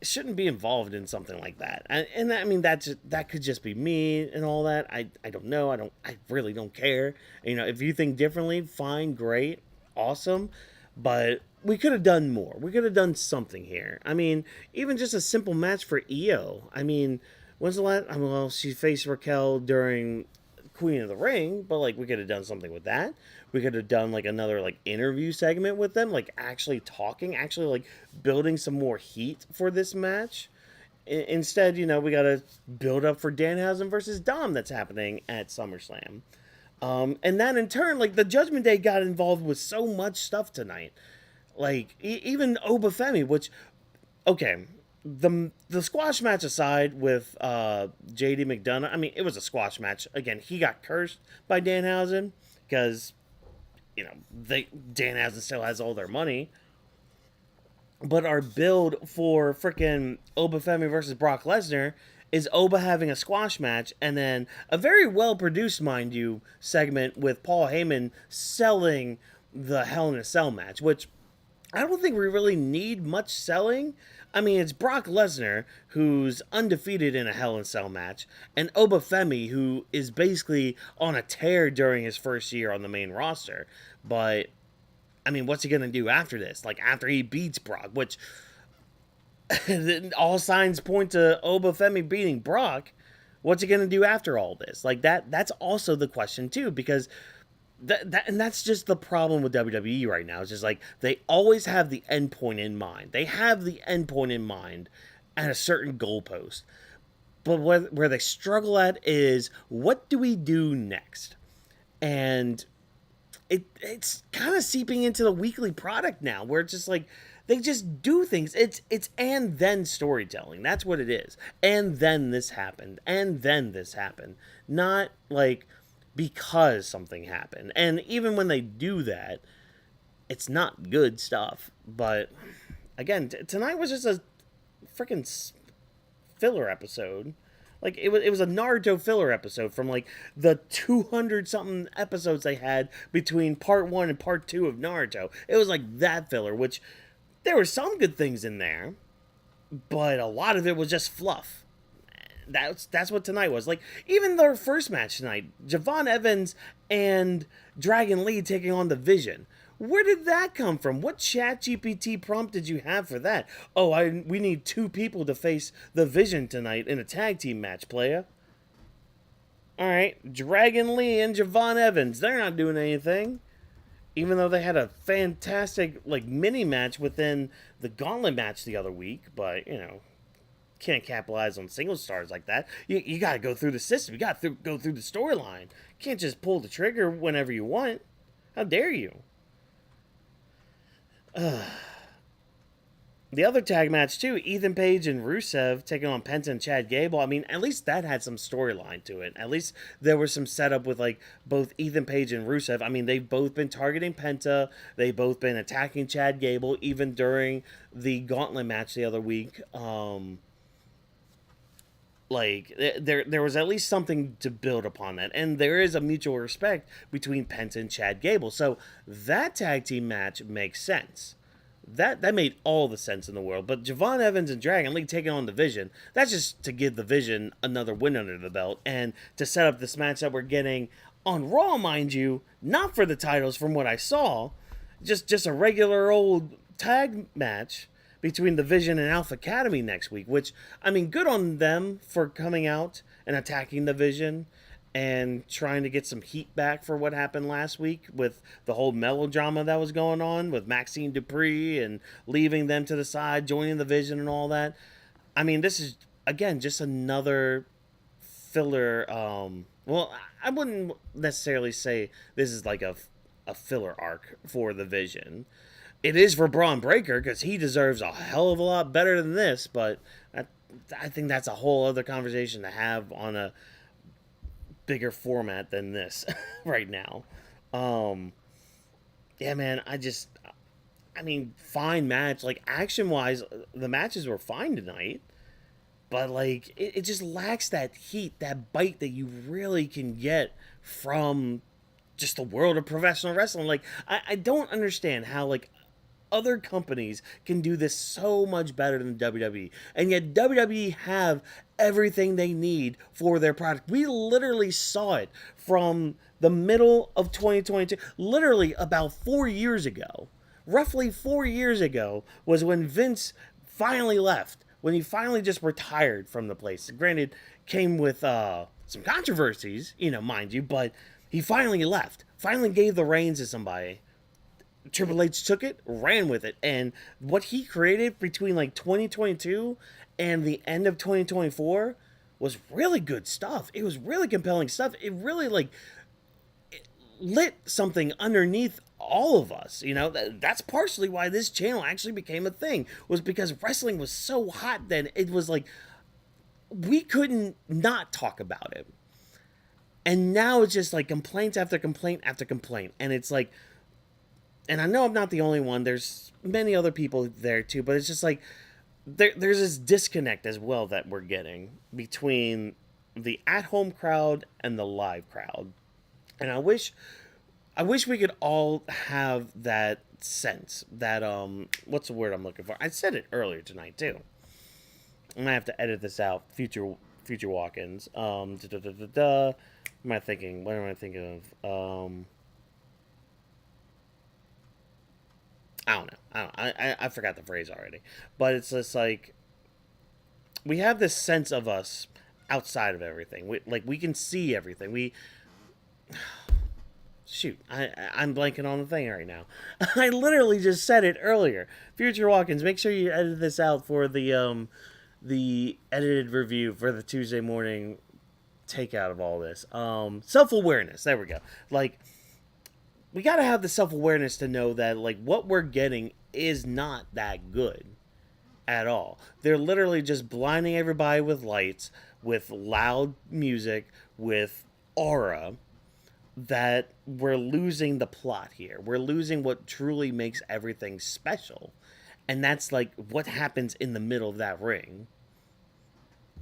shouldn't be involved in something like that. And I mean, that could just be me and all that. I don't know. I really don't care. You know, if you think differently, fine, great, awesome. But we could have done more. We could have done something here. I mean, even just a simple match for Io. I mean, when's the last? Well, she faced Raquel during Queen of the Ring, but like we could have done something with that. We could have done like another like interview segment with them, like actually talking, actually like building some more heat for this match. Instead, you know, we got to build up for Danhausen versus Dom that's happening at SummerSlam. And then in turn, like the Judgment Day got involved with so much stuff tonight. Like even Oba Femi, which, okay, the squash match aside with JD McDonagh, I mean, it was a squash match. Again, he got cursed by Danhausen because, you know, Danhausen still has all their money. But our build for freaking Oba Femi versus Brock Lesnar is Oba having a squash match and then a very well produced, mind you, segment with Paul Heyman selling the Hell in a Cell match, which I don't think we really need much selling. I mean, it's Brock Lesnar, who's undefeated in a Hell in a Cell match, and Oba Femi, who is basically on a tear during his first year on the main roster. But, I mean, what's he going to do after this? Like, after he beats Brock, which all signs point to Oba Femi beating Brock. What's he going to do after all this? Like, that's also the question, too, because and that's just the problem with WWE right now. It's just like they always have the end point in mind. They have the end point in mind at a certain goalpost. But where they struggle at is, what do we do next? And it's kind of seeping into the weekly product now, where it's just like they just do things. It's and then storytelling. That's what it is. And then this happened. And then this happened. Not like because something happened. And even when they do that, it's not good stuff. But again, tonight was just a freaking filler episode. Like it was a Naruto filler episode from like the 200 something episodes they had between part 1 and part 2 of Naruto. It was like that filler, which there were some good things in there, but a lot of it was just fluff. That's what tonight was. Like, even their first match tonight, Javon Evans and Dragon Lee taking on the Vision. Where did that come from? What chat GPT prompt did you have for that? Oh, we need 2 people to face the Vision tonight in a tag team match, playa. Alright, Dragon Lee and Javon Evans. They're not doing anything. Even though they had a fantastic, like, mini match within the Gauntlet match the other week. But, you know, can't capitalize on single stars like that. You got to go through the system. You got to go through the storyline. You can't just pull the trigger whenever you want. How dare you? The other tag match too, Ethan Page and Rusev taking on Penta and Chad Gable. I mean, at least that had some storyline to it. At least there was some setup with like both Ethan Page and Rusev. I mean, they've both been targeting Penta. They've both been attacking Chad Gable even during the Gauntlet match the other week. Like, there was at least something to build upon that. And there is a mutual respect between Penta and Chad Gable. So that tag team match makes sense. That made all the sense in the world. But Javon Evans and Dragon Lee taking on the Vision, that's just to give the Vision another win under the belt. And to set up this match that we're getting on Raw, mind you, not for the titles from what I saw. Just a regular old tag match between the Vision and Alpha Academy next week, which, I mean, good on them for coming out and attacking the Vision and trying to get some heat back for what happened last week with the whole melodrama that was going on with Maxine Dupree and leaving them to the side, joining the Vision and all that. I mean, this is, again, just another filler. Well, I wouldn't necessarily say this is like a filler arc for the Vision. it is for Braun Breaker because he deserves a hell of a lot better than this. But I think that's a whole other conversation to have on a bigger format than this right now. Yeah, man, I mean, fine match. Like, action-wise, the matches were fine tonight. But, like, it just lacks that heat, that bite that you really can get from just the world of professional wrestling. Like, I don't understand how, like, other companies can do this so much better than WWE. And yet WWE have everything they need for their product. We literally saw it from the middle of 2022, literally about 4 years ago. Roughly 4 years ago was when Vince finally left, when he finally just retired from the place. Granted, came with some controversies, mind you, but he finally left, finally gave the reins to somebody. Triple H took it, ran with it, and what he created between like 2022 and the end of 2024 was really good stuff. It was really compelling stuff. It really it lit something underneath all of us. That's partially why this channel actually became a thing, was because wrestling was so hot then. It was like we couldn't not talk about it. And now it's just like complaints after complaint after complaint, and it's like, and I know I'm not the only one. There's many other people there too, but it's just like there's this disconnect as well that we're getting between the at-home crowd and the live crowd. And I wish we could all have that sense that what's the word I'm looking for? I said it earlier tonight too. I'm gonna have to edit this out. Future walk-ins. What am I thinking? What am I thinking of? I don't know. I forgot the phrase already. But it's just like we have this sense of us outside of everything. We can see everything. Shoot, I'm blanking on the thing right now. I literally just said it earlier. Future walk-ins, make sure you edit this out for the edited review for the Tuesday morning takeout of all this. Self-awareness. There we go. Like, we got to have the self-awareness to know that, like, what we're getting is not that good at all. They're literally just blinding everybody with lights, with loud music, with aura, that we're losing the plot here. We're losing what truly makes everything special. And that's, like, what happens in the middle of that ring.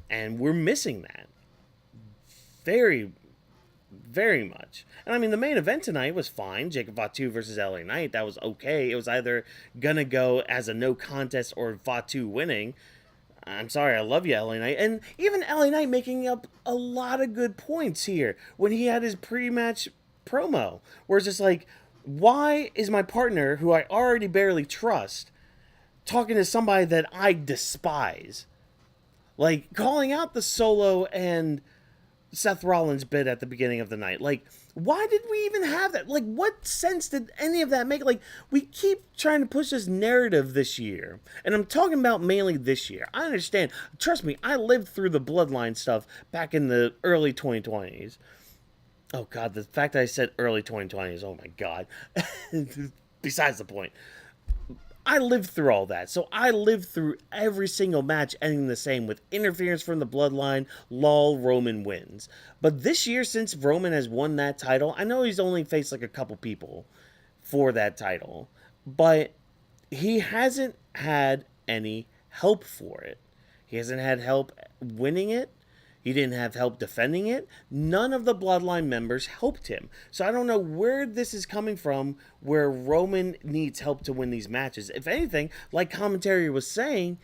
And we're missing that. Very, very much. And I mean, the main event tonight was fine. Jacob Fatu versus LA Knight. That was okay. It was either gonna go as a no contest or Fatu winning. I'm sorry, I love you, LA Knight. And even LA Knight making up a lot of good points here when he had his pre-match promo, where it's just like, why is my partner, who I already barely trust, talking to somebody that I despise? Like, calling out the Solo and Seth Rollins bit at the beginning of the night. Like, why did we even have that? Like, what sense did any of that make? Like, we keep trying to push this narrative this year. And I'm talking about mainly this year. I understand. Trust me, I lived through the Bloodline stuff back in the early 2020s. Oh, God, the fact that I said early 2020s, oh, my God. Besides the point. I lived through all that. So I lived through every single match ending the same with interference from the Bloodline, lol, Roman wins. But this year, since Roman has won that title, I know he's only faced like a couple people for that title, but he hasn't had any help for it. He hasn't had help winning it. He didn't have help defending it. None of the Bloodline members helped him. So I don't know where this is coming from, where Roman needs help to win these matches. If anything, like commentary was saying,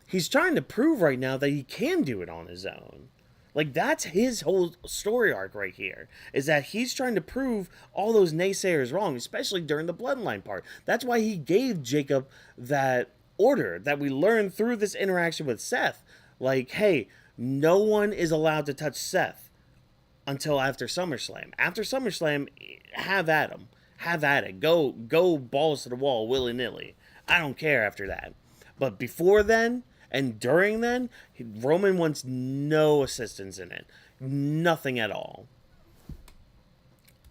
he's trying to prove right now that he can do it on his own. Like, that's his whole story arc right here, is that he's trying to prove all those naysayers wrong, especially during the Bloodline part. That's why he gave Jacob that order that we learned through this interaction with Seth. Like, hey, no one is allowed to touch Seth until after SummerSlam. After SummerSlam, have at him. Have at it. Go balls to the wall willy-nilly. I don't care after that. But before then and during then, Roman wants no assistance in it. Nothing at all.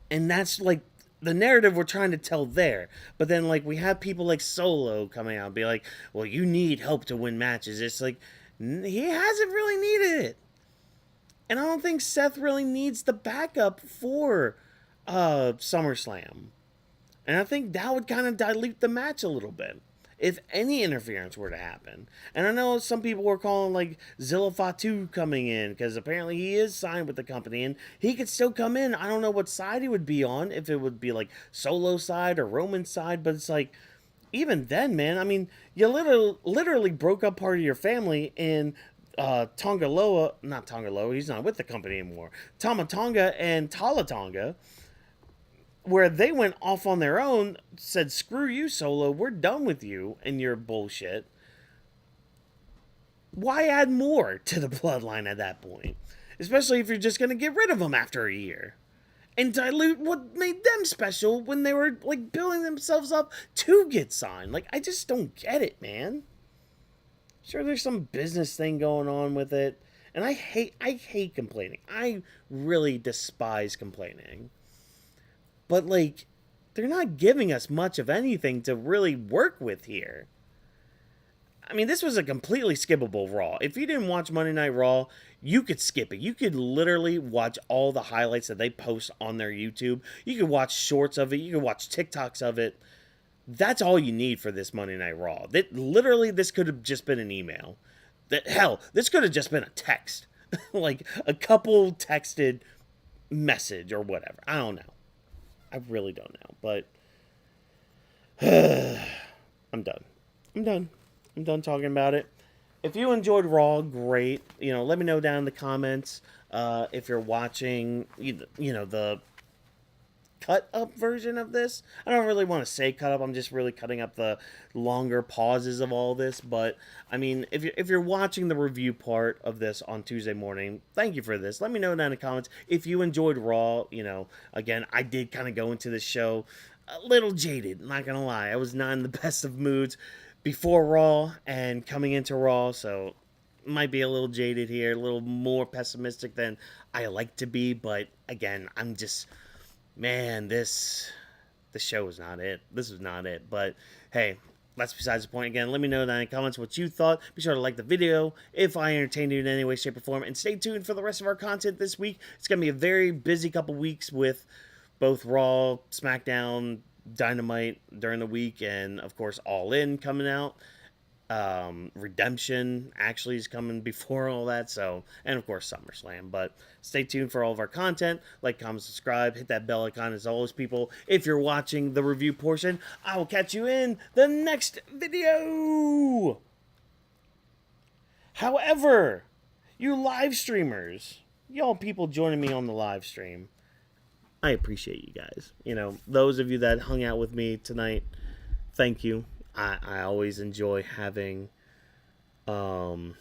And that's like the narrative we're trying to tell there. But then, like, we have people like Solo coming out and be like, well, you need help to win matches. It's like, he hasn't really needed it. And I don't think Seth really needs the backup for SummerSlam. And I think that would kind of dilute the match a little bit if any interference were to happen. And I know some people were calling like Zilla Fatu coming in because apparently he is signed with the company and he could still come in. I don't know what side he would be on, if it would be like Solo side or Roman side, but it's like, even then, man, I mean, you literally broke up part of your family in not Tongaloa, he's not with the company anymore. Tama Tonga and Tala Tonga, where they went off on their own, said, screw you, Solo, we're done with you and your bullshit. Why add more to the bloodline at that point? Especially if you're just going to get rid of them after a year. And dilute what made them special when they were, like, building themselves up to get signed. Like, I just don't get it, man. Sure, there's some business thing going on with it. And I hate complaining. I really despise complaining. But, like, they're not giving us much of anything to really work with here. I mean, this was a completely skippable Raw. If you didn't watch Monday Night Raw, you could skip it. You could literally watch all the highlights that they post on their YouTube. You could watch shorts of it. You could watch TikToks of it. That's all you need for this Monday Night Raw. Literally, this could have just been an email. Hell, this could have just been a text. Like, a couple texted message or whatever. I don't know. I really don't know, but I'm done. I'm done talking about it. If you enjoyed Raw, great. You know, let me know down in the comments if you're watching, you know, the cut up version of this. I don't really want to say cut up. I'm just really cutting up the longer pauses of all this. But I mean, if you're watching the review part of this on Tuesday morning, thank you for this. Let me know down in the comments if you enjoyed Raw. You know, again, I did kind of go into this show a little jaded. Not gonna lie, I was not in the best of moods before Raw and coming into Raw, so might be a little jaded here, a little more pessimistic than I like to be. But again, I'm just, man, the show was not it. This was not it. But hey, that's besides the point. Again, let me know down in the comments what you thought. Be sure to like the video if I entertained you in any way, shape, or form. And stay tuned for the rest of our content this week. It's going to be a very busy couple weeks with both Raw, SmackDown, Dynamite during the week, and of course All In coming out. Redemption actually is coming before all that, so, and of course SummerSlam. But stay tuned for all of our content. Like, comment, subscribe, hit that bell icon. As always, people, if you're watching the review portion, I will catch you in the next video. However, you live streamers, y'all people joining me on the live stream, I appreciate you guys. You know, those of you that hung out with me tonight, thank you. I always enjoy having, in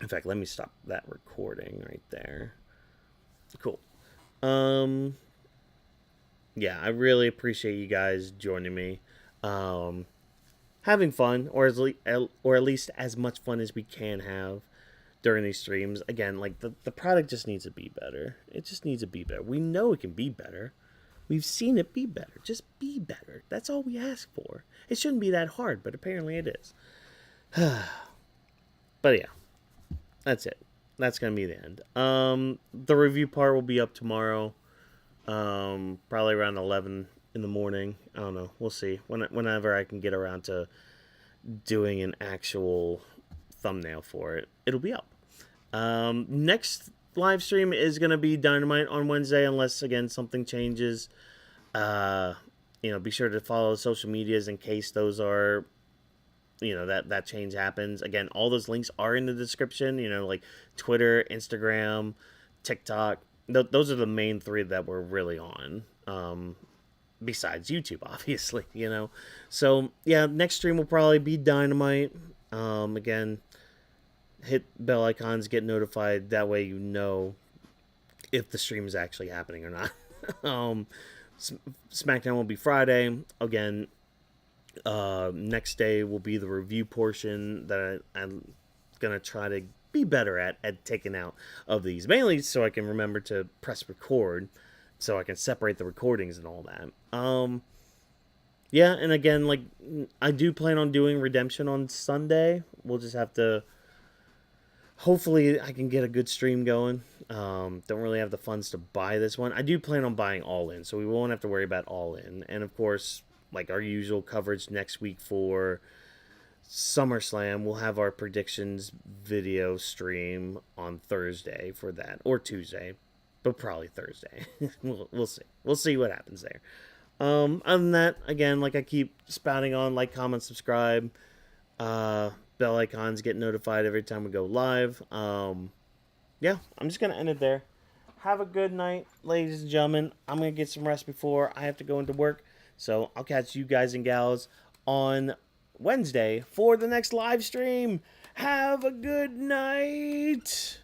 fact, let me stop that recording right there. Cool. Yeah, I really appreciate you guys joining me, having fun, or at least as much fun as we can have during these streams. Again, like, the product just needs to be better. It just needs to be better. We know it can be better. We've seen it be better. Just be better. That's all we ask for. It shouldn't be that hard, but apparently it is. But yeah, that's it. That's going to be the end. The review part will be up tomorrow. Probably around 11 in the morning. I don't know. We'll see. Whenever I can get around to doing an actual thumbnail for it, it'll be up. Next live stream is going to be Dynamite on Wednesday, unless, again, something changes. You know, be sure to follow the social medias in case those are, you know, that change happens. Again, all those links are in the description, you know, like Twitter, Instagram, TikTok. Those are the main three that we're really on, besides YouTube, obviously, you know. So, yeah, next stream will probably be Dynamite. Again, hit bell icons, get notified. That way you know if the stream is actually happening or not. SmackDown will be Friday. Again, next day will be the review portion that I'm going to try to be better at taking out of these. Mainly so I can remember to press record so I can separate the recordings and all that. Yeah, and again, like, I do plan on doing Redemption on Sunday. We'll just have to... Hopefully, I can get a good stream going. Don't really have the funds to buy this one. I do plan on buying All In, so we won't have to worry about All In. And, of course, like our usual coverage next week for SummerSlam, we'll have our predictions video stream on Thursday for that. Or Tuesday, but probably Thursday. We'll see. We'll see what happens there. Other than that, again, like I keep spouting on, like, comment, subscribe, bell icons, get notified every time we go live. Yeah, I'm just going to end it there. Have a good night, ladies and gentlemen. I'm going to get some rest before I have to go into work. So I'll catch you guys and gals on Wednesday for the next live stream. Have a good night.